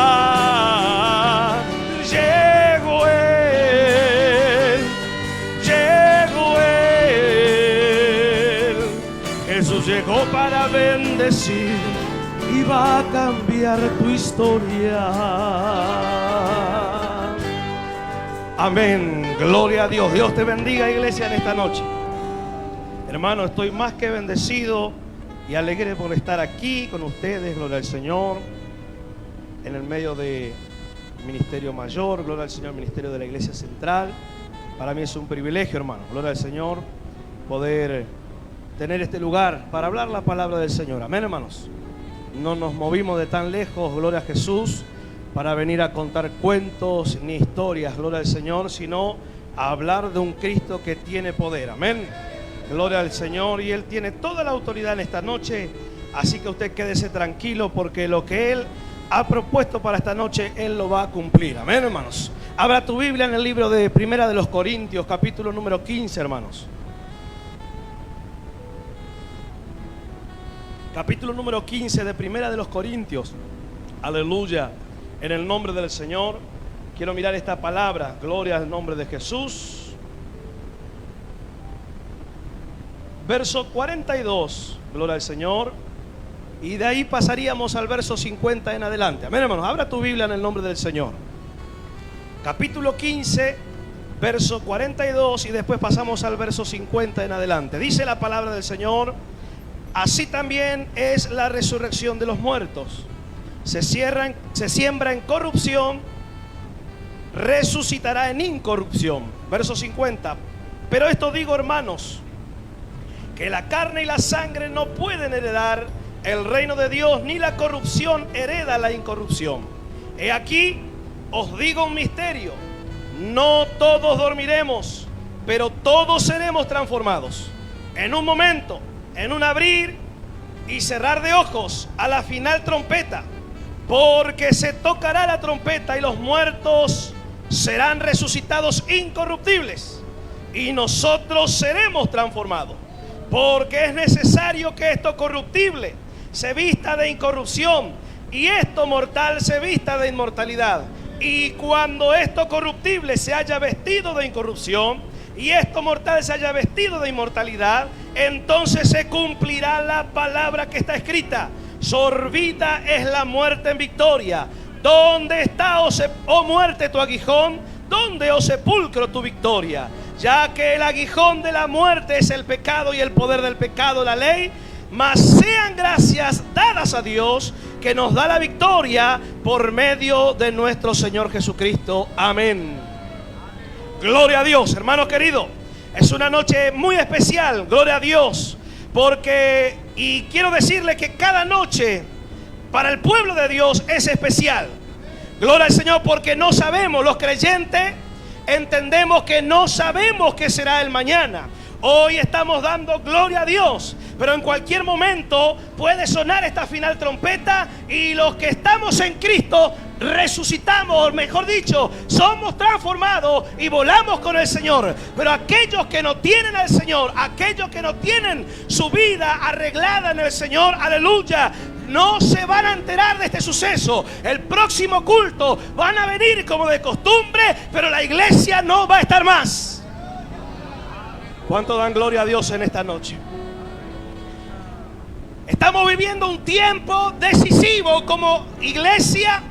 Llegó él, llegó él. Jesús llegó para bendecir y va a cambiar tu historia. Amén. Gloria a Dios. Dios te bendiga, iglesia, en esta noche. Hermano, estoy más que bendecido y alegre por estar aquí con ustedes. Gloria al Señor. En el medio del Ministerio Mayor. Gloria al Señor, Ministerio de la Iglesia Central. Para mí es un privilegio, hermano. Gloria al Señor. Poder tener este lugar para hablar la palabra del Señor. Amén, hermanos. No nos movimos de tan lejos, gloria a Jesús, para venir a contar cuentos ni historias, gloria al Señor, sino a hablar de un Cristo que tiene poder. Amén. Gloria al Señor. Y Él tiene toda la autoridad en esta noche. Así que usted quédese tranquilo, porque lo que Él ha propuesto para esta noche, Él lo va a cumplir. Amén, hermanos. Abra tu Biblia en el libro de Primera de los Corintios, capítulo número 15, hermanos. Capítulo número 15 de Primera de los Corintios. Aleluya. En el nombre del Señor. Quiero mirar esta palabra. Gloria al nombre de Jesús. Verso 42. Gloria al Señor. Y de ahí pasaríamos al verso 50 en adelante. Amén, hermanos. Abra tu Biblia en el nombre del Señor. Capítulo 15, verso 42. Y después pasamos al verso 50 en adelante. Dice la palabra del Señor: así también es la resurrección de los muertos. Se siembra en corrupción, resucitará en incorrupción. Verso 50. Pero esto digo, hermanos, que la carne y la sangre no pueden heredar el reino de Dios, ni la corrupción hereda la incorrupción. He aquí, os digo un misterio: no todos dormiremos, pero todos seremos transformados. En un momento, en un abrir y cerrar de ojos, a la final trompeta. Porque se tocará la trompeta y los muertos serán resucitados incorruptibles, y nosotros seremos transformados. Porque es necesario que esto corruptible se vista de incorrupción, y esto mortal se vista de inmortalidad. Y cuando esto corruptible se haya vestido de incorrupción, y esto mortal se haya vestido de inmortalidad, entonces se cumplirá la palabra que está escrita: sorbida es la muerte en victoria. ¿Dónde está, oh muerte, tu aguijón? ¿Dónde, oh sepulcro, tu victoria? Ya que el aguijón de la muerte es el pecado, y el poder del pecado la ley. Mas sean gracias dadas a Dios, que nos da la victoria por medio de nuestro Señor Jesucristo. Amén. Gloria a Dios, hermano querido. Es una noche muy especial, gloria a Dios, porque, y quiero decirle que cada noche para el pueblo de Dios es especial. Gloria al Señor, porque no sabemos, los creyentes entendemos que no sabemos qué será el mañana. Hoy estamos dando gloria a Dios, pero en cualquier momento puede sonar esta final trompeta, y los que estamos en Cristo resucitamos, mejor dicho, somos transformados y volamos con el Señor. Pero aquellos que no tienen al Señor, aquellos que no tienen su vida arreglada en el Señor, aleluya, no se van a enterar de este suceso. El próximo culto van a venir como de costumbre, pero la iglesia no va a estar más. ¿Cuánto dan gloria a Dios en esta noche? Estamos viviendo un tiempo decisivo como iglesia.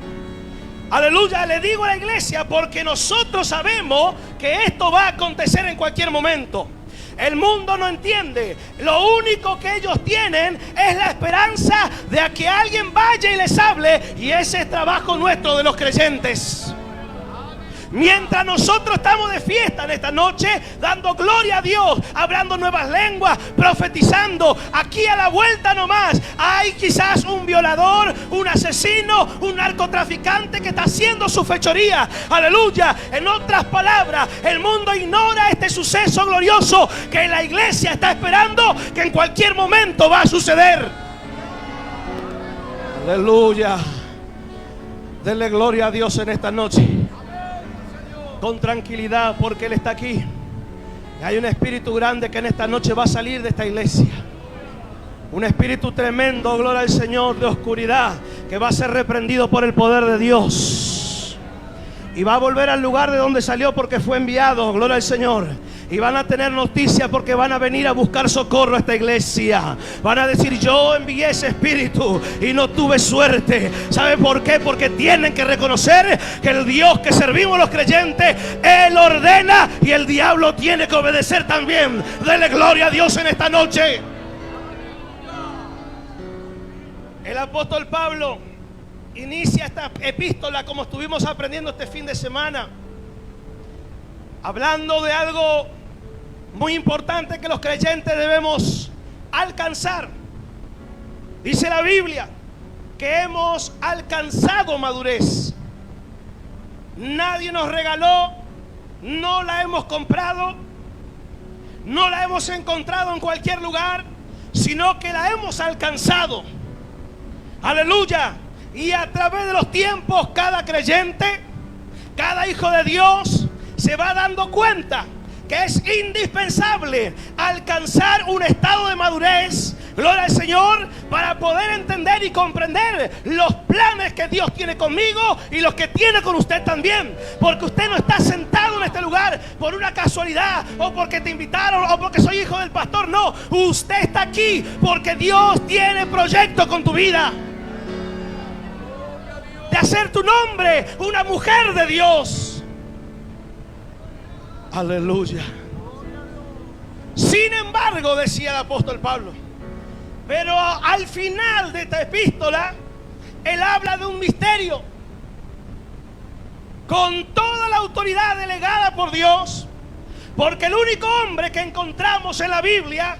Aleluya, le digo a la iglesia porque nosotros sabemos que esto va a acontecer en cualquier momento. El mundo no entiende. Lo único que ellos tienen es la esperanza de que alguien vaya y les hable, y ese es trabajo nuestro de los creyentes. Mientras nosotros estamos de fiesta en esta noche, dando gloria a Dios, hablando nuevas lenguas, profetizando, aquí a la vuelta nomás hay quizás un violador, un asesino, un narcotraficante que está haciendo su fechoría. Aleluya. En otras palabras, el mundo ignora este suceso glorioso que la iglesia está esperando, que en cualquier momento va a suceder. Aleluya. Denle gloria a Dios en esta noche, con tranquilidad, porque Él está aquí. Hay un espíritu grande que en esta noche va a salir de esta iglesia. Un espíritu tremendo, gloria al Señor, de oscuridad, que va a ser reprendido por el poder de Dios. Y va a volver al lugar de donde salió, porque fue enviado, gloria al Señor. Y van a tener noticias, porque van a venir a buscar socorro a esta iglesia. Van a decir: yo envié ese espíritu y no tuve suerte. ¿Sabe por qué? Porque tienen que reconocer que el Dios que servimos los creyentes, Él ordena, y el diablo tiene que obedecer también. Dele gloria a Dios en esta noche. El apóstol Pablo inicia esta epístola, como estuvimos aprendiendo este fin de semana, hablando de algo muy importante que los creyentes debemos alcanzar. Dice la Biblia que hemos alcanzado madurez. Nadie nos regaló no la hemos comprado, no la hemos encontrado en cualquier lugar, sino que la hemos alcanzado. Aleluya. Y a través de los tiempos, cada creyente, cada hijo de Dios se va dando cuenta que es indispensable alcanzar un estado de madurez, gloria al Señor, para poder entender y comprender los planes que Dios tiene conmigo y los que tiene con usted también. Porque usted no está sentado en este lugar por una casualidad, o porque te invitaron, o porque soy hijo del pastor. No, usted está aquí porque Dios tiene proyecto con tu vida, de hacer tu nombre una mujer de Dios. Aleluya. Sin embargo, decía el apóstol Pablo, pero al final de esta epístola, él habla de un misterio. Con toda la autoridad delegada por Dios, porque el único hombre que encontramos en la Biblia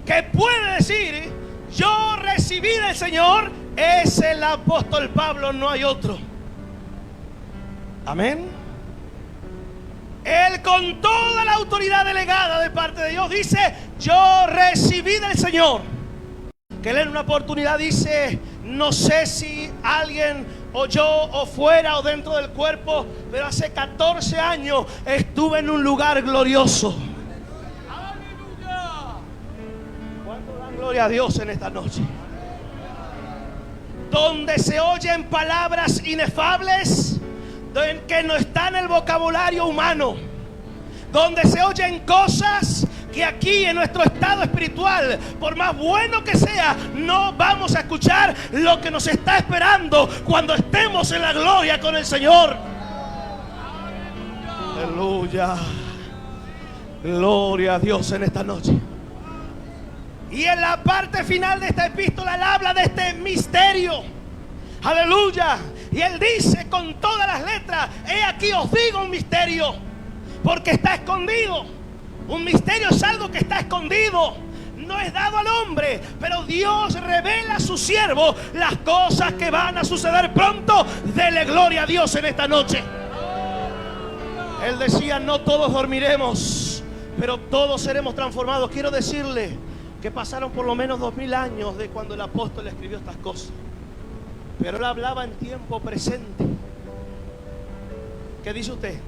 que puede decir: yo recibí del Señor, es el apóstol Pablo, no hay otro. Amén. Él, con toda la autoridad delegada de parte de Dios, dice: yo recibí del Señor. Que él en una oportunidad dice: no sé si alguien oyó o fuera o dentro del cuerpo, pero hace 14 años estuve en un lugar glorioso. ¡Aleluya! ¿Cuánto dan gloria a Dios en esta noche? Donde se oyen palabras inefables que no está en el vocabulario humano, donde se oyen cosas que aquí en nuestro estado espiritual, por más bueno que sea, no vamos a escuchar lo que nos está esperando cuando estemos en la gloria con el Señor. Aleluya. Gloria a Dios en esta noche. Y en la parte final de esta epístola él habla de este misterio. Aleluya. Y él dice con todas las letras: he aquí os digo un misterio, porque está escondido. Un misterio es algo que está escondido, no es dado al hombre, pero Dios revela a su siervo las cosas que van a suceder pronto. Dele gloria a Dios en esta noche. Él decía: no todos dormiremos, pero todos seremos transformados. Quiero decirle que pasaron por lo menos 2000 años de cuando el apóstol escribió estas cosas, pero él hablaba en tiempo presente. ¿Qué dice usted?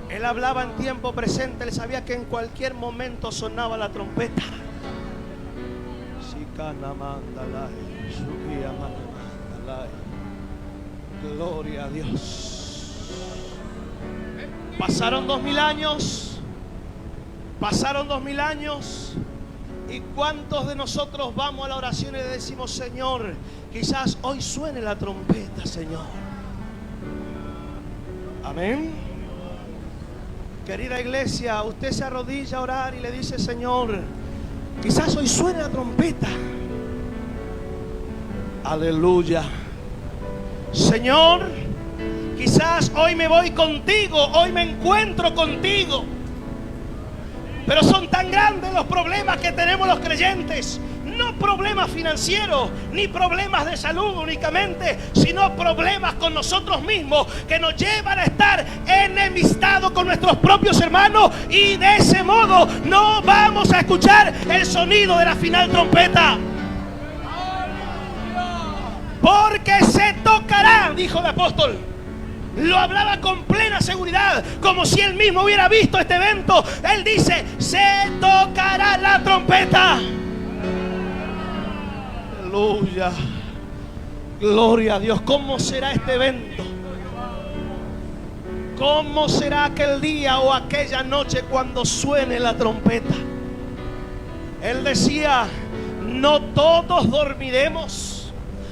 Él hablaba en tiempo presente. Él sabía que en cualquier momento sonaba la trompeta. Gloria a Dios. Pasaron 2000 años. Pasaron 2000 años. ¿Y cuántos de nosotros vamos a la oración y le decimos: Señor, quizás hoy suene la trompeta, Señor? Amén. Querida iglesia, usted se arrodilla a orar y le dice: Señor, quizás hoy suene la trompeta. Aleluya. Señor, quizás hoy me voy contigo, hoy me encuentro contigo. Pero son tan grandes los problemas que tenemos los creyentes. No problemas financieros, ni problemas de salud únicamente, sino problemas con nosotros mismos, que nos llevan a estar enemistados con nuestros propios hermanos. Y de ese modo no vamos a escuchar el sonido de la final trompeta. Porque se tocará, dijo el apóstol. Lo hablaba con plena seguridad, como si él mismo hubiera visto este evento. Él dice: se tocará la trompeta. Aleluya. Gloria a Dios. ¿Cómo será este evento? ¿Cómo será aquel día o aquella noche cuando suene la trompeta? Él decía: no todos dormiremos,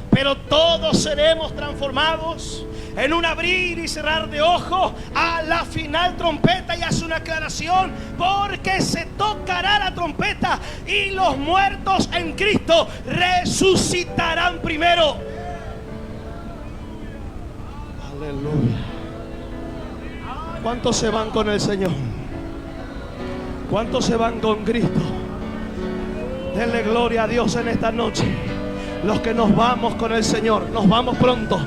pero todos seremos transformados en un abrir y cerrar de ojos a la final trompeta. Y hace una aclaración: porque se tocará la trompeta y los muertos en Cristo resucitarán primero. Aleluya. ¿Cuántos se van con el Señor? ¿Cuántos se van con Cristo? Denle gloria a Dios en esta noche. Los que nos vamos con el Señor, nos vamos pronto.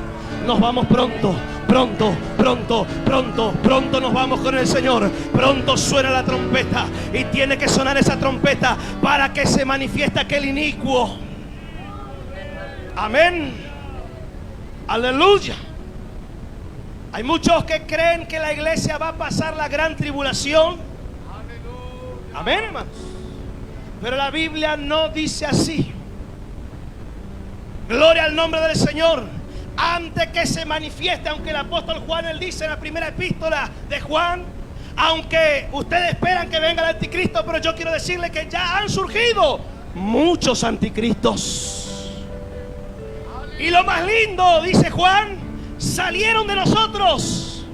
Nos vamos pronto. Pronto, pronto, pronto, pronto nos vamos con el Señor. Pronto suena la trompeta y tiene que sonar esa trompeta para que se manifieste aquel inicuo. Amén. Aleluya. Hay muchos que creen que la iglesia va a pasar la gran tribulación. Amén, hermanos. Pero la Biblia no dice así. Gloria al nombre del Señor. Antes que se manifieste, aunque el apóstol Juan, él dice en la primera epístola de Juan, aunque ustedes esperan que venga el anticristo, pero yo quiero decirles que ya han surgido muchos anticristos. Y lo más lindo, dice Juan, salieron de nosotros,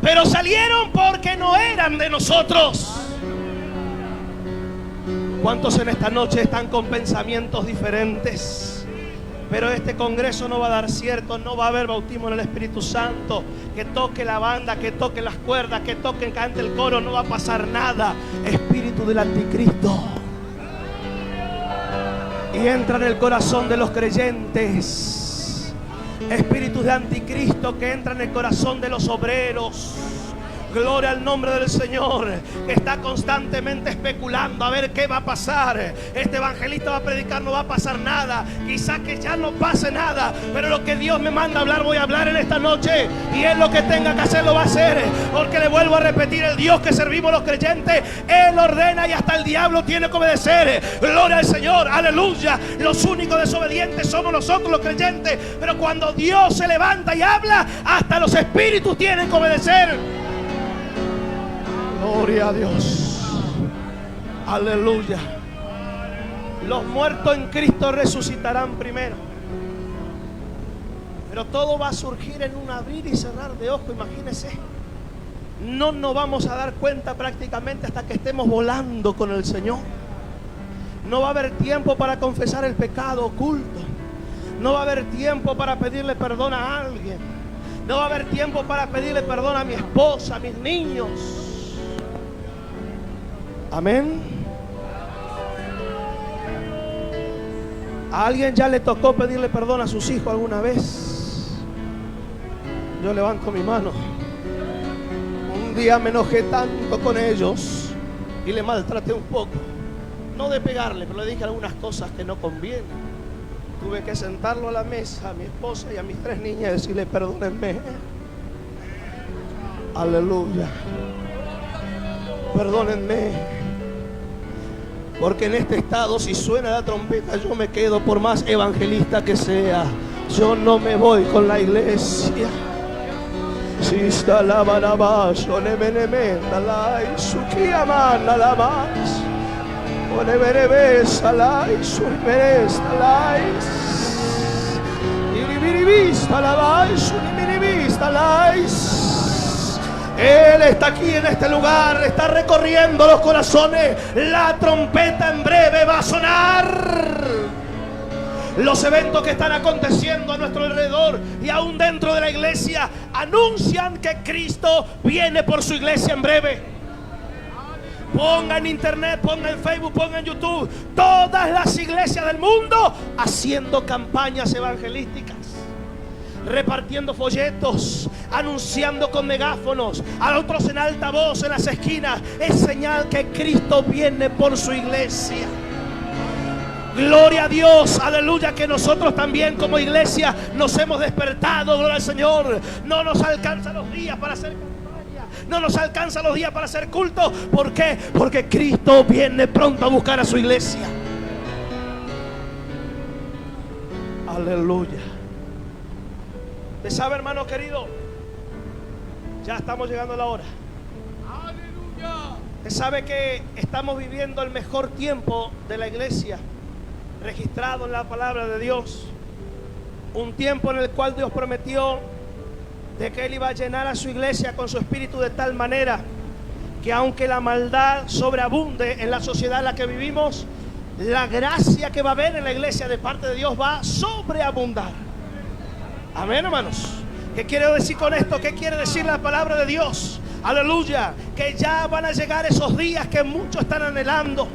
pero salieron porque no eran de nosotros. ¿Cuántos en esta noche están con pensamientos diferentes? Pero este congreso no va a dar cierto, no va a haber bautismo en el Espíritu Santo. Que toque la banda, que toque las cuerdas, que toque, cante el coro, no va a pasar nada. Espíritu del anticristo. Y entra en el corazón de los creyentes. Espíritus de anticristo que entra en el corazón de los obreros. Gloria al nombre del Señor. Está constantemente especulando a ver qué va a pasar. Este evangelista va a predicar, no va a pasar nada. Quizá que ya no pase nada, pero lo que Dios me manda a hablar, voy a hablar en esta noche. Y Él lo que tenga que hacer lo va a hacer. Porque le vuelvo a repetir, el Dios que servimos los creyentes, Él ordena y hasta el diablo tiene que obedecer. Gloria al Señor, aleluya. Los únicos desobedientes somos nosotros los creyentes. Pero cuando Dios se levanta y habla, hasta los espíritus tienen que obedecer. Gloria a Dios. Aleluya. Los muertos en Cristo resucitarán primero. Pero todo va a surgir en un abrir y cerrar de ojos. Imagínense. No nos vamos a dar cuenta prácticamente hasta que estemos volando con el Señor. No va a haber tiempo para confesar el pecado oculto. No va a haber tiempo para pedirle perdón a alguien. No va a haber tiempo para pedirle perdón a mi esposa, a mis niños. Amén. ¿A alguien ya le tocó pedirle perdón a sus hijos alguna vez? Yo levanto mi mano. Un día me enojé tanto con ellos y le maltraté un poco. No de pegarle, pero le dije algunas cosas que no convienen. Tuve que sentarlo a la mesa, a mi esposa y a mis 3 niñas, y decirle: perdónenme. Aleluya. Perdónenme. Porque en este estado, si suena la trompeta, yo me quedo, por más evangelista que sea. Yo no me voy con la iglesia. Si está la barabayo, le menemenda la isuquiamana la más. O le verebesa la isurberesta la is. Y mirivista la va, y mirivista la is. Él está aquí en este lugar, está recorriendo los corazones. La trompeta en breve va a sonar. Los eventos que están aconteciendo a nuestro alrededor y aún dentro de la iglesia anuncian que Cristo viene por su iglesia en breve. Ponga en internet, ponga en Facebook, ponga en YouTube, todas las iglesias del mundo haciendo campañas evangelísticas, repartiendo folletos, anunciando con megáfonos, a otros en alta voz en las esquinas. Es señal que Cristo viene por su iglesia. Gloria a Dios, aleluya, que nosotros también como iglesia nos hemos despertado, gloria al Señor. No nos alcanzan los días para hacer campaña, no nos alcanzan los días para hacer culto. ¿Por qué? Porque Cristo viene pronto a buscar a su iglesia. Aleluya. ¿Te sabe, hermano querido? Ya estamos llegando a la hora. ¡Aleluya! ¿Te sabe que estamos viviendo el mejor tiempo de la iglesia registrado en la palabra de Dios? Un tiempo en el cual Dios prometió de que Él iba a llenar a su iglesia con su espíritu de tal manera que aunque la maldad sobreabunde en la sociedad en la que vivimos, la gracia que va a haber en la iglesia de parte de Dios va a sobreabundar. Amén, hermanos. ¿Qué quiero decir con esto? ¿Qué quiere decir la palabra de Dios? Aleluya. Que ya van a llegar esos días que muchos están anhelando.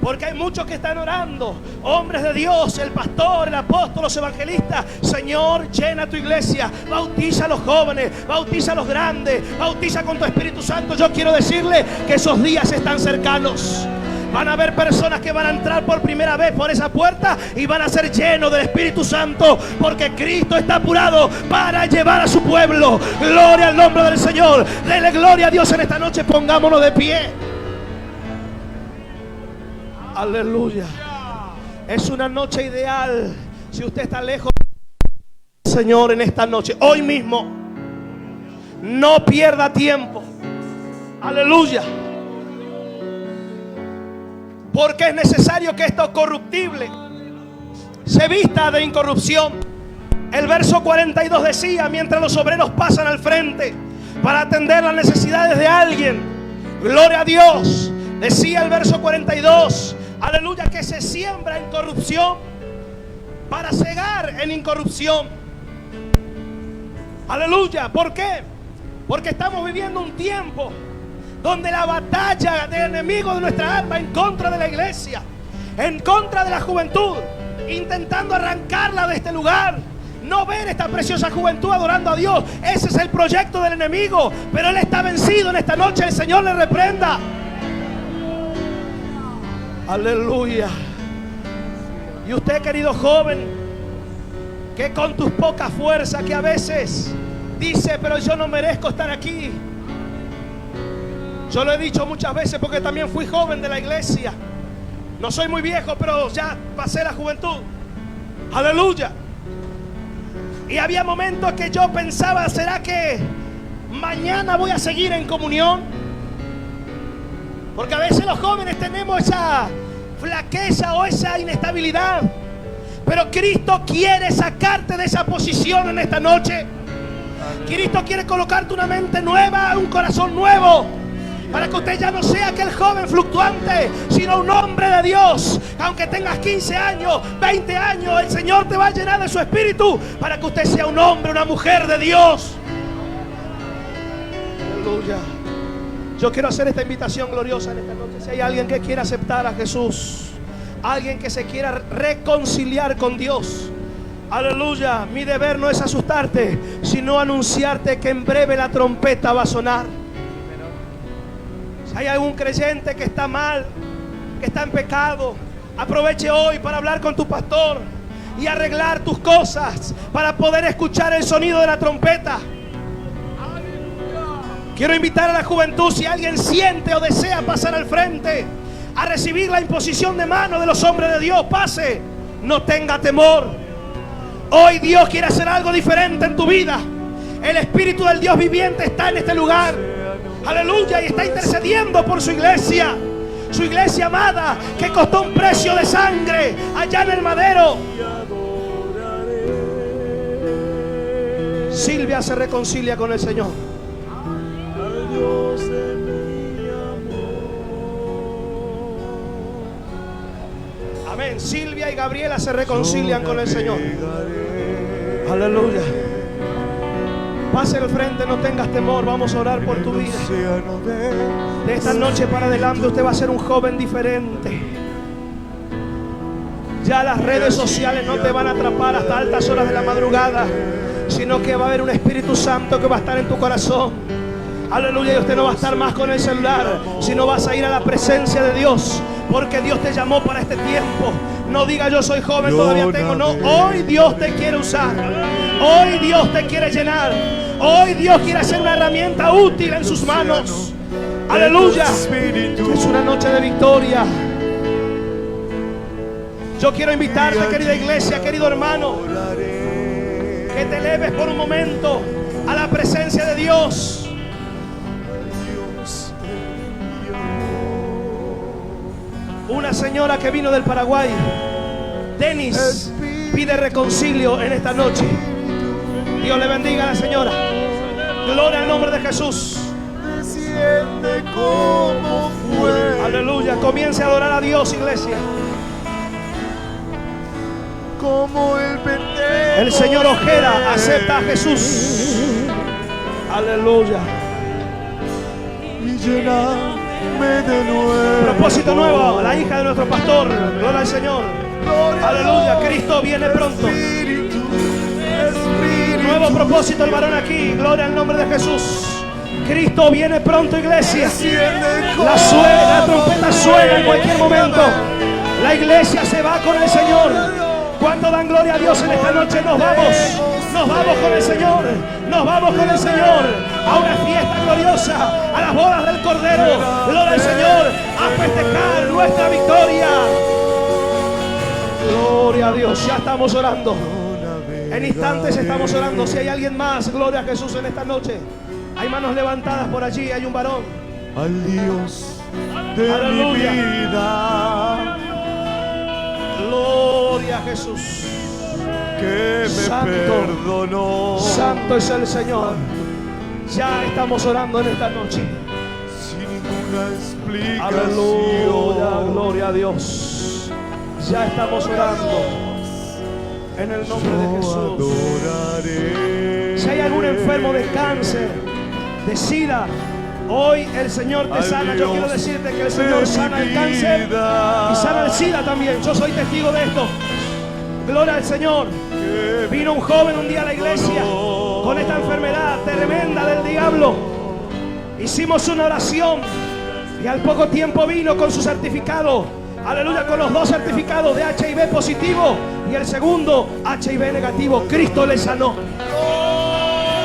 Porque hay muchos que están orando, hombres de Dios, el pastor, el apóstol, los evangelistas. Señor, llena tu iglesia, bautiza a los jóvenes, bautiza a los grandes, bautiza con tu Espíritu Santo. Yo quiero decirle que esos días están cercanos. Van a haber personas que van a entrar por primera vez por esa puerta y van a ser llenos del Espíritu Santo, porque Cristo está apurado para llevar a su pueblo. Gloria al nombre del Señor. Dele gloria a Dios en esta noche. Pongámonos de pie. Aleluya. Es una noche ideal. Si usted está lejos del Señor en esta noche, hoy mismo, no pierda tiempo. Aleluya. Porque es necesario que esto corruptible se vista de incorrupción. El verso 42 decía: mientras los obreros pasan al frente para atender las necesidades de alguien, gloria a Dios, decía el verso 42, aleluya, que se siembra en corrupción para cegar en incorrupción. Aleluya. ¿Por qué? Porque estamos viviendo un tiempo donde la batalla del enemigo de nuestra alma en contra de la iglesia, en contra de la juventud, intentando arrancarla de este lugar, no ver esta preciosa juventud adorando a Dios. Ese es el proyecto del enemigo, pero él está vencido en esta noche. El Señor le reprenda. Aleluya. Y usted, querido joven, que con tus pocas fuerzas, que a veces dice: pero yo no merezco estar aquí. Yo lo he dicho muchas veces porque también fui joven de la iglesia. No soy muy viejo, pero ya pasé la juventud. Aleluya. Y había momentos que yo pensaba: ¿será que mañana voy a seguir en comunión? Porque a veces los jóvenes tenemos esa flaqueza o esa inestabilidad. Pero Cristo quiere sacarte de esa posición en esta noche. Cristo quiere colocarte una mente nueva, un corazón nuevo, para que usted ya no sea aquel joven fluctuante, sino un hombre de Dios. Aunque tengas 15 años, 20 años, el Señor te va a llenar de su espíritu para que usted sea un hombre, una mujer de Dios. Aleluya. Yo quiero hacer esta invitación gloriosa en esta noche. Si hay alguien que quiera aceptar a Jesús, alguien que se quiera reconciliar con Dios, aleluya, mi deber no es asustarte, sino anunciarte que en breve la trompeta va a sonar. Hay algún creyente que está mal, que está en pecado, aproveche hoy para hablar con tu pastor y arreglar tus cosas para poder escuchar el sonido de la trompeta. Quiero invitar a la juventud: si alguien siente o desea pasar al frente a recibir la imposición de mano de los hombres de Dios, pase, no tenga temor. Hoy Dios quiere hacer algo diferente en tu vida. El Espíritu del Dios viviente está en este lugar. Aleluya, y está intercediendo por su iglesia amada, que costó un precio de sangre allá en el madero. Silvia se reconcilia con el Señor. Amén. Silvia y Gabriela se reconcilian con el Señor. Aleluya. Pase al frente, no tengas temor. Vamos a orar por tu vida. De esta noche para adelante usted va a ser un joven diferente. Ya las redes sociales no te van a atrapar hasta altas horas de la madrugada, sino que va a haber un Espíritu Santo que va a estar en tu corazón. Aleluya. Y usted no va a estar más con el celular, sino vas a ir a la presencia de Dios, porque Dios te llamó para este tiempo. No diga: yo soy joven, todavía tengo. No, hoy Dios te quiere usar. Hoy Dios te quiere llenar. Hoy Dios quiere hacer una herramienta útil en sus manos. Aleluya. Es una noche de victoria. Yo quiero invitarte, querida iglesia, querido hermano, que te eleves por un momento a la presencia de Dios. Una señora que vino del Paraguay, Denis, pide reconcilio en esta noche. Dios le bendiga a la señora. Gloria al nombre de Jesús. Aleluya. Comience a adorar a Dios, iglesia. El señor Ojeda acepta a Jesús. Aleluya. Propósito nuevo, la hija de nuestro pastor. Gloria al Señor. Aleluya, Cristo viene pronto. Nuevo propósito el varón aquí. Gloria al nombre de Jesús. Cristo viene pronto, iglesia. La trompeta suena en cualquier momento. La iglesia se va con el Señor. ¿Cuánto dan gloria a Dios en esta noche? Nos vamos con el Señor. Nos vamos con el Señor a una fiesta gloriosa, a las bodas del Cordero. Gloria al Señor, a festejar nuestra victoria. Gloria a Dios, ya estamos orando. En instantes estamos orando. Si hay alguien más, gloria a Jesús en esta noche. Hay manos levantadas por allí, hay un varón. Al Dios de Aleluya. mi vida, Gloria a Jesús. que me Santo, perdonó. Santo es el Señor. Ya estamos orando en esta noche. Sin ninguna explicación. Aleluya, gloria a Dios. Ya estamos orando en el nombre de Jesús. Si hay algún enfermo de cáncer, de SIDA, hoy el Señor te sana. Yo quiero decirte que el Señor sana el cáncer y sana el SIDA también. Yo soy testigo de esto. Gloria al Señor. Vino un joven un día a la iglesia con esta enfermedad tremenda del diablo. Hicimos una oración y al poco tiempo vino con su certificado. Aleluya, con los dos certificados de HIV positivo y el segundo HIV negativo. Cristo le sanó.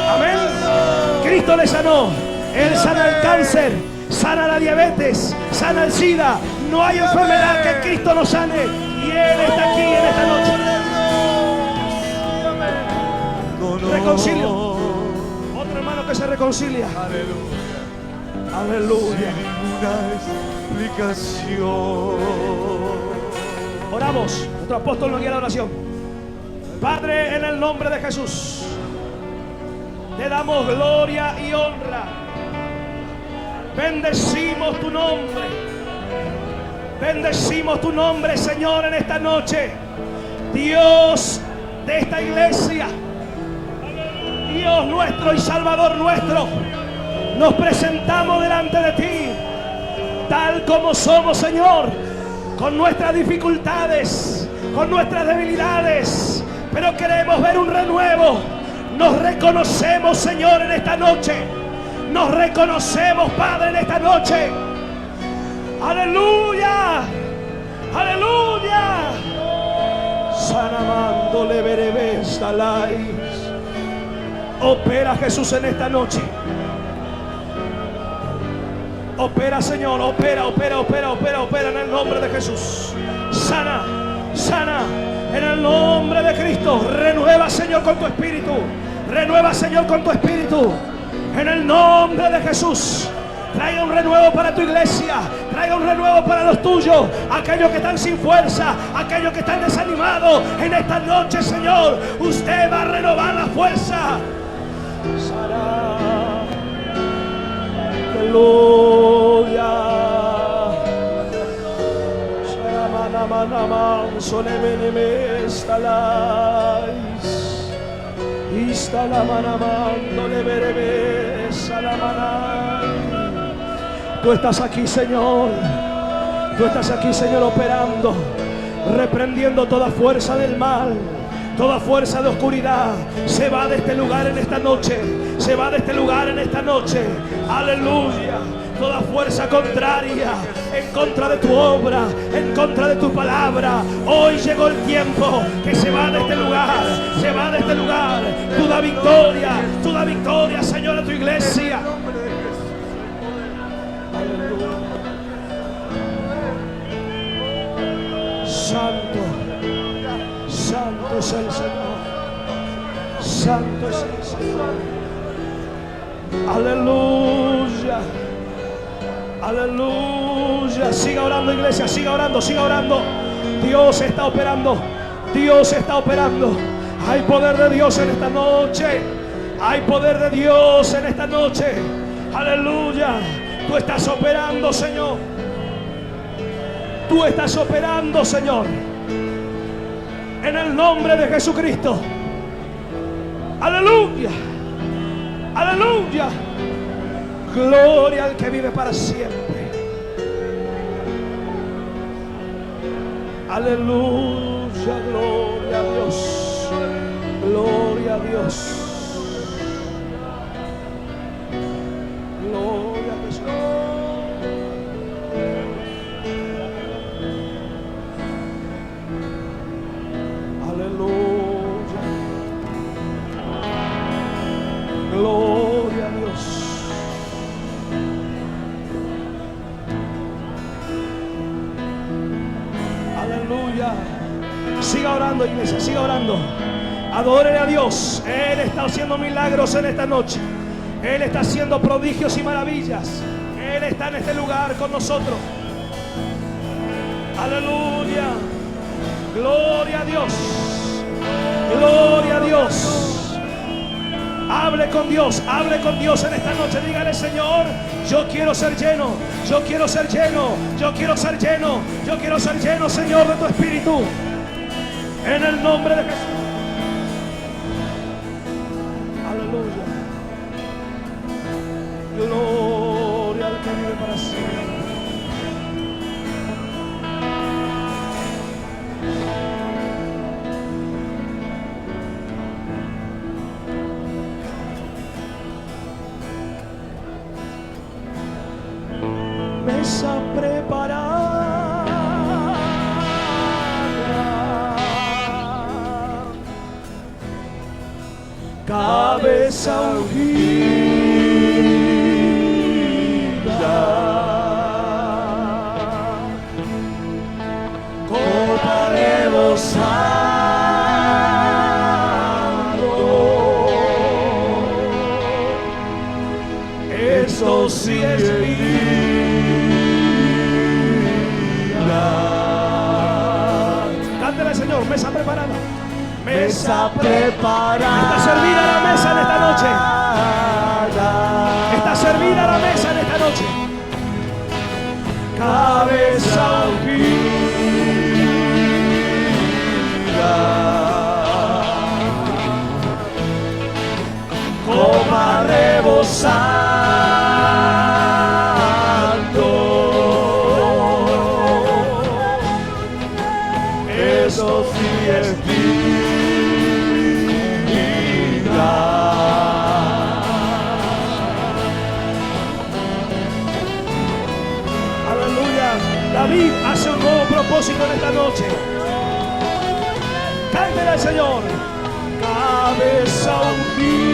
Amén. Cristo le sanó. Él sana el cáncer, sana la diabetes, sana el SIDA. No hay enfermedad que Cristo no sane. Y Él está aquí en esta noche. Reconcilio. Otro hermano que se reconcilia. Aleluya. Sin ninguna explicación. Oramos. Nuestro apóstol nos guía la oración. Padre, en el nombre de Jesús, te damos gloria y honra. Bendecimos tu nombre. Bendecimos tu nombre, Señor, en esta noche. Dios de esta iglesia, Dios nuestro y Salvador nuestro, nos presentamos delante de ti, tal como somos, Señor, con nuestras dificultades, con nuestras debilidades, pero queremos ver un renuevo. Nos reconocemos, Señor, en esta noche. Nos reconocemos, Padre, en esta noche. Aleluya, aleluya. Sanamando le verebes talais. Opera, Jesús, en esta noche. Opera, Señor, opera en el nombre de Jesús. Sana, sana en el nombre de Cristo. Renueva, Señor, con tu espíritu. Renueva, Señor, con tu espíritu. En el nombre de Jesús. Traiga un renuevo para tu iglesia. Traiga un renuevo para los tuyos. Aquellos que están sin fuerza, aquellos que están desanimados. En esta noche, Señor, usted va a renovar la fuerza. Aleluya. Tú estás aquí, Señor. Tú estás aquí, Señor, operando, reprendiendo toda fuerza del mal, toda fuerza de oscuridad. Se va de este lugar en esta noche. Se va de este lugar en esta noche. Aleluya. Toda fuerza contraria en contra de tu obra, en contra de tu palabra. Hoy llegó el tiempo que se va de este lugar. Se va de este lugar. Tú da victoria, Señor, a tu iglesia. Santo, santo es el Señor. Santo es el Señor. Aleluya. Aleluya. Siga orando, iglesia, siga orando, siga orando. Dios está operando. Dios está operando. Hay poder de Dios en esta noche. Hay poder de Dios en esta noche. Aleluya. Tú estás operando, Señor. Tú estás operando, Señor. En el nombre de Jesucristo. Aleluya. Aleluya. Gloria al que vive para siempre. Aleluya, gloria a Dios. Gloria a Dios. Gloria a Jesús. Aleluya. Gloria a Dios. Aleluya. Siga orando, iglesia, siga orando. Adore a Dios. Él está haciendo milagros en esta noche. Él está haciendo prodigios y maravillas. Él está en este lugar con nosotros. Aleluya. Gloria a Dios. Gloria a Dios. Hable con Dios en esta noche. Dígale: Señor, yo quiero ser lleno, yo quiero ser lleno, yo quiero ser lleno, yo quiero ser lleno, Señor, de tu Espíritu. En el nombre de Jesús. Aleluya. Gloria al que vive para siempre. Mesa preparada, cabeza ungida, copa rebosando, esto sí es cántale, Señor. Mesa preparada. Mesa preparada. Está servida la mesa en esta noche. Está servida la mesa en esta noche. Cabeza ungida, copa rebosando, eso sí es vida. Aleluya. David hace un nuevo propósito en esta noche. Cántele al Señor. Cabeza ungida,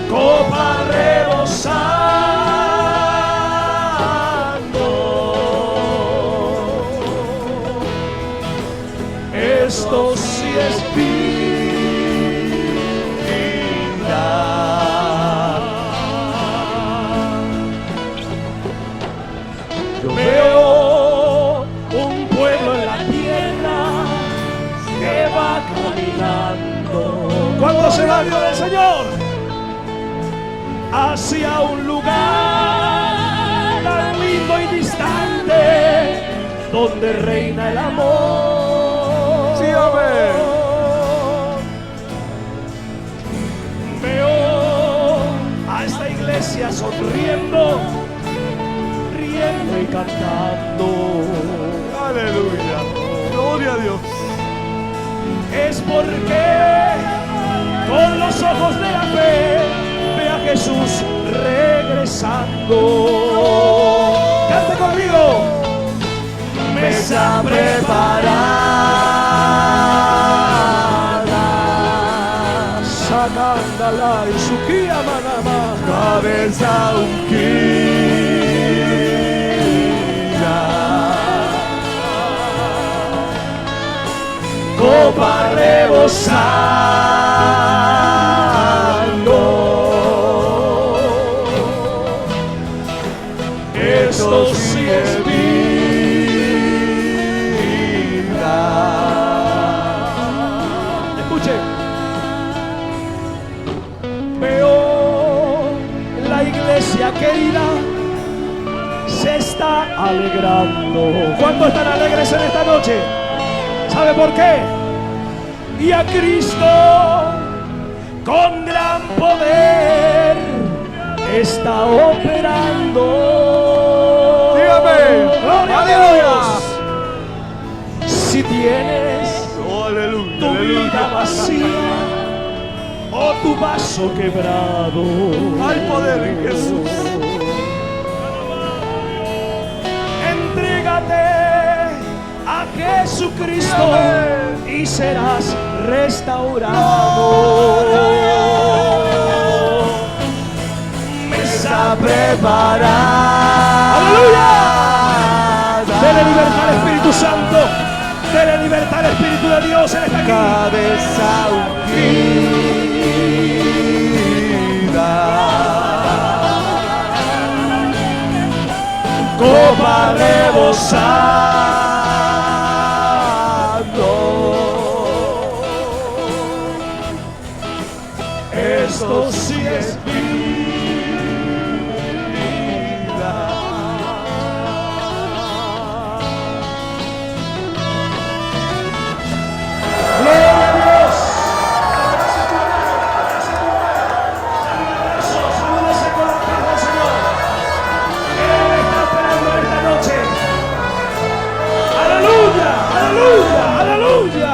copa rebosando, esto sí es vida. Yo veo un pueblo en la tierra que va caminando. ¿Cuándo se va Dios del Señor? Hacia un lugar tan lindo y distante, donde reina el amor. Sí, amén. Veo a esta iglesia sonriendo, riendo y cantando. Aleluya. Gloria a Dios. Es porque con los ojos de la fe ve a Jesús regresando. Cante conmigo. Mesa preparada, sacándala y su guía manama. Cabeza ungida, copa rebosando, esto sí es vida. Escuche. Veo la iglesia querida se está alegrando. ¿Cuántos están alegres en esta noche? ¿Sabe por qué? Y a Cristo con gran poder está operando. Dígame. Gloria a Dios. Si tienes tu vida vacía o tu vaso quebrado, hay poder en Jesús. Entrégate a Jesucristo y serás restaurado. Mesa preparada. ¡Aleluya! Dele libertad al Espíritu Santo. Dele libertad al Espíritu de Dios en esta cabeza ungida. Copa rebosando. Esto sí es vida. Gloria a Dios. Salúdese con la paz del Señor. Él está esperando esta noche. Aleluya, aleluya, aleluya.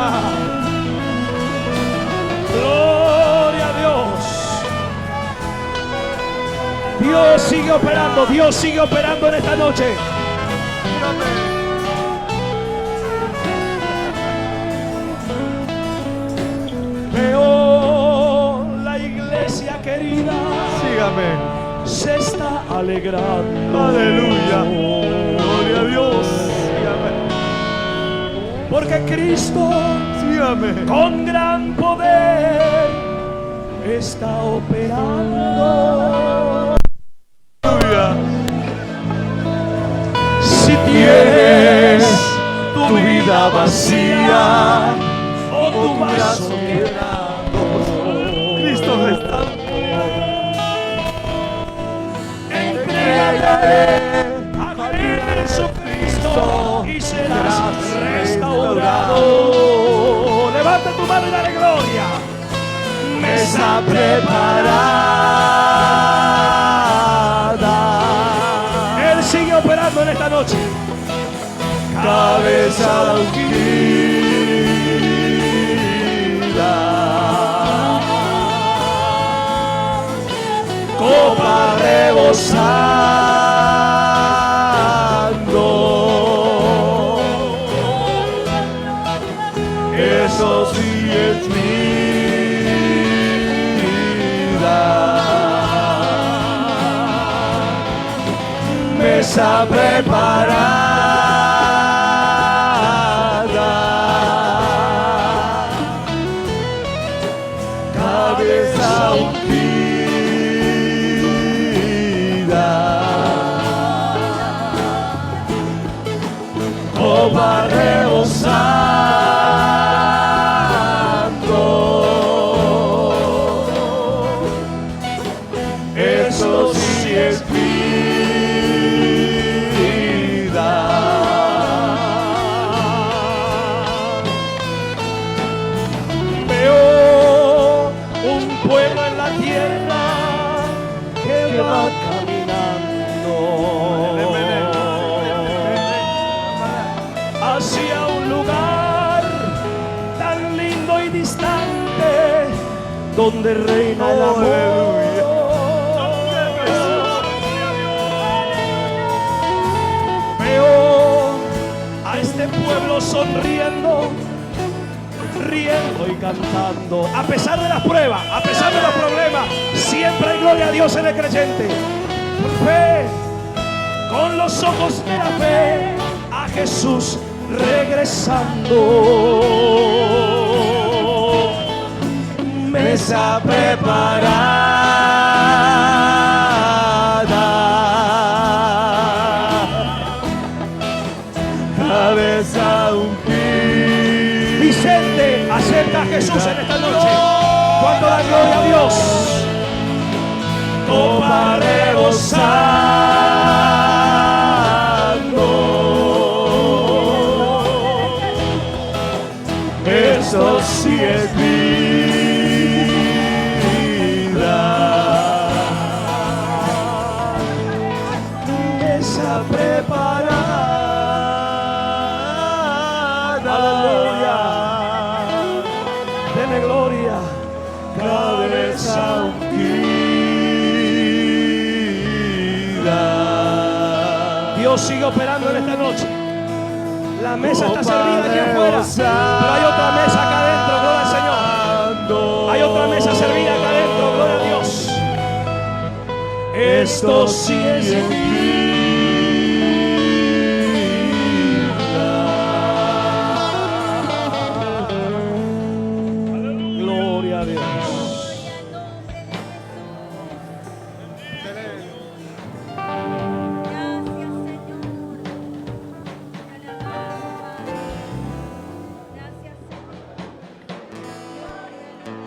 Gloria a Dios. Dios sigue operando, Dios sigue operando en esta noche. Veo la iglesia querida. Sígame. Se está alegrando. Aleluya. Gloria a Dios. Porque Cristo, sígame, con gran poder está operando. Aleluya. Si tienes tu vida vacía o tu vaso quebrado, Cristo está. Entrégate a Jesucristo y serás restaurado. Levanta tu mano y dale gloria. Mesa preparada. Él sigue operando en esta noche. Cabeza ungida. Copa rebosando. Eso sí es vida. Mesa preparada. Cabeza ungida. Copa rebosando. Eso sí es vida. Veo un pueblo en la tierra que va caminando hacia un lugar tan lindo y distante donde reina el amor. Veo a este pueblo sonriendo, riendo y cantando. A pesar de las pruebas, a pesar de los problemas, siempre hay gloria a Dios en el creyente. Por fe, con los ojos de la fe, a Jesús regresando. Mesa preparada. Cabeza ungida. Vicente, acerca a Jesús en esta noche. Cuando da gloria a Dios. Copa rebosando. Eso sí es vida. Dios sigue operando en esta noche. La mesa está servida aquí afuera, pero hay otra mesa acá adentro, gloria al Señor. Hay otra mesa servida acá adentro, gloria a Dios. Esto sí es vida. Gloria a Dios.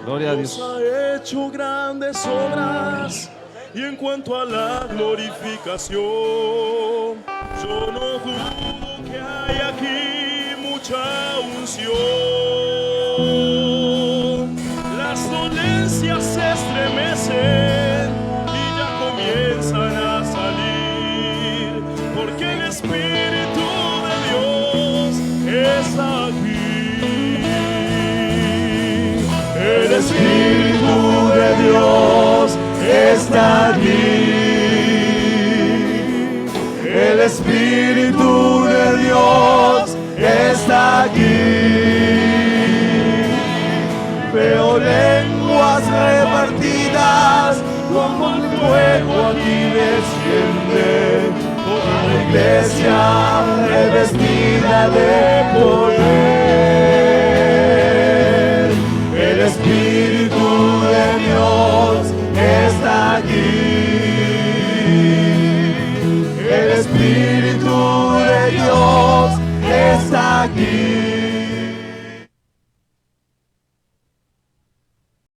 Gloria a Dios. Dios ha hecho grandes obras y en cuanto a la glorificación, yo no dudo que hay aquí mucha unción. Las dolencias se estremecen y ya comienzan a salir, porque el Espíritu de Dios está aquí. El Espíritu de Dios está aquí. El Espíritu de Dios está aquí. Veo lenguas repartidas como el fuego aquí desciende. Toda la iglesia revestida de poder.